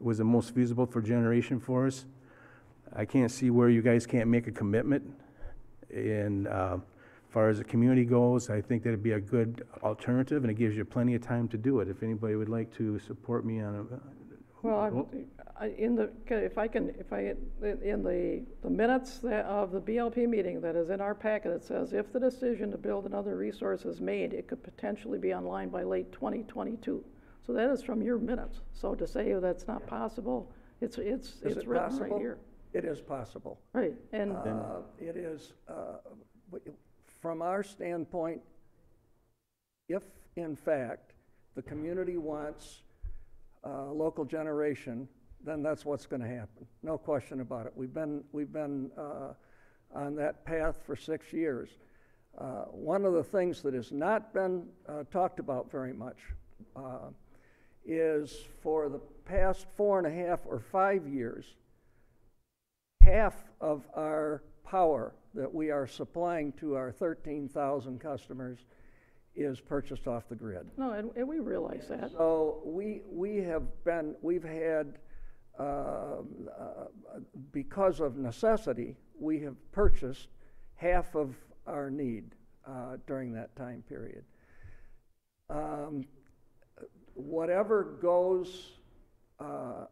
was the most feasible for generation for us. I can't see where you guys can't make a commitment. And as far as the community goes, I think that'd be a good alternative, and it gives you plenty of time to do it. If anybody would like to support me on it. Well, in the minutes of the BLP meeting that is in our packet, it says if the decision to build another resource is made, it could potentially be online by late 2022. So that is from your minutes. So to say that's not possible, it's written right here. It is possible. Right, and it is, from our standpoint, if in fact the community wants local generation, then that's what's going to happen. No question about it. We've been on that path for 6 years. One of the things that has not been talked about very much is for the past 4.5 or 5 years, half of our power that we are supplying to our 13,000 customers is purchased off the grid. No, and we realize that. So we've had, because of necessity, we have purchased half of our need during that time period. Whatever goes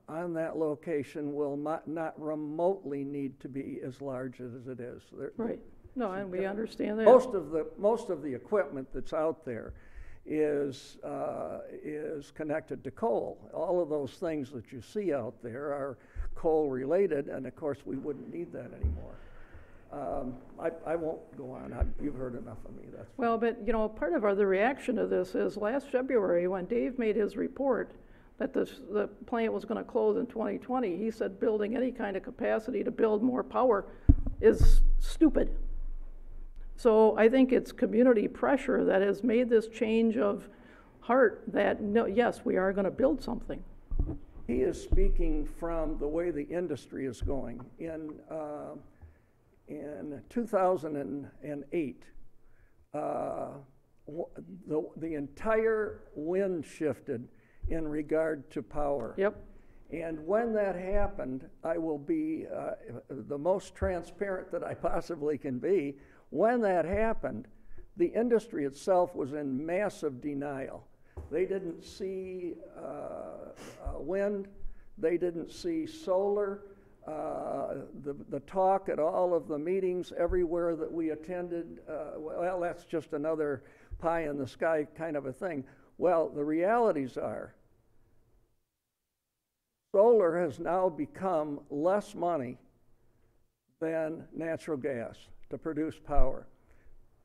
on that location will not remotely need to be as large as it is. Right. No, and we understand that. Most of the equipment that's out there is connected to coal. All of those things that you see out there are coal related, and of course we wouldn't need that anymore. I won't go on. You've heard enough of me. That's well, but part of the reaction to this is last February when Dave made his report that the plant was going to close in 2020, he said building any kind of capacity to build more power is stupid. So I think it's community pressure that has made this change of heart that, no, yes, we are going to build something. He is speaking from the way the industry is going. In 2008, the entire wind shifted in regard to power. Yep. And when that happened, I will be the most transparent that I possibly can be. When that happened, the industry itself was in massive denial. They didn't see wind, they didn't see solar. The talk at all of the meetings everywhere that we attended, well, that's just another pie in the sky kind of a thing. Well, the realities are solar has now become less money than natural gas to produce power.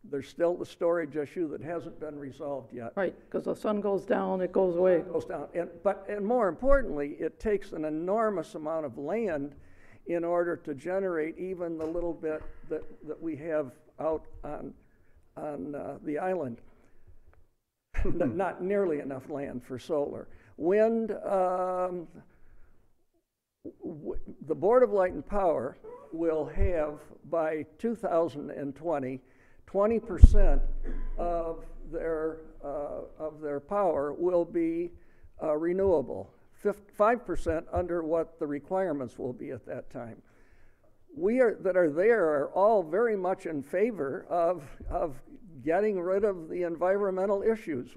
There's still the storage issue that hasn't been resolved yet. Right, because the sun goes down, it goes away. It goes down. And more importantly, it takes an enormous amount of land in order to generate even the little bit that we have out on the island. Not nearly enough land for solar. Wind, the Board of Light and Power will have by 2020, 20% of their power will be renewable. 5% under what the requirements will be at that time. That are there are all very much in favor of getting rid of the environmental issues.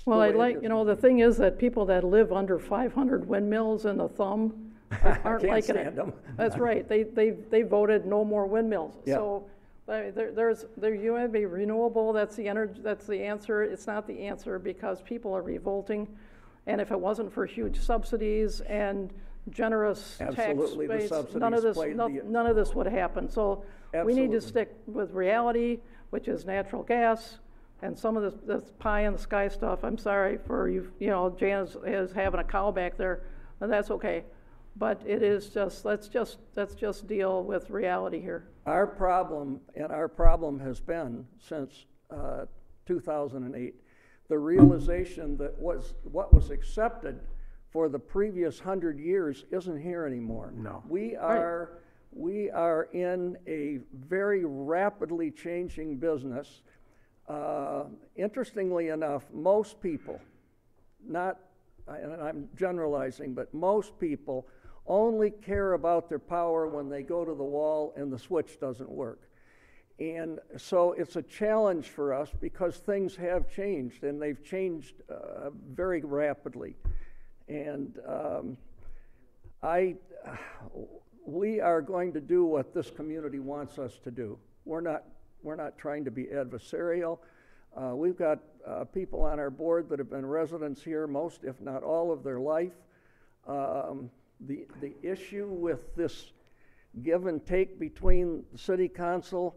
Well, the thing is that people that live under 500 windmills in the thumb aren't Can't liking stand it. them. That's right. They voted no more windmills. Yeah. So you want to be renewable. That's the answer. It's not the answer because people are revolting, and if it wasn't for huge subsidies and generous Absolutely, the tax rates, subsidies none of this played none of this would happen. So we need to stick with reality, which is natural gas. And some of this pie in the sky stuff, I'm sorry for you, Jan is having a cow back there, and that's okay. But it is let's just deal with reality here. Our problem has been since 2008, the realization that what was accepted for the previous 100 years isn't here anymore. No. We are in a very rapidly changing business. Interestingly enough, most people, and I'm generalizing, but most people only care about their power when they go to the wall and the switch doesn't work. And so it's a challenge for us because things have changed, and they've changed very rapidly. And we are going to do what this community wants us to do. We're not trying to be adversarial. We've got people on our board that have been residents here most, if not all, of their life. The issue with this give and take between the city council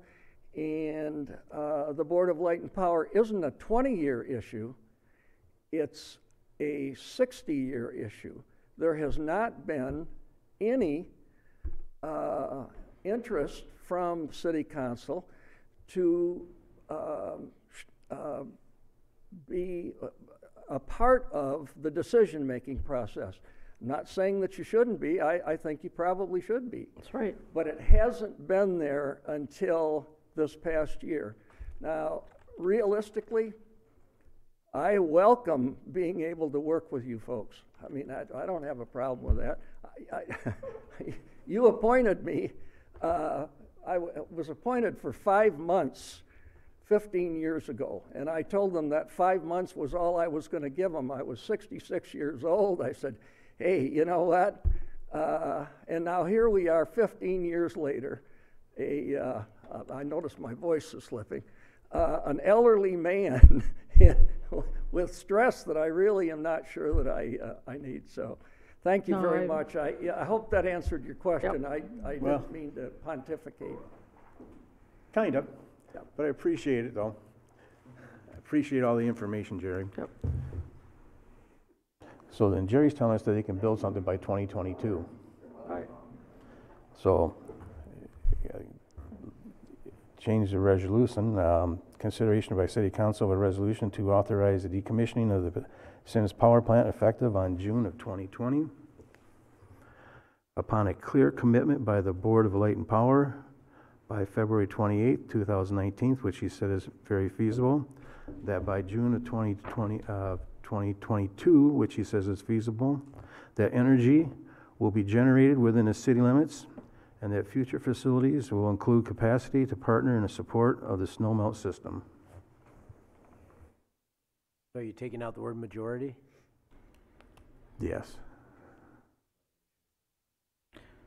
and the Board of Light and Power isn't a 20-year issue. It's a 60-year issue. There has not been any interest from city council to be a part of the decision-making process. I'm not saying that you shouldn't be. I think you probably should be. That's right. But it hasn't been there until this past year. Now, realistically, I welcome being able to work with you folks. I mean, I don't have a problem with that. You appointed me. I was appointed for 5 months 15 years ago, and I told them that 5 months was all I was going to give them. I was 66 years old. I said, hey, you know what? And now here we are 15 years later. I noticed my voice is slipping. An elderly man with stress that I really am not sure that I need. So thank you very much. I hope that answered your question. Yep. I didn't mean to pontificate. Kind of, but I appreciate it, though. I appreciate all the information, Jerry. Yep. So then Jerry's telling us that they can build something by 2022. Right. So, change the resolution. Consideration by City Council of a resolution to authorize the decommissioning of the Sims Power Plant effective on June of 2020. Upon a clear commitment by the Board of Light and Power by February 28th, 2019, which he said is very feasible, that by June of 2022, which he says is feasible, that energy will be generated within the city limits and that future facilities will include capacity to partner in the support of the snowmelt system. So are you taking out the word majority? Yes.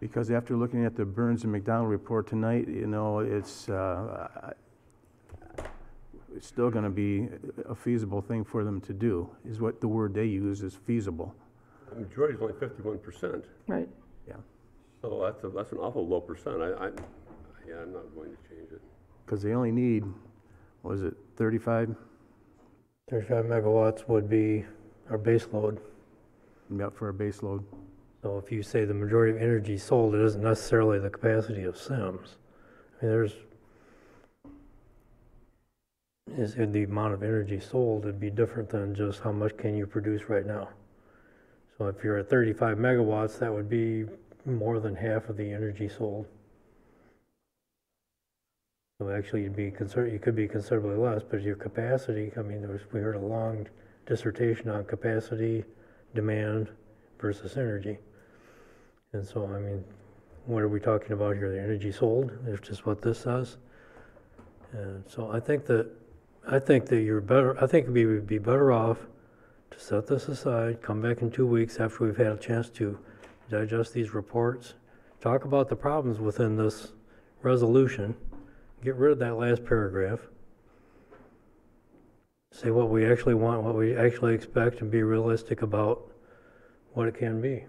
Because after looking at the Burns and McDonald report tonight, it's still going to be a feasible thing for them to do, is what the word they use is feasible. The majority is only 51%. Right. Yeah. So that's an awful low percent. Yeah, I'm not going to change it. Because they only need, what is it, 35? 35 megawatts would be our base load. Yep, for a base load. So if you say the majority of energy sold, it isn't necessarily the capacity of Sims. I mean, the amount of energy sold would be different than just how much can you produce right now. So if you're at 35 megawatts, that would be more than half of the energy sold. So actually, you could be considerably less, but your capacity, I mean, we heard a long dissertation on capacity, demand versus energy. And so, I mean, what are we talking about here? The energy sold is just what this says. And so I think that we would be better off to set this aside, come back in 2 weeks after we've had a chance to digest these reports, talk about the problems within this resolution, get rid of that last paragraph, say what we actually want, what we actually expect, and be realistic about what it can be.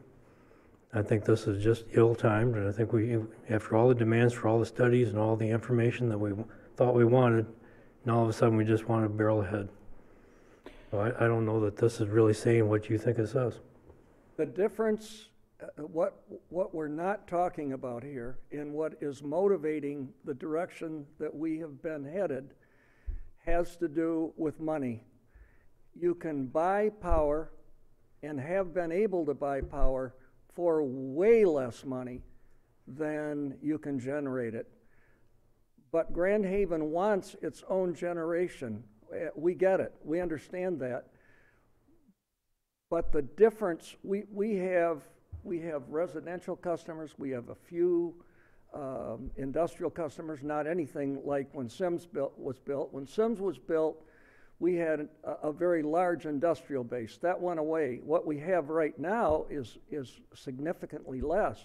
I think this is just ill-timed, and I think after all the demands for all the studies and all the information that we thought we wanted, and all of a sudden we just want to barrel ahead. So I don't know that this is really saying what you think it says. The difference, what we're not talking about here, and what is motivating the direction that we have been headed, has to do with money. You can buy power, and have been able to buy power, for way less money than you can generate it. But Grand Haven wants its own generation. We get it. We understand that. But the difference, we have residential customers. We have a few industrial customers, not anything like when Sims was built. When Sims was built, we had a very large industrial base. That went away. What we have right now is significantly less.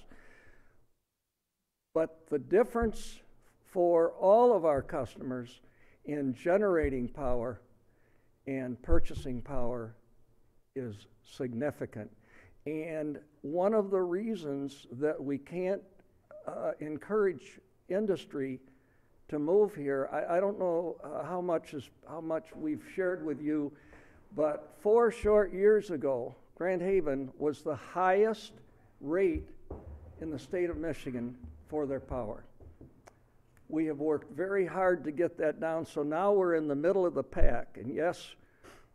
But the difference for all of our customers in generating power and purchasing power is significant. And one of the reasons that we can't encourage industry to move here, I don't know how much we've shared with you, but 4 short years ago, Grand Haven was the highest rate in the state of Michigan for their power. We have worked very hard to get that down, so now we're in the middle of the pack. And yes,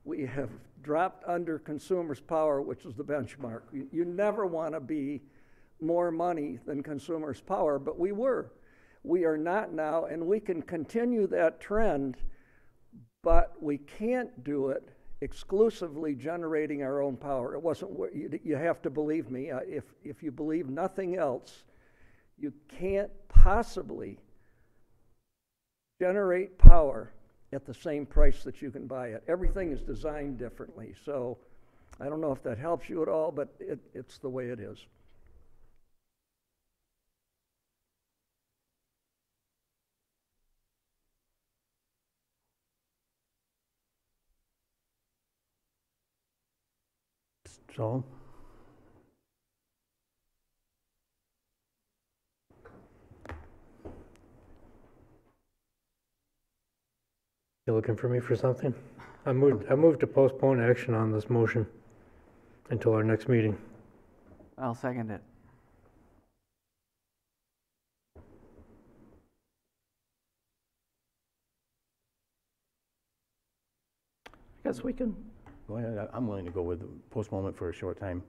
we have dropped under Consumers Power, which is the benchmark. You never want to be more money than Consumers Power, but we were. We are not now, and we can continue that trend, but we can't do it exclusively generating our own power. It wasn't. You have to believe me. If you believe nothing else, you can't possibly generate power at the same price that you can buy it. Everything is designed differently. So I don't know if that helps you at all, but it's the way it is. So, You looking for me for something? I moved to postpone action on this motion until our next meeting. I'll second it. I guess we can. Go ahead. I'm willing to go with the postponement for a short time.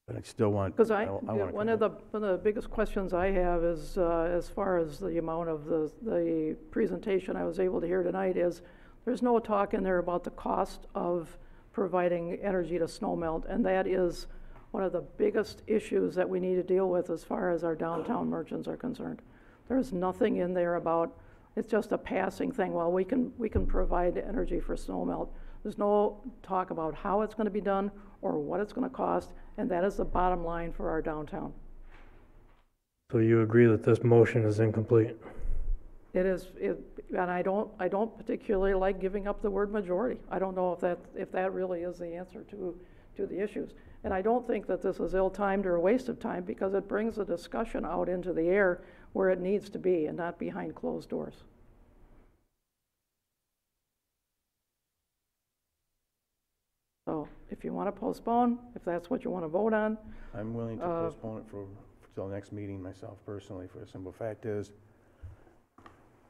But I still want. Because one of the biggest questions I have is as far as the amount of the presentation I was able to hear tonight is there's no talk in there about the cost of providing energy to snowmelt, and that is one of the biggest issues that we need to deal with as far as our downtown merchants are concerned. There's nothing in there about it's just a passing thing. Well, we can provide energy for snowmelt. There's no talk about how it's going to be done or what it's going to cost, and that is the bottom line for our downtown. So you agree that this motion is incomplete? It is, and I don't particularly like giving up the word majority. I don't know if that really is the answer to the issues. And I don't think that this is ill-timed or a waste of time, because it brings the discussion out into the air where it needs to be and not behind closed doors. So if you want to postpone, if that's what you want to vote on. I'm willing to postpone it for till the next meeting myself personally, for the simple fact is,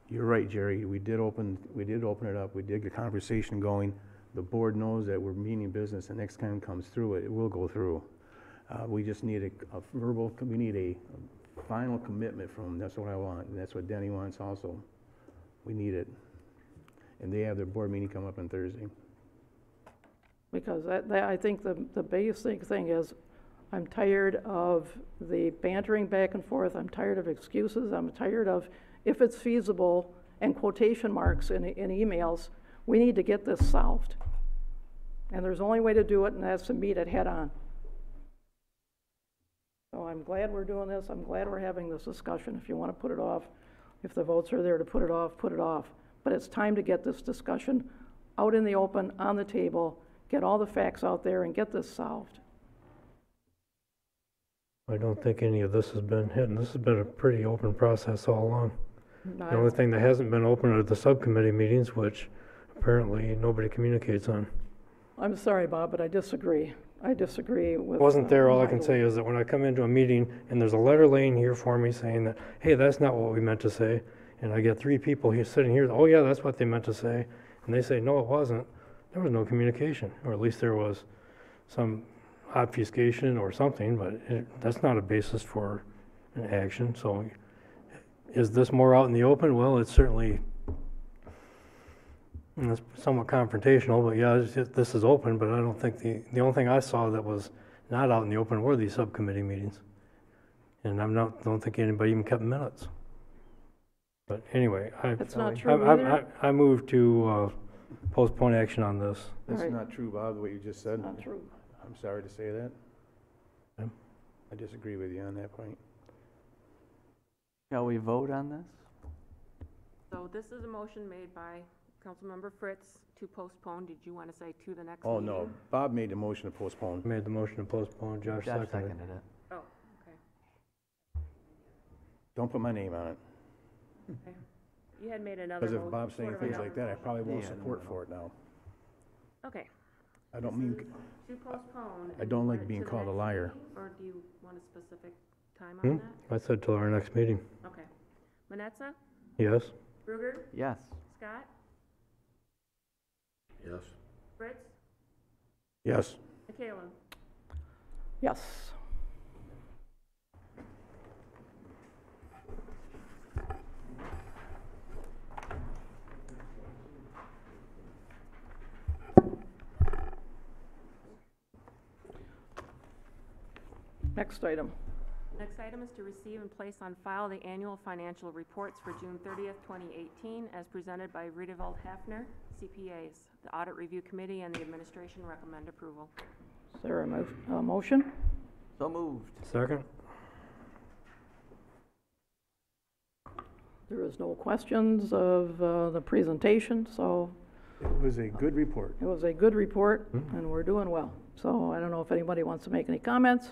you're right, Jerry, we did open it up, we did get conversation going. The board knows that we're meeting business, the next time it comes through, it will go through. We just need a verbal, we need a final commitment from them. That's what I want, and that's what Denny wants also. We need it. And they have their board meeting come up on Thursday. Because I think the basic thing is, I'm tired of the bantering back and forth, I'm tired of excuses, I'm tired of, if it's feasible, and quotation marks in emails, we need to get this solved. And there's only way to do it, and that's to meet it head on. So I'm glad we're doing this, I'm glad we're having this discussion. If you want to put it off, if the votes are there to put it off, put it off. But it's time to get this discussion out in the open, on the table, get all the facts out there and get this solved. I don't think any of this has been hidden. This has been a pretty open process all along. The only thing that hasn't been open are the subcommittee meetings, which apparently nobody communicates on. I'm sorry, Bob, but I disagree. I disagree with... Wasn't there, all I can say is that when I come into a meeting and there's a letter laying here for me saying that, hey, that's not what we meant to say, and I get 3 people here sitting here, oh yeah, that's what they meant to say, and they say, no, it wasn't, there was no communication, or at least there was some obfuscation or something, but that's not a basis for an action. So is this more out in the open? Well, it's certainly, it's somewhat confrontational, but yeah, this is open, but I don't think the only thing I saw that was not out in the open were these subcommittee meetings. And don't think anybody even kept minutes. But anyway, That's not true either. I move to postpone action on this. That's not true, Bob, what you just said. Not true. I'm sorry to say that. Yeah. I disagree with you on that point. Shall we vote on this? So this is a motion made by Councilmember Fritz to postpone. Did you want to say to the next meeting? Oh, no. Bob made the motion to postpone. Made the motion to postpone. Josh seconded it. Oh, okay. Don't put my name on it. Okay. You had made another Because motion. if Bob's saying sort of things another like that, I motion. probably won't Yeah, support no. for it now. Okay. I don't mean, To postpone. I and don't you like want it being to the called a next liar. meeting, or do you want a specific time on that? I said till our next meeting. Okay. Manetza? Yes? Bruger? Yes. Scott? Yes. Fritz? yes. Michaela? Yes. Next item. Next item is to receive and place on file the annual financial reports for June 30th, 2018, as presented by Riedewald Hafner, CPAs. The Audit Review Committee and the administration recommend approval. Is there a motion? So moved. Second? There is no questions of the presentation, so It was a good report. it was a good report, and we're doing well. So I don't know if anybody wants to make any comments.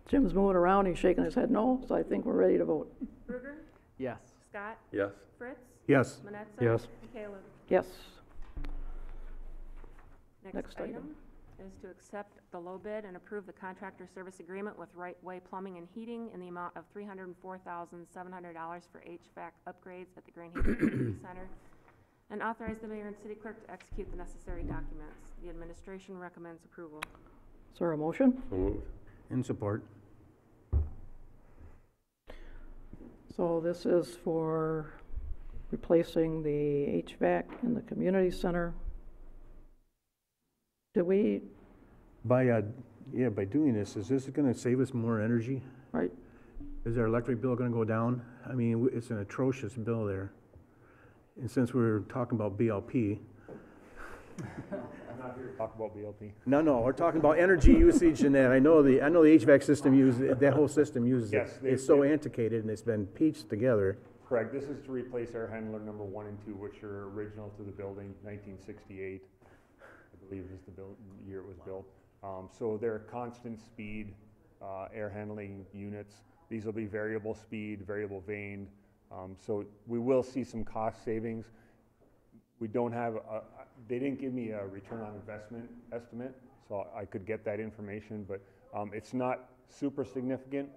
Jim's moving around, he's shaking his head no, so I think we're ready to vote. Bruger? Yes. Scott? Yes. Fritz? Yes. Manetza? Yes. Michaela? Yes. Next Next item. item is to accept the low bid and approve the contractor service agreement with Right Way Plumbing and Heating in the amount of $304,700 for HVAC upgrades at the Grand Haven Community Center, and authorize the mayor and city clerk to execute the necessary documents. The administration recommends approval. Is there a motion? So moved. In support. So this is for replacing the HVAC in the community center. Do we, By doing this, is this gonna save us more energy? right, Is our electric bill gonna go down? I mean, it's an atrocious bill there. And since we're talking about BLP, I'm not here to talk about BLP. no, we're talking about energy usage and that. I know the HVAC system that whole system uses it. Yes, It's so antiquated and it's been pieced together. Correct, this is to replace air handler number 1 and 2, which are original to the building, 1968. I believe believe is the year it was built. So they're constant speed air handling units. These will be variable speed, variable vaned. So we will see some cost savings. We don't have, they didn't give me a return on investment estimate, so I could get that information, but it's not super significant.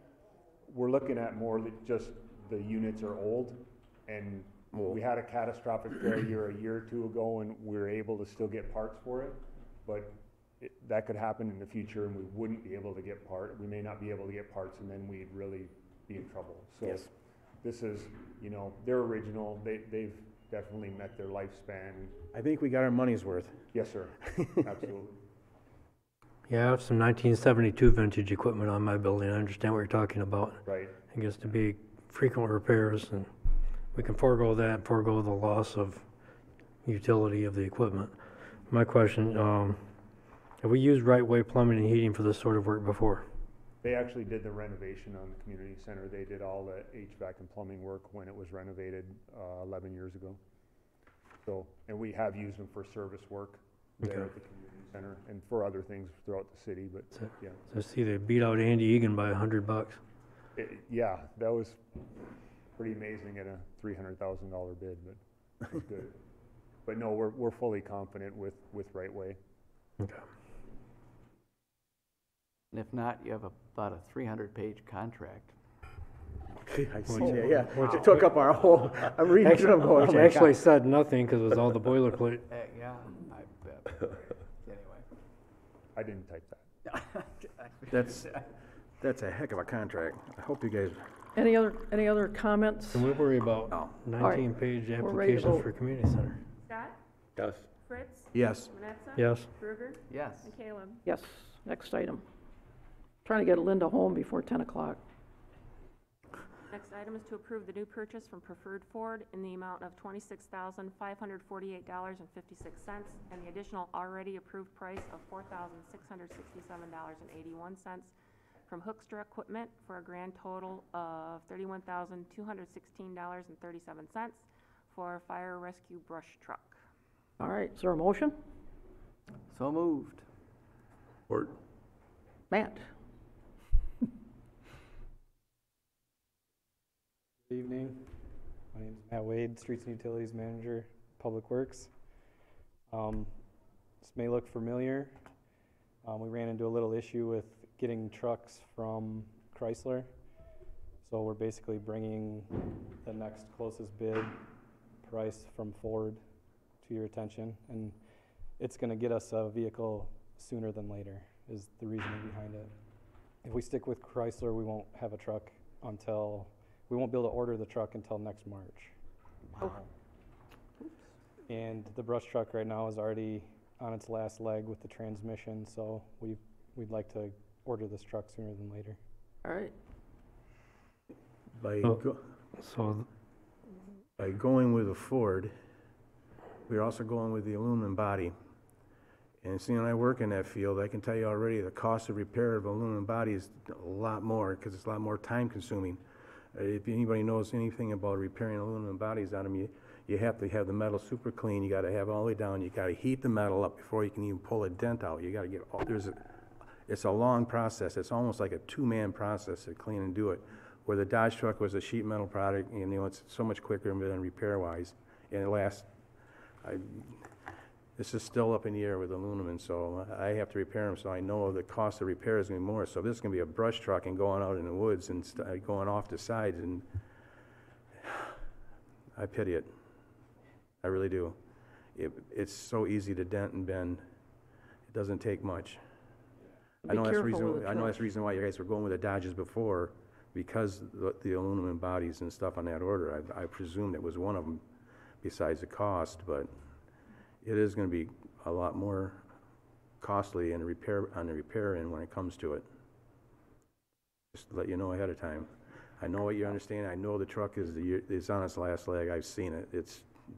We're looking at more just the units are old, and we had a catastrophic failure a year or two ago, and we were able to still get parts for it, but that could happen in the future, and we wouldn't be able to get we may not be able to get parts, and then we'd really be in trouble. So Yes. this is, you know, they're original. They've definitely met their lifespan. I think we got our money's worth. Yes, sir. Absolutely. Yeah, I have some 1972 vintage equipment on my building. I understand what you're talking about. Right. It gets to be frequent repairs, and we can forego that, forego the loss of utility of the equipment. My question, have we used Right Way Plumbing and Heating for this sort of work before? They actually did the renovation on the community center. They did all the HVAC and plumbing work when it was renovated 11 years ago. So, and we have used them for service work there at the community center and for other things throughout the city, but yeah. So I see they beat out Andy Egan by $100. Yeah, that was pretty amazing at a $300,000 bid, but it was good. But no, we're fully confident with Right Way. Okay. And if not, you have about a 300-page contract. I see, yeah. It took up our whole, I'm reading Actually, through, I'm going, oh which my actually God. said nothing because it was all the boilerplate. Yeah, I bet. Anyway. I didn't type that. That's a heck of a contract. I hope you guys. Any other comments? Can we worry about 19-page We're ready to applications vote. for community center? Scott? Yes. Fritz? Yes. Manetza? Yes. Bruegger? Yes. And Caleb? Yes, next item. Trying to get Linda home before 10 o'clock. Next item is to approve the new purchase from Preferred Ford in the amount of $26,548.56 and the additional already approved price of $4,667.81 from Hoekstra Equipment for a grand total of $31,216.37 for a fire rescue brush truck. All right, is there a motion? So moved. Support. Matt? Good evening. My name is Matt Wade, Streets and Utilities Manager, Public Works. This may look familiar. We ran into a little issue with getting trucks from Chrysler. So we're basically bringing the next closest bid price from Ford to your attention. And it's going to get us a vehicle sooner than later is the reasoning behind it. If we stick with Chrysler, we won't have a truck until we won't be able to order the truck until next March. Wow. And the brush truck right now is already on its last leg with the transmission, so we'd like to order this truck sooner than later. All right. By So going with a Ford, we're also going with the aluminum body. And seeing I work in that field, I can tell you already the cost of repair of aluminum body is a lot more because it's a lot more time consuming. If anybody knows anything about repairing aluminum bodies on them, you have to have the metal super clean. You got to have it all the way down. You got to heat the metal up before you can even pull a dent out. You got to get all, it's a long process. It's almost like a two-man process to clean and do it. Where the Dodge truck was a sheet metal product, and, you know, it's so much quicker than repair-wise, and it lasts. This is still up in the air with aluminum, so I have to repair them, so I know the cost of repair is going to be more. So this is going to be a brush truck and going out in the woods and going off the sides, and I pity it. I really do. It's so easy to dent and bend. It doesn't take much. I know that's the reason why you guys were going with the Dodges before, because the aluminum bodies and stuff on that order. I presumed it was one of them, besides the cost, but it is going to be a lot more costly on the repair end when it comes to it. Just to let you know ahead of time. I know what you understand. I know the truck is on its last leg. I've seen it.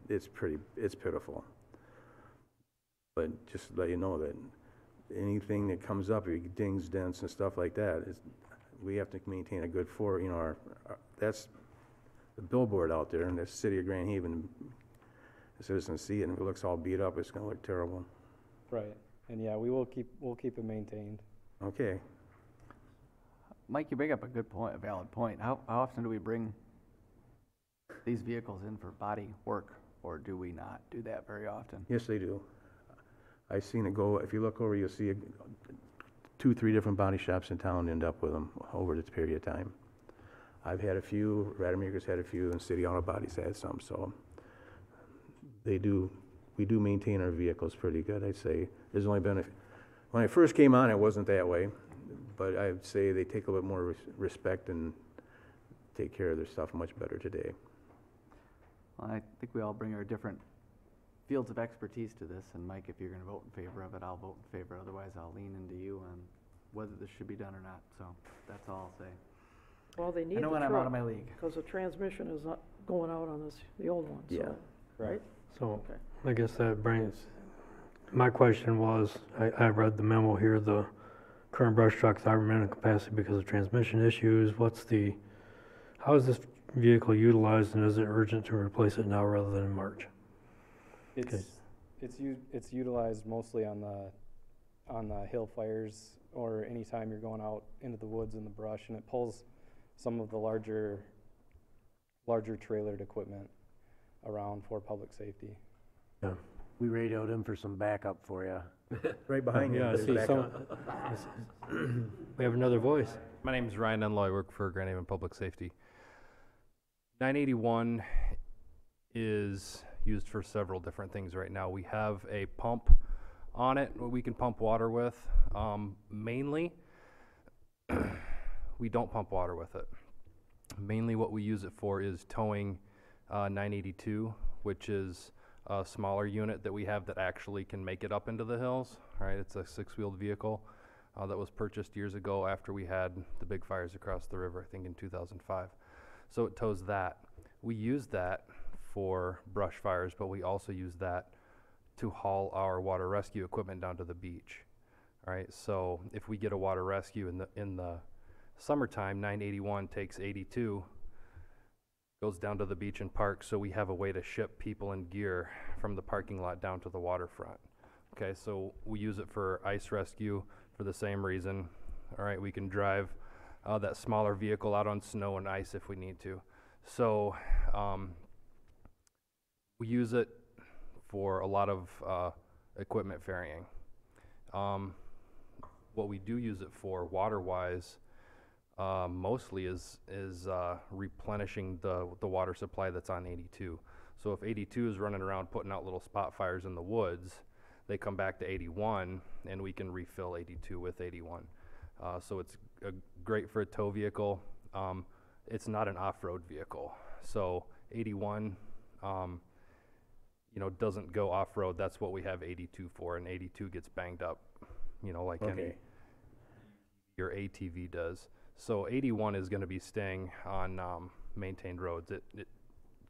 It's pitiful. But just to let you know that anything that comes up, dings, dents, and stuff like that, we have to maintain a good that's the billboard out there in the city of Grand Haven. The citizens see it, and if it looks all beat up, it's going to look terrible. Right. And yeah, we'll keep it maintained. Okay. Mike, you bring up a good point, a valid point. How often do we bring these vehicles in for body work, or do we not do that very often? Yes, they do. I've seen it go, if you look over, you'll see 2, 3 different body shops in town end up with them over this period of time. I've had a few, Rademacher's had a few, and City Auto Bodies had some, so we do maintain our vehicles pretty good, I'd say. There's only been when I first came on, it wasn't that way, but I'd say they take a little bit more respect and take care of their stuff much better today. Well, I think we all bring our different fields of expertise to this, and Mike, if you're gonna vote in favor of it, I'll vote in favor, otherwise I'll lean into you on whether this should be done or not, so that's all I'll say. Well, they need I know the when I'm truck, out of my league. because the transmission is not going out on the old one, Yeah. so, right? So Okay. I guess that brings, my question was, I read the memo here, the current brush trucks are minimum capacity because of transmission issues. How is this vehicle utilized, and is it urgent to replace it now rather than in March? It's utilized mostly on the hill fires, or anytime you're going out into the woods and the brush, and it pulls some of the larger trailered equipment around for public safety. Yeah. We radioed him for some backup for you. Right behind you. Yeah, I there's see backup. we have another voice. My name is Ryan Enloy. I work for Grand Haven Public Safety. 981 is used for several different things right now. We have a pump on it we can pump water with. Mainly, we don't pump water with it. Mainly what we use it for is towing 982, which is a smaller unit that we have that actually can make it up into the hills. Right, it's a 6-wheeled vehicle that was purchased years ago after we had the big fires across the river, I think in 2005. So it tows that. We use that for brush fires, but we also use that to haul our water rescue equipment down to the beach. All right, so if we get a water rescue in the summertime, 981 takes 82, goes down to the beach and parks, so we have a way to ship people and gear from the parking lot down to the waterfront. Okay, so we use it for ice rescue for the same reason. All right, we can drive that smaller vehicle out on snow and ice if we need to. So we use it for a lot of equipment ferrying. What we do use it for water-wise mostly is replenishing the water supply that's on 82. So if 82 is running around putting out little spot fires in the woods, they come back to 81 and we can refill 82 with 81. So it's great for a tow vehicle. It's not an off-road vehicle. So 81 doesn't go off-road. That's what we have 82 for, and 82 gets banged up, like any your ATV does. So 81 is going to be staying on maintained roads. It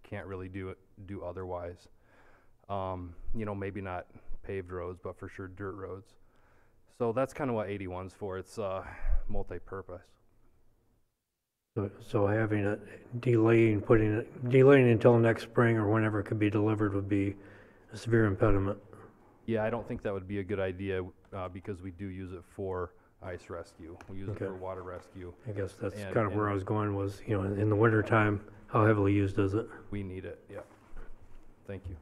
can't really do otherwise. Maybe not paved roads, but for sure dirt roads. So that's kind of what 81's for. It's multi-purpose. So having it delaying until next spring or whenever it could be delivered would be a severe impediment. Yeah, I don't think that would be a good idea because we do use it for ice rescue. We use it for water rescue. I guess that's kind of where I was going was, in the winter time, how heavily used is it? We need it, yeah. Thank you.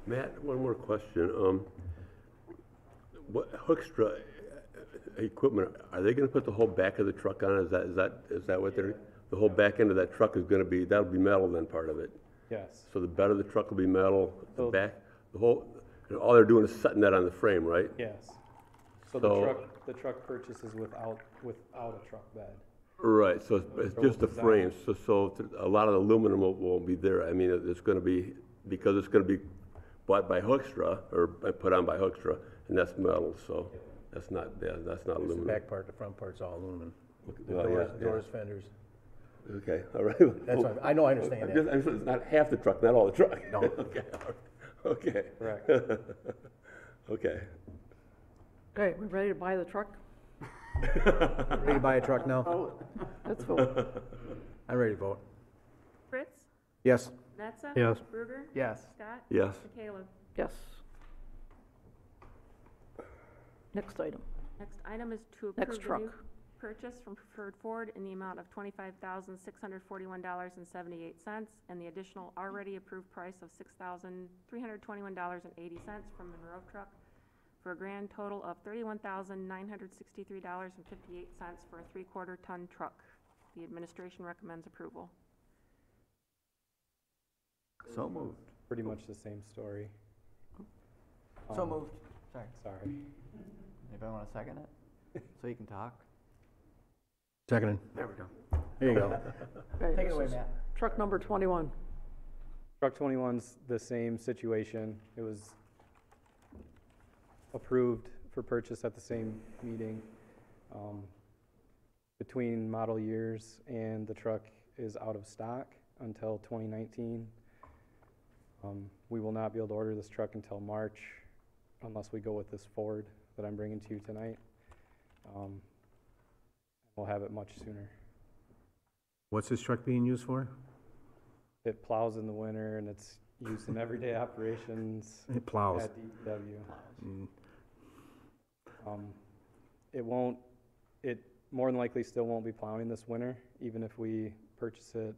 Matt, one more question. What Hookstra equipment, are they gonna put the whole back of the truck on? Is that what they're, the whole back end of that truck is gonna be, that'll be metal then, part of it? Yes. So the bed of the truck will be metal, the back, all they're doing is setting that on the frame, right? Yes. So the truck purchases without a truck bed. Right, so it's just the frame, so a lot of the aluminum won't be there. I mean, it's gonna be, because it's gonna be bought by Hookstra, or put on by Hookstra, and that's metal, so that's not aluminum. The back part, the front part's all aluminum. Well, Doors, fenders. Okay, all right. That's what, I know, I understand that. It's not half the truck, not all the truck. No. Okay. Correct. Okay. Okay, we ready to buy the truck? Ready to buy a truck now? Let's vote. I'm ready to vote. Fritz? Yes. Netza? Yes. Bruger? Yes. Scott? Yes. Caleb? Yes. Next item. Next item is to Next approve the new truck. purchase from Preferred Ford in the amount of $25,641.78 and the additional already approved price of $6,321.80 from Monroe Truck for a grand total of $31,963.58 for a 3/4 ton truck. The administration recommends approval. So moved. Pretty much the same story. So moved. Sorry. Sorry. Anybody want to second it? So you can talk? Seconded. There we go. There you go. Okay, Take it this away, is Matt. Truck number 21. Truck 21's the same situation. It was approved for purchase at the same meeting. Between model years, and the truck is out of stock until 2019. We will not be able to order this truck until March unless we go with this Ford that I'm bringing to you tonight. We'll have it much sooner. What's this truck being used for? It plows in the winter and it's used in everyday operations. It plows. At DPW. Mm. It more than likely still won't be plowing this winter, even if we purchase it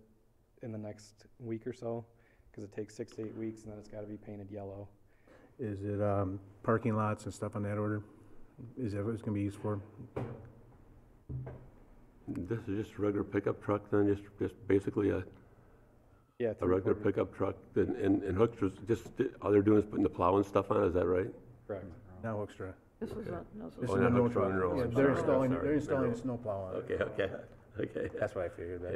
in the next week or so, because it takes 6 to 8 weeks and then it's got to be painted yellow. Is it parking lots and stuff on that order? Is that what it's going to be used for? This is just a regular pickup truck then, just basically a regular pickup truck, and Hookstra's just, all they're doing is putting the plow and stuff on, is that right? Correct. Not Hookstra. This is not, no, This Oh, is not a no Hookstra, truck. Monroe, Yeah, I'm they're sorry, installing a Monroe. snowplow on it. Okay. That's what I figured. Just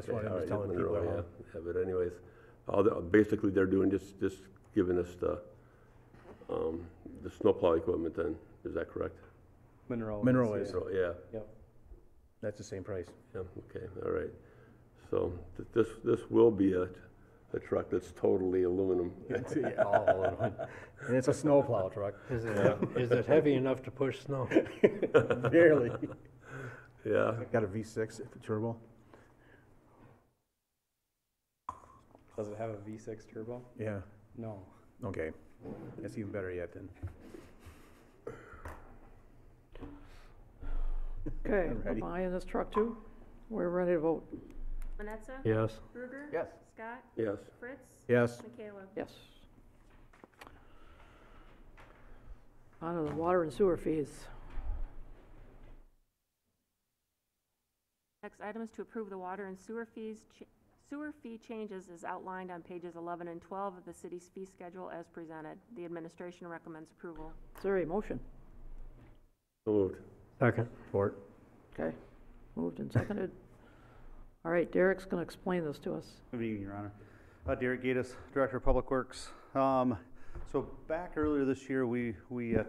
Okay, wanted all to right, tell the Monroe, people at home. yeah, but anyways, basically they're doing just giving us the snowplow equipment then, is that correct? Monroe is. Yeah. Yep. That's the same price. Yeah, okay, all right. So this will be a truck that's totally aluminum. All aluminum. And it's a snowplow truck. Is it heavy enough to push snow? Barely. Yeah. Got a V6 turbo. Does it have a V6 turbo? Yeah. No. Okay. That's even better yet then. Okay, I'm we're ready. buying this truck too. We're ready to vote. Manetza? Yes. Kruger? Yes. Scott? Yes. Fritz? Yes. Michaela? Yes. On to the water and sewer fees. Next item is to approve the water and sewer fee changes as outlined on pages 11 and 12 of the city's fee schedule as presented. The administration recommends approval. Is there a motion? So moved. Second. Support. Okay, moved and seconded. All right, Derek's going to explain this to us. Good evening, Your Honor. Derek Gatus, Director of Public Works. So back earlier this year, we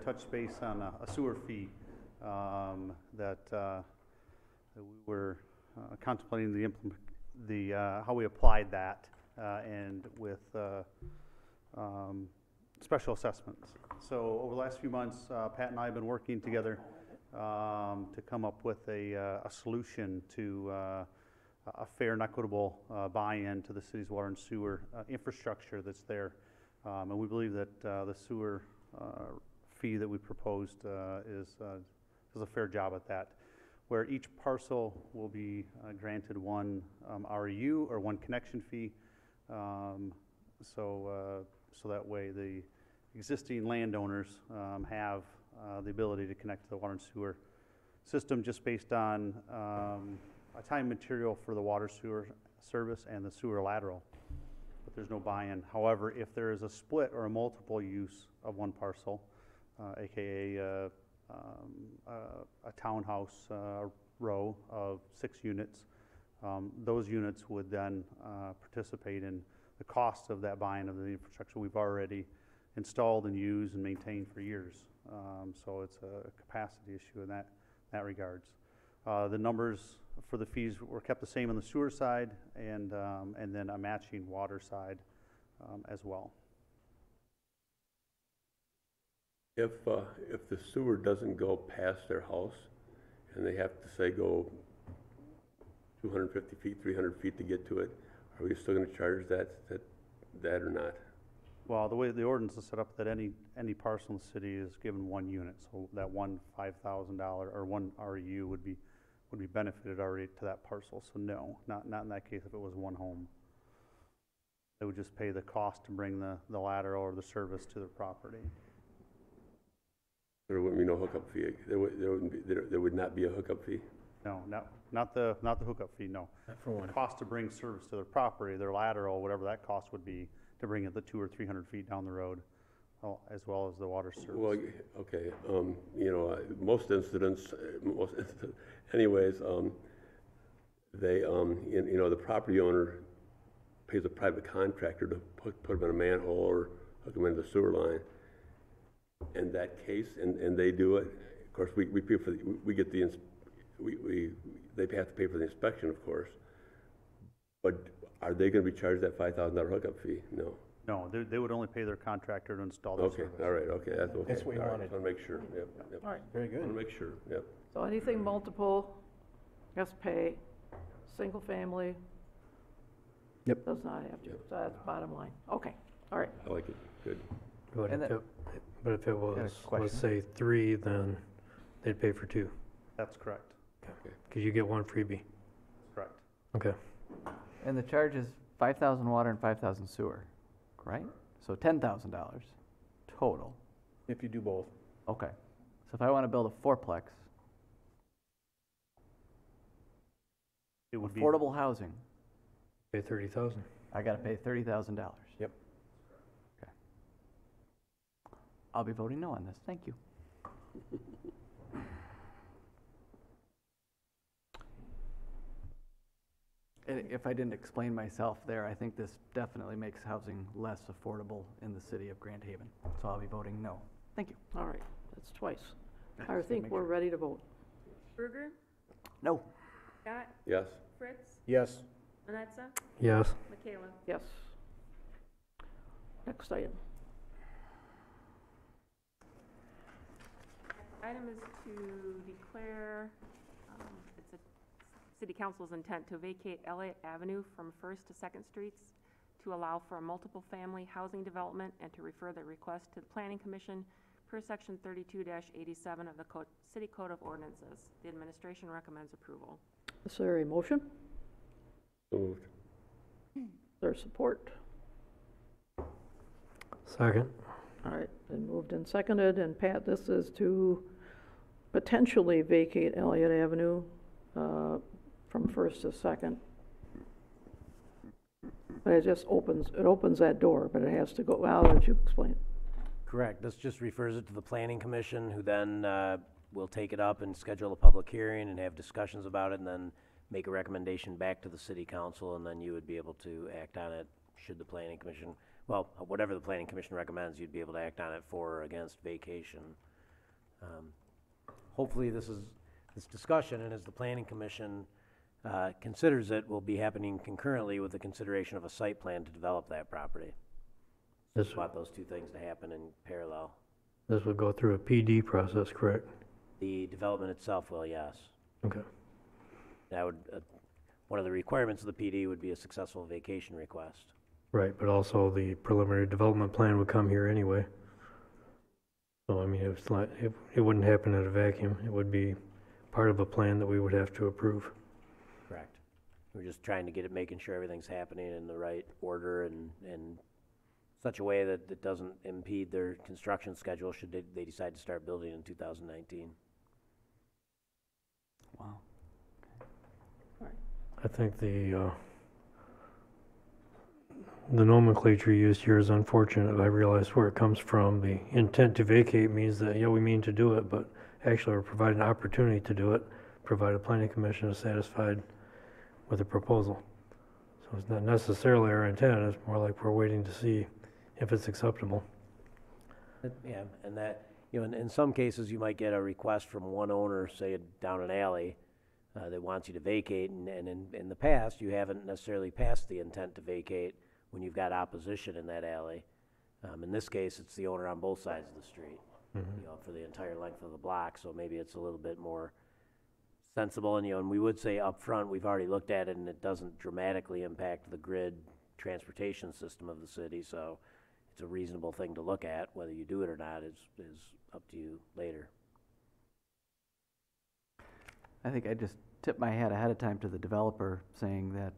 touched base on a sewer fee that we were contemplating how we applied that and with special assessments. So over the last few months, Pat and I have been working together to come up with a solution to a fair and equitable buy-in to the city's water and sewer infrastructure that's there. And we believe that the sewer fee that we proposed does a fair job at that, where each parcel will be granted one REU or one connection fee. So that way the existing landowners have the ability to connect to the water and sewer system just based on a time material for the water sewer service and the sewer lateral, but there's no buy-in. However, if there is a split or a multiple use of one parcel, aka a townhouse row of 6 units, those units would then participate in the cost of that buy-in of the infrastructure we've already installed and used and maintained for years. So it's a capacity issue in that regards. The numbers for the fees were kept the same on the sewer side and then a matching water side as well. If the sewer doesn't go past their house and they have to say go 250 feet, 300 feet to get to it, are we still going to charge that or not? Well, the way the ordinance is set up, that any parcel in the city is given one unit, so that one $5,000 or one REU would be benefited already to that parcel. So no, not in that case if it was one home. They would just pay the cost to bring the lateral or the service to the property. There wouldn't be no hookup fee. There would not be a hookup fee. No, not the hookup fee, no. Not for one. The cost to bring service to their property, their lateral, whatever that cost would be to bring it the 200 or 300 feet down the road, as well as the water service. Well, okay, most incidents, anyways, they, the property owner pays a private contractor to put them in a manhole or hook them into the sewer line. In that case, and they do it, of course, we pay for we get the, they have to pay for the inspection, of course. But are they gonna be charged that $5,000 hookup fee? No. No, they would only pay their contractor to install the service. Okay, all right, okay, that's okay. That's what you All right, wanted. just wanna make sure, yep. All right. Very good. Wanna make sure, yep. So anything multiple, has to pay, single family. Yep. Does not have to, so that's bottom line. Okay, all right. I like it, good. But And if that- it, but if it was, question. let's say 3, then they'd pay for 2, That's correct, because you get 1 freebie. correct. Okay. And the charge is 5,000 water and 5,000 sewer, right? So $10,000 total. If you do both. Okay. So if I want to build a fourplex, It would be, affordable housing, Pay 30,000. I got to pay $30,000. Yep. Okay. I'll be voting no on this. Thank you. And if I didn't explain myself there, I think this definitely makes housing less affordable in the city of Grand Haven. So I'll be voting no. Thank you. All right, that's twice. Just I to think make we're sure. ready to vote. Berger, No. Scott, Yes. Fritz, Yes. Manetza, Yes. Michaela. Yes. Next item. Item is to declare, it's a city council's intent to vacate Elliott Avenue from First to Second Streets to allow for a multiple family housing development and to refer the request to the planning commission per section 32-87 of the city code of ordinances. The administration recommends approval. Is there a motion? So moved. Is there support? Second. All right, been moved and seconded, and Pat, this is to potentially vacate Elliott Avenue from First to Second. But it just opens that door, but it has to go, well, I'll let you explain. Correct. This just refers it to the planning commission, who then will take it up and schedule a public hearing and have discussions about it, and then make a recommendation back to the city council, and then you would be able to act on it should the planning commission, well, whatever the planning commission recommends, you'd be able to act on it for or against vacation. Hopefully this discussion, and as the planning commission considers it, will be happening concurrently with the consideration of a site plan to develop that property. This, Just want those two things to happen in parallel. this would go through a PD process, correct? The development itself will, yes. Okay. That would, one of the requirements of the PD would be a successful vacation request. Right, but also the preliminary development plan would come here anyway. So, I mean, it's like, it wouldn't happen in a vacuum. It would be part of a plan that we would have to approve. Correct. We're just trying to get it, making sure everything's happening in the right order and such a way that it doesn't impede their construction schedule should they decide to start building in 2019. Wow. I think the nomenclature used here is unfortunate. I realize where it comes from. The intent to vacate means that, yeah, we mean to do it, but actually we're providing an opportunity to do it, provided planning commission is satisfied with the proposal. So it's not necessarily our intent, it's more like we're waiting to see if it's acceptable. Yeah, and that, in some cases, you might get a request from one owner, say down an alley, that wants you to vacate, and in the past, you haven't necessarily passed the intent to vacate when you've got opposition in that alley. In this case, it's the owner on both sides of the street, for the entire length of the block, so maybe it's a little bit more sensible, and we would say up front, we've already looked at it, and it doesn't dramatically impact the grid transportation system of the city, so it's a reasonable thing to look at. Whether you do it or not is up to you later. I think I just tip my hat ahead of time to the developer, saying that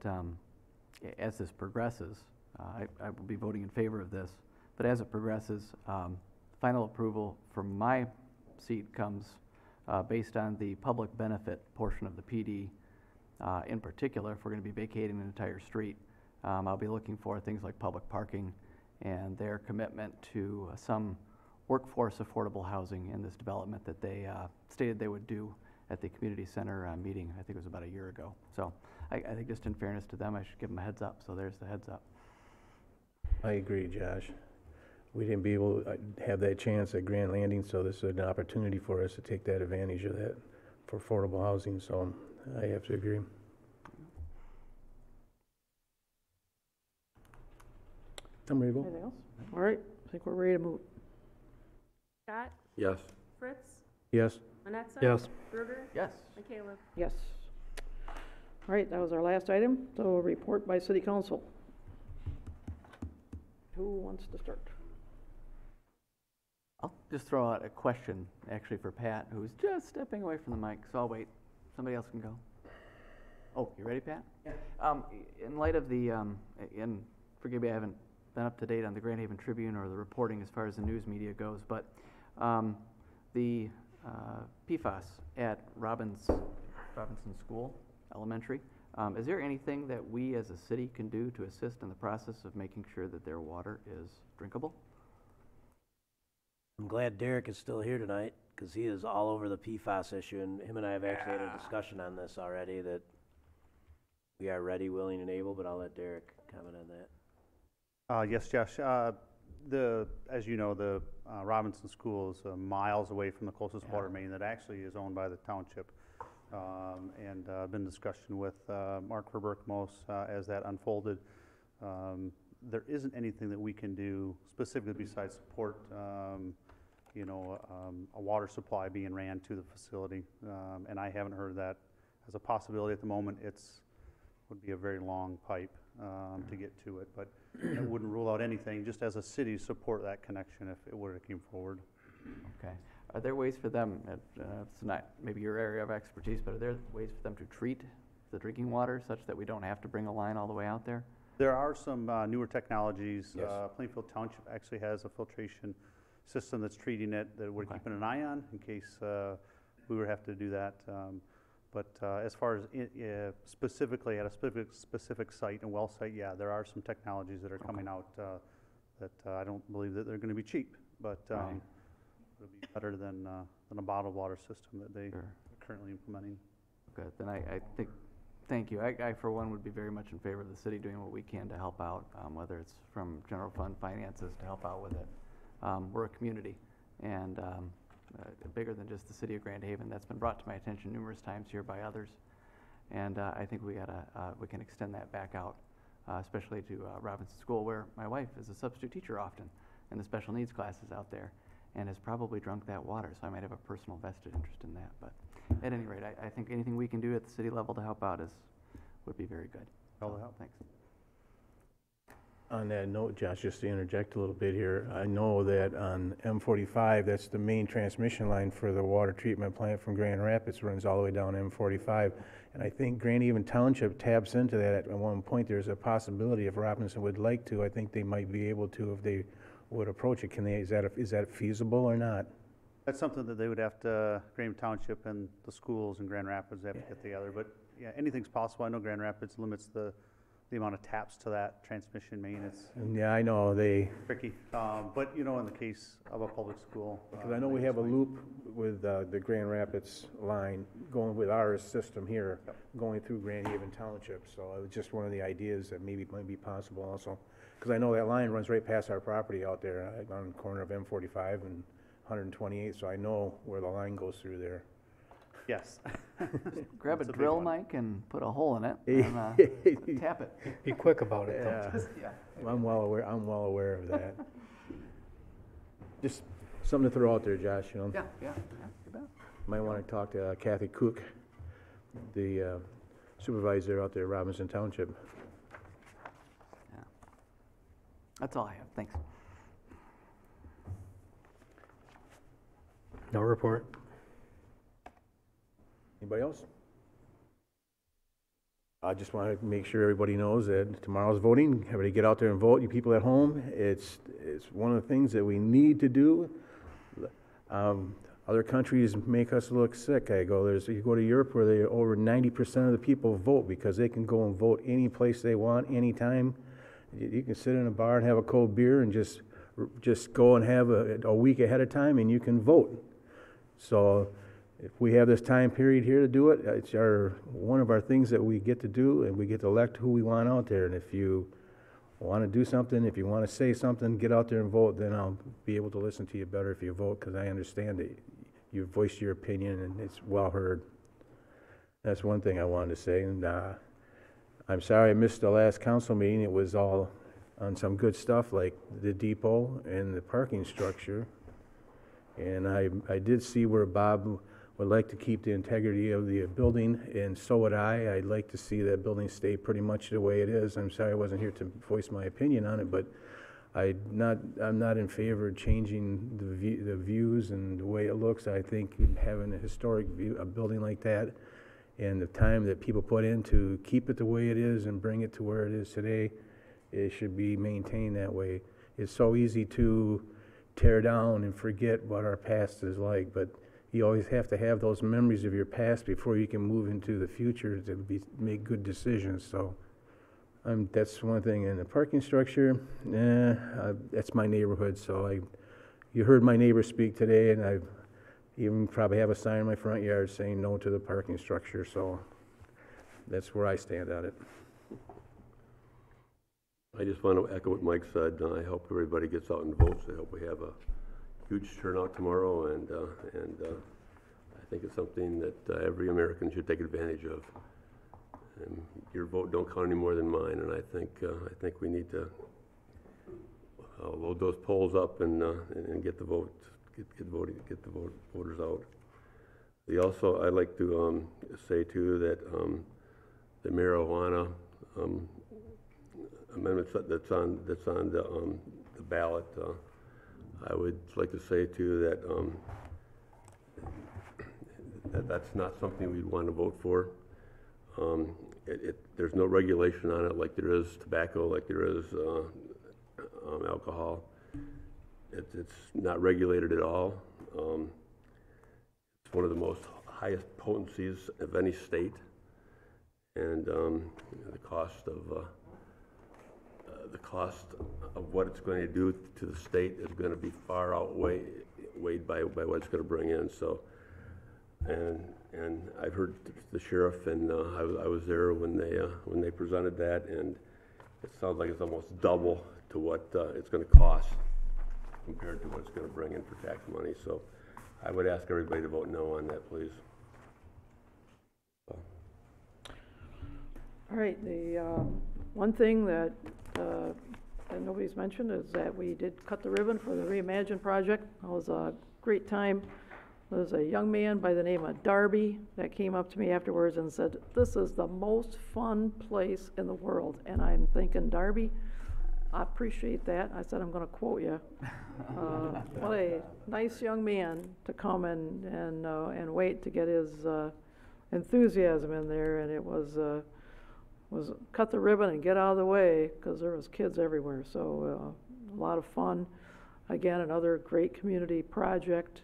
as this progresses, I will be voting in favor of this, but as it progresses, final approval from my seat comes based on the public benefit portion of the PD. In particular, if we're going to be vacating an entire street, I'll be looking for things like public parking and their commitment to some workforce affordable housing in this development that they stated they would do at the community center meeting. I think it was about a year ago. So I think just in fairness to them, I should give them a heads up. So there's the heads up. I agree, Josh. We didn't be able to have that chance at Grand Landing, so this is an opportunity for us to take that advantage of that for affordable housing, so I have to agree. I'm ready to vote. Anything else? All right, I think we're ready to move. Scott? Yes. Fritz? Yes. Manetza? Yes. Bruegger? Yes. McCaleb? Yes. All right, that was our last item, so report by city council. Who wants to start? I'll just throw out a question, actually, for Pat, who's just stepping away from the mic, so I'll wait. Somebody else can go. Oh, you ready, Pat? Yeah. In light of the, and forgive me, I haven't been up to date on the Grand Haven Tribune or the reporting as far as the news media goes, but the PFAS at Robinson School Elementary, is there anything that we as a city can do to assist in the process of making sure that their water is drinkable? I'm glad Derek is still here tonight, because he is all over the PFAS issue, and him and I have actually had a discussion on this already, that we are ready, willing, and able, but I'll let Derek comment on that. Yes, Josh. As you know, the Robinson School is miles away from the closest water main that actually is owned by the township. And I've been in discussion with Mark Verberkmos as that unfolded. There isn't anything that we can do specifically besides support, a water supply being ran to the facility. And I haven't heard that as a possibility at the moment. Would be a very long pipe to get to it, but I wouldn't rule out anything, just as a city, support that connection if it were to come forward. Okay. Are there ways for them, it's not maybe your area of expertise, but are there ways for them to treat the drinking water such that we don't have to bring a line all the way out there? There are some newer technologies. Yes. Plainfield Township actually has a filtration system that's treating it that we're keeping an eye on in case we would have to do that. But as far as specifically at a specific site, a well site, yeah, there are some technologies that are coming out that I don't believe that they're going to be cheap, but it'll be better than a bottled water system that they are currently implementing. Good. Then I think, thank you. I, for one, would be very much in favor of the city doing what we can to help out, whether it's from general fund finances to help out with it. We're a community, and bigger than just the city of Grand Haven. That's been brought to my attention numerous times here by others, and I think we can extend that back out, especially to Robinson School, where my wife is a substitute teacher often in the special needs classes out there, and has probably drunk that water. So I might have a personal vested interest in that. But at any rate, I think anything we can do at the city level to help out would be very good. All help. Thanks. On that note, Josh, just to interject a little bit here, I know that on M45, that's the main transmission line for the water treatment plant from Grand Rapids, runs all the way down M45. And I think Grand Haven Township taps into that at one point. There's a possibility if Robinson would like to, I think they might be able to if they would approach it. Is that feasible or not? That's something that they would have to, Grand Haven Township and the schools in Grand Rapids have to get together. But yeah, anything's possible. I know Grand Rapids limits the amount of taps to that transmission main. It's Yeah, I know, tricky. But, in the case of a public school. Because I know we have a loop with the Grand Rapids line going with our system here, going through Grand Haven Township. So it was just one of the ideas that maybe might be possible also. Because I know that line runs right past our property out there on the corner of M45 and 128, so I know where the line goes through there. Yes. Grab a drill mic and put a hole in it and tap it. Be quick about it, Yeah. though. Yeah. Well, I'm well aware of that. Just something to throw out there, Josh, Yeah, you bet. Might want to talk to Kathy Cook, the supervisor out there at Robinson Township. Yeah. That's all I have. Thanks. No report. Anybody else? I just want to make sure everybody knows that tomorrow's voting. Everybody get out there and vote. You people at home, it's one of the things that we need to do. Other countries make us look sick. You go to Europe where over 90% of the people vote because they can go and vote any place they want, anytime. You can sit in a bar and have a cold beer and just go and have a week ahead of time and you can vote. So if we have this time period here to do it, it's one of our things that we get to do, and we get to elect who we want out there. And if you want to do something, if you want to say something, get out there and vote, then I'll be able to listen to you better if you vote, because I understand that you voiced your opinion and it's well heard. That's one thing I wanted to say. And I'm sorry I missed the last council meeting. It was all on some good stuff like the depot and the parking structure. And I did see where Bob would like to keep the integrity of the building, and so would I. I'd like to see that building stay pretty much the way it is. I'm sorry I wasn't here to voice my opinion on it, but I'm not in favor of changing the views and the way it looks. I think having a historic view, a building like that, and the time that people put in to keep it the way it is and bring it to where it is today, it should be maintained that way. It's so easy to tear down and forget what our past is like, but you always have to have those memories of your past before you can move into the future to make good decisions. So that's one thing. In the parking structure, that's my neighborhood. So you heard my neighbor speak today, and I even probably have a sign in my front yard saying no to the parking structure. So that's where I stand on it. I just want to echo what Mike said. I hope everybody gets out and votes. I hope we have a huge turnout tomorrow, and I think it's something that every American should take advantage of. And your vote don't count any more than mine, and I think we need to load those polls up and get the vote, get the voters out. I'd like to say too that the marijuana amendments that's on the ballot. I would like to say too that that's not something we'd want to vote for. There's no regulation on it like there is tobacco, like there is alcohol. It's not regulated at all. It's one of the most highest potencies of any state, and the cost of what it's going to do to the state is going to be far outweighed by what it's going to bring in. So, and I've heard the sheriff, and I was there when they presented that, and it sounds like it's almost double to what it's going to cost compared to what it's going to bring in for tax money. So, I would ask everybody to vote no on that, please. All right, the one thing that nobody's mentioned is that we did cut the ribbon for the Reimagine project. It was a great time. There was a young man by the name of Darby that came up to me afterwards and said, "This is the most fun place in the world." And I'm thinking, Darby, I appreciate that. I said, I'm going to quote you. What a nice young man to come and wait to get his enthusiasm in there. And it was cut the ribbon and get out of the way, because there was kids everywhere. So a lot of fun. Again, another great community project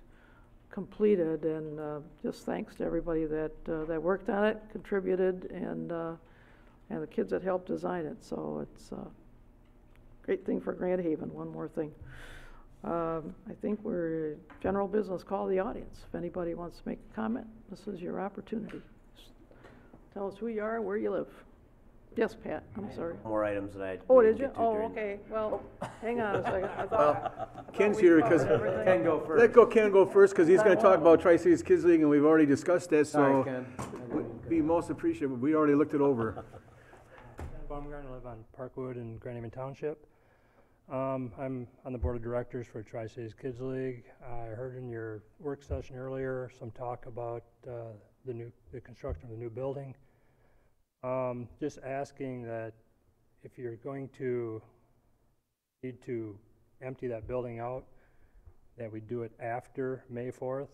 completed, and just thanks to everybody that worked on it, contributed, and the kids that helped design it. So it's a great thing for Grand Haven. One more thing. I think we're general business. Call the audience. If anybody wants to make a comment, this is your opportunity. Just tell us who you are, where you live. Yes, Pat, I'm sorry. More items that I. Oh, did you? Oh, okay. Well, hang on a second. I thought Ken's here because Ken go first. Let Ken go first, because he's going to talk about Tri-Cities Kids League, and we've already discussed that. Sorry, So Ken. we'd be most appreciative. We already looked it over. Ben Baumgarten, I live on Parkwood in Grand Haven Township. I'm on the board of directors for Tri-Cities Kids League. I heard in your work session earlier some talk about the construction of the new building. Just asking that if you're going to need to empty that building out, that we do it after May 4th.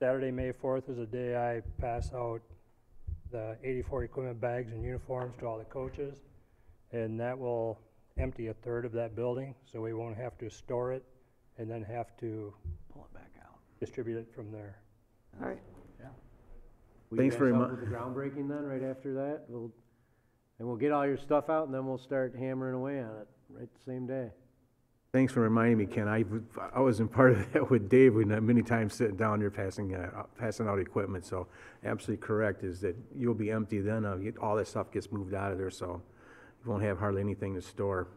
Saturday, May 4th is the day I pass out the 84 equipment bags and uniforms to all the coaches, and that will empty a third of that building, so we won't have to store it and then have to pull it back out, distribute it from there. All right. Yeah. Will Thanks you very guys mu- help with the groundbreaking then, right after that? We'll get all your stuff out, and then we'll start hammering away on it, right the same day. Thanks for reminding me, Ken. I wasn't part of that with Dave, we many times sitting down there passing out equipment, so absolutely correct, is that you'll be empty then, all that stuff gets moved out of there, so you won't have hardly anything to store.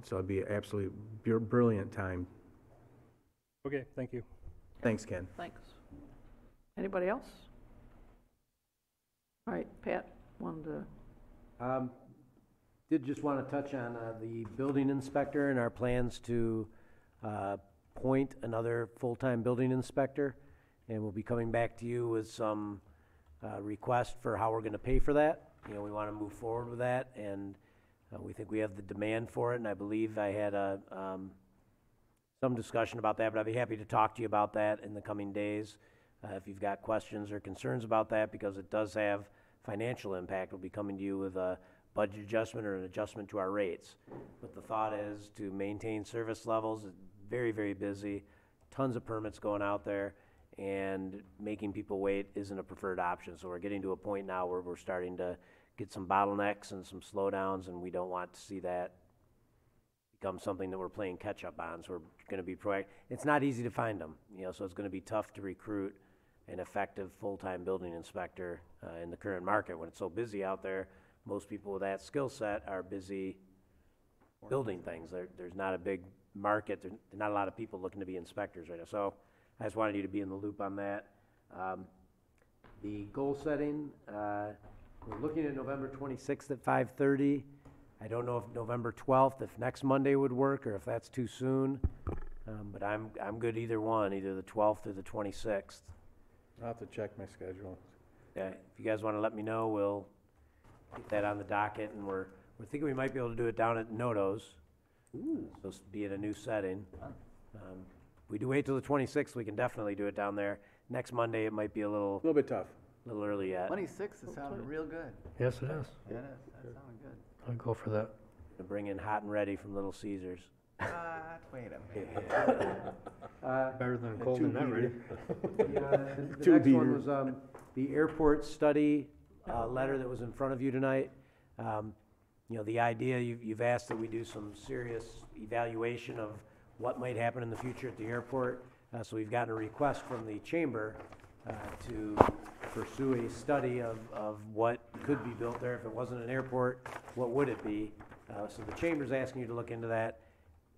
So it'd be an absolutely brilliant time. Okay, thank you. Thanks, Ken. Thanks. Anybody else? All right, Pat, wanted to, Did just want to touch on the building inspector and our plans to appoint another full-time building inspector. And we'll be coming back to you with some request for how we're going to pay for that. You know, we want to move forward with that, and we think we have the demand for it. And I believe I had some discussion about that, but I'd be happy to talk to you about that in the coming days. If you've got questions or concerns about that, because it does have financial impact, we'll be coming to you with a budget adjustment or an adjustment to our rates. But the thought is to maintain service levels. Very, very busy, tons of permits going out there, and making people wait isn't a preferred option. So we're getting to a point now where we're starting to get some bottlenecks and some slowdowns, and we don't want to see that become something that we're playing catch up on. So we're going to be proactive. It's not easy to find them, you know, so it's going to be tough to recruit an effective full-time building inspector in the current market when it's so busy out there. Most people with that skill set are busy building things. There's not a big market. There's not a lot of people looking to be inspectors right now. So I just wanted you to be in the loop on that. The goal setting, we're looking at November 26th at 5:30. I don't know if November 12th, if next Monday would work, or if that's too soon. But I'm good either one, either the 12th or the 26th. I'll have to check my schedule. Yeah, if you guys want to let me know, we'll get that on the docket, and we're thinking we might be able to do it down at Noto's. Ooh. Supposed to be in a new setting. If we do wait till the 26th, we can definitely do it down there. Next Monday, it might be a little bit tough. A little early yet. 26 is sounding real good. Yes, it is. Yeah, it is. That sounded good. I'll go for that. To bring in hot and ready from Little Caesars. Wait a minute. Better than cold and not ready. The next one was the airport study letter that was in front of you tonight. You know, the idea, you've asked that we do some serious evaluation of what might happen in the future at the airport. So we've gotten a request from the chamber to pursue a study of what could be built there. If it wasn't an airport, what would it be? So the chamber's asking you to look into that.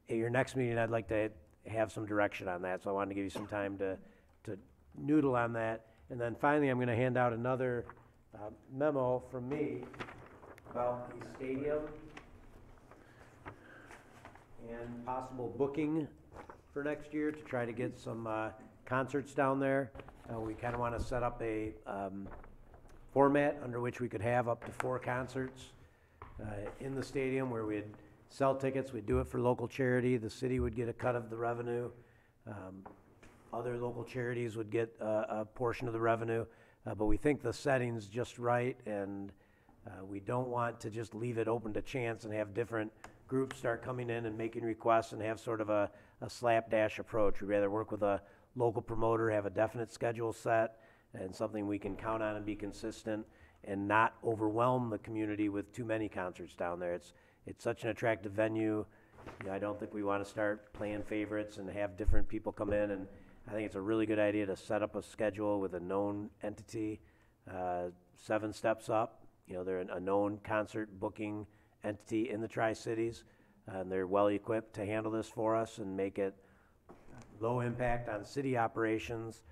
At your next meeting, I'd like to have some direction on that. So I wanted to give you some time to noodle on that. And then finally, I'm going to hand out another memo from me about the stadium and possible booking for next year to try to get some concerts down there. We kind of want to set up a format under which we could have up to 4 concerts in the stadium, where we'd sell tickets. We'd do it for local charity. The city would get a cut of the revenue. Other local charities would get a portion of the revenue. But we think the setting's just right, and we don't want to just leave it open to chance and have different groups start coming in and making requests and have sort of a slapdash approach. We'd rather work with a local promoter, have a definite schedule set, and something we can count on and be consistent, and not overwhelm the community with too many concerts down there. It's such an attractive venue. You know, I don't think we want to start playing favorites and have different people come in, and I think it's a really good idea to set up a schedule with a known entity. 7 Steps Up, you know, they're a known concert booking entity in the Tri-Cities, and they're well equipped to handle this for us and make it low impact on city operations,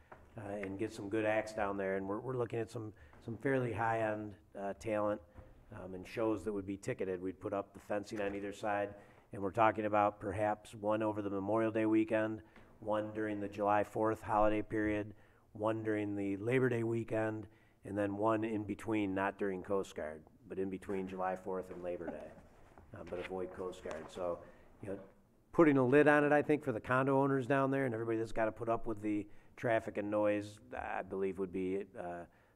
and get some good acts down there. And we're looking at some fairly high-end talent and shows that would be ticketed. We'd put up the fencing on either side, and we're talking about perhaps one over the Memorial Day weekend, one during the July 4th holiday period, one during the Labor Day weekend, and then one in between, not during Coast Guard, but in between July 4th and Labor Day, but avoid Coast Guard. So, you know, putting a lid on it, I think, for the condo owners down there and everybody that's gotta put up with the traffic and noise, I believe would be,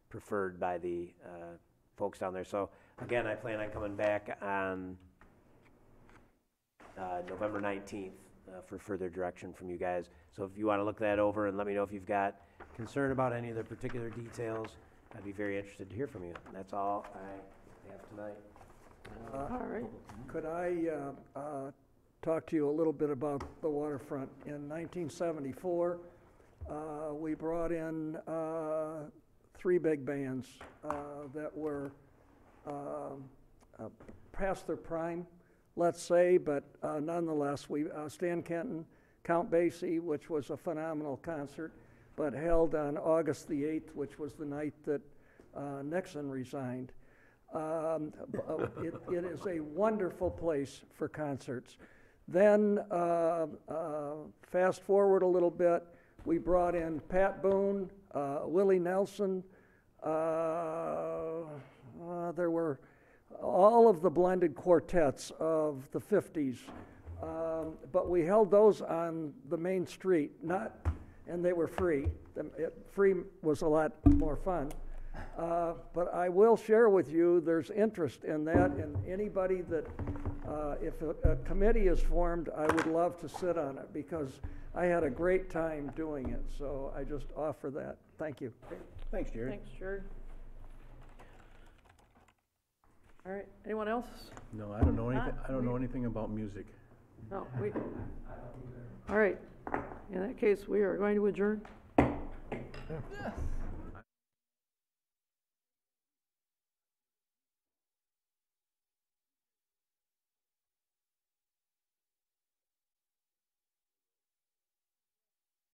preferred by the, folks down there. So, again, I plan on coming back on, November 19th, for further direction from you guys. So if you wanna look that over and let me know if you've got concern about any of the particular details, I'd be very interested to hear from you. And that's all I have tonight. All right. Could I talk to you a little bit about the waterfront? In 1974, we brought in 3 big bands that were past their prime, let's say, but nonetheless, Stan Kenton, Count Basie, which was a phenomenal concert, but held on August the 8th, which was the night that Nixon resigned. It is a wonderful place for concerts. Then, fast forward a little bit, we brought in Pat Boone, Willie Nelson. There were all of the blended quartets of the 50s, but we held those on the main street, and they were free. Free was a lot more fun. But I will share with you, there's interest in that, and anybody that, if a committee is formed, I would love to sit on it, because I had a great time doing it, so I just offer that. Thank you. Thanks, Jerry. Thanks, Jerry. All right, anyone else? No, I don't know anything, I don't know anything about music. No, all right, in that case, we are going to adjourn. Yeah.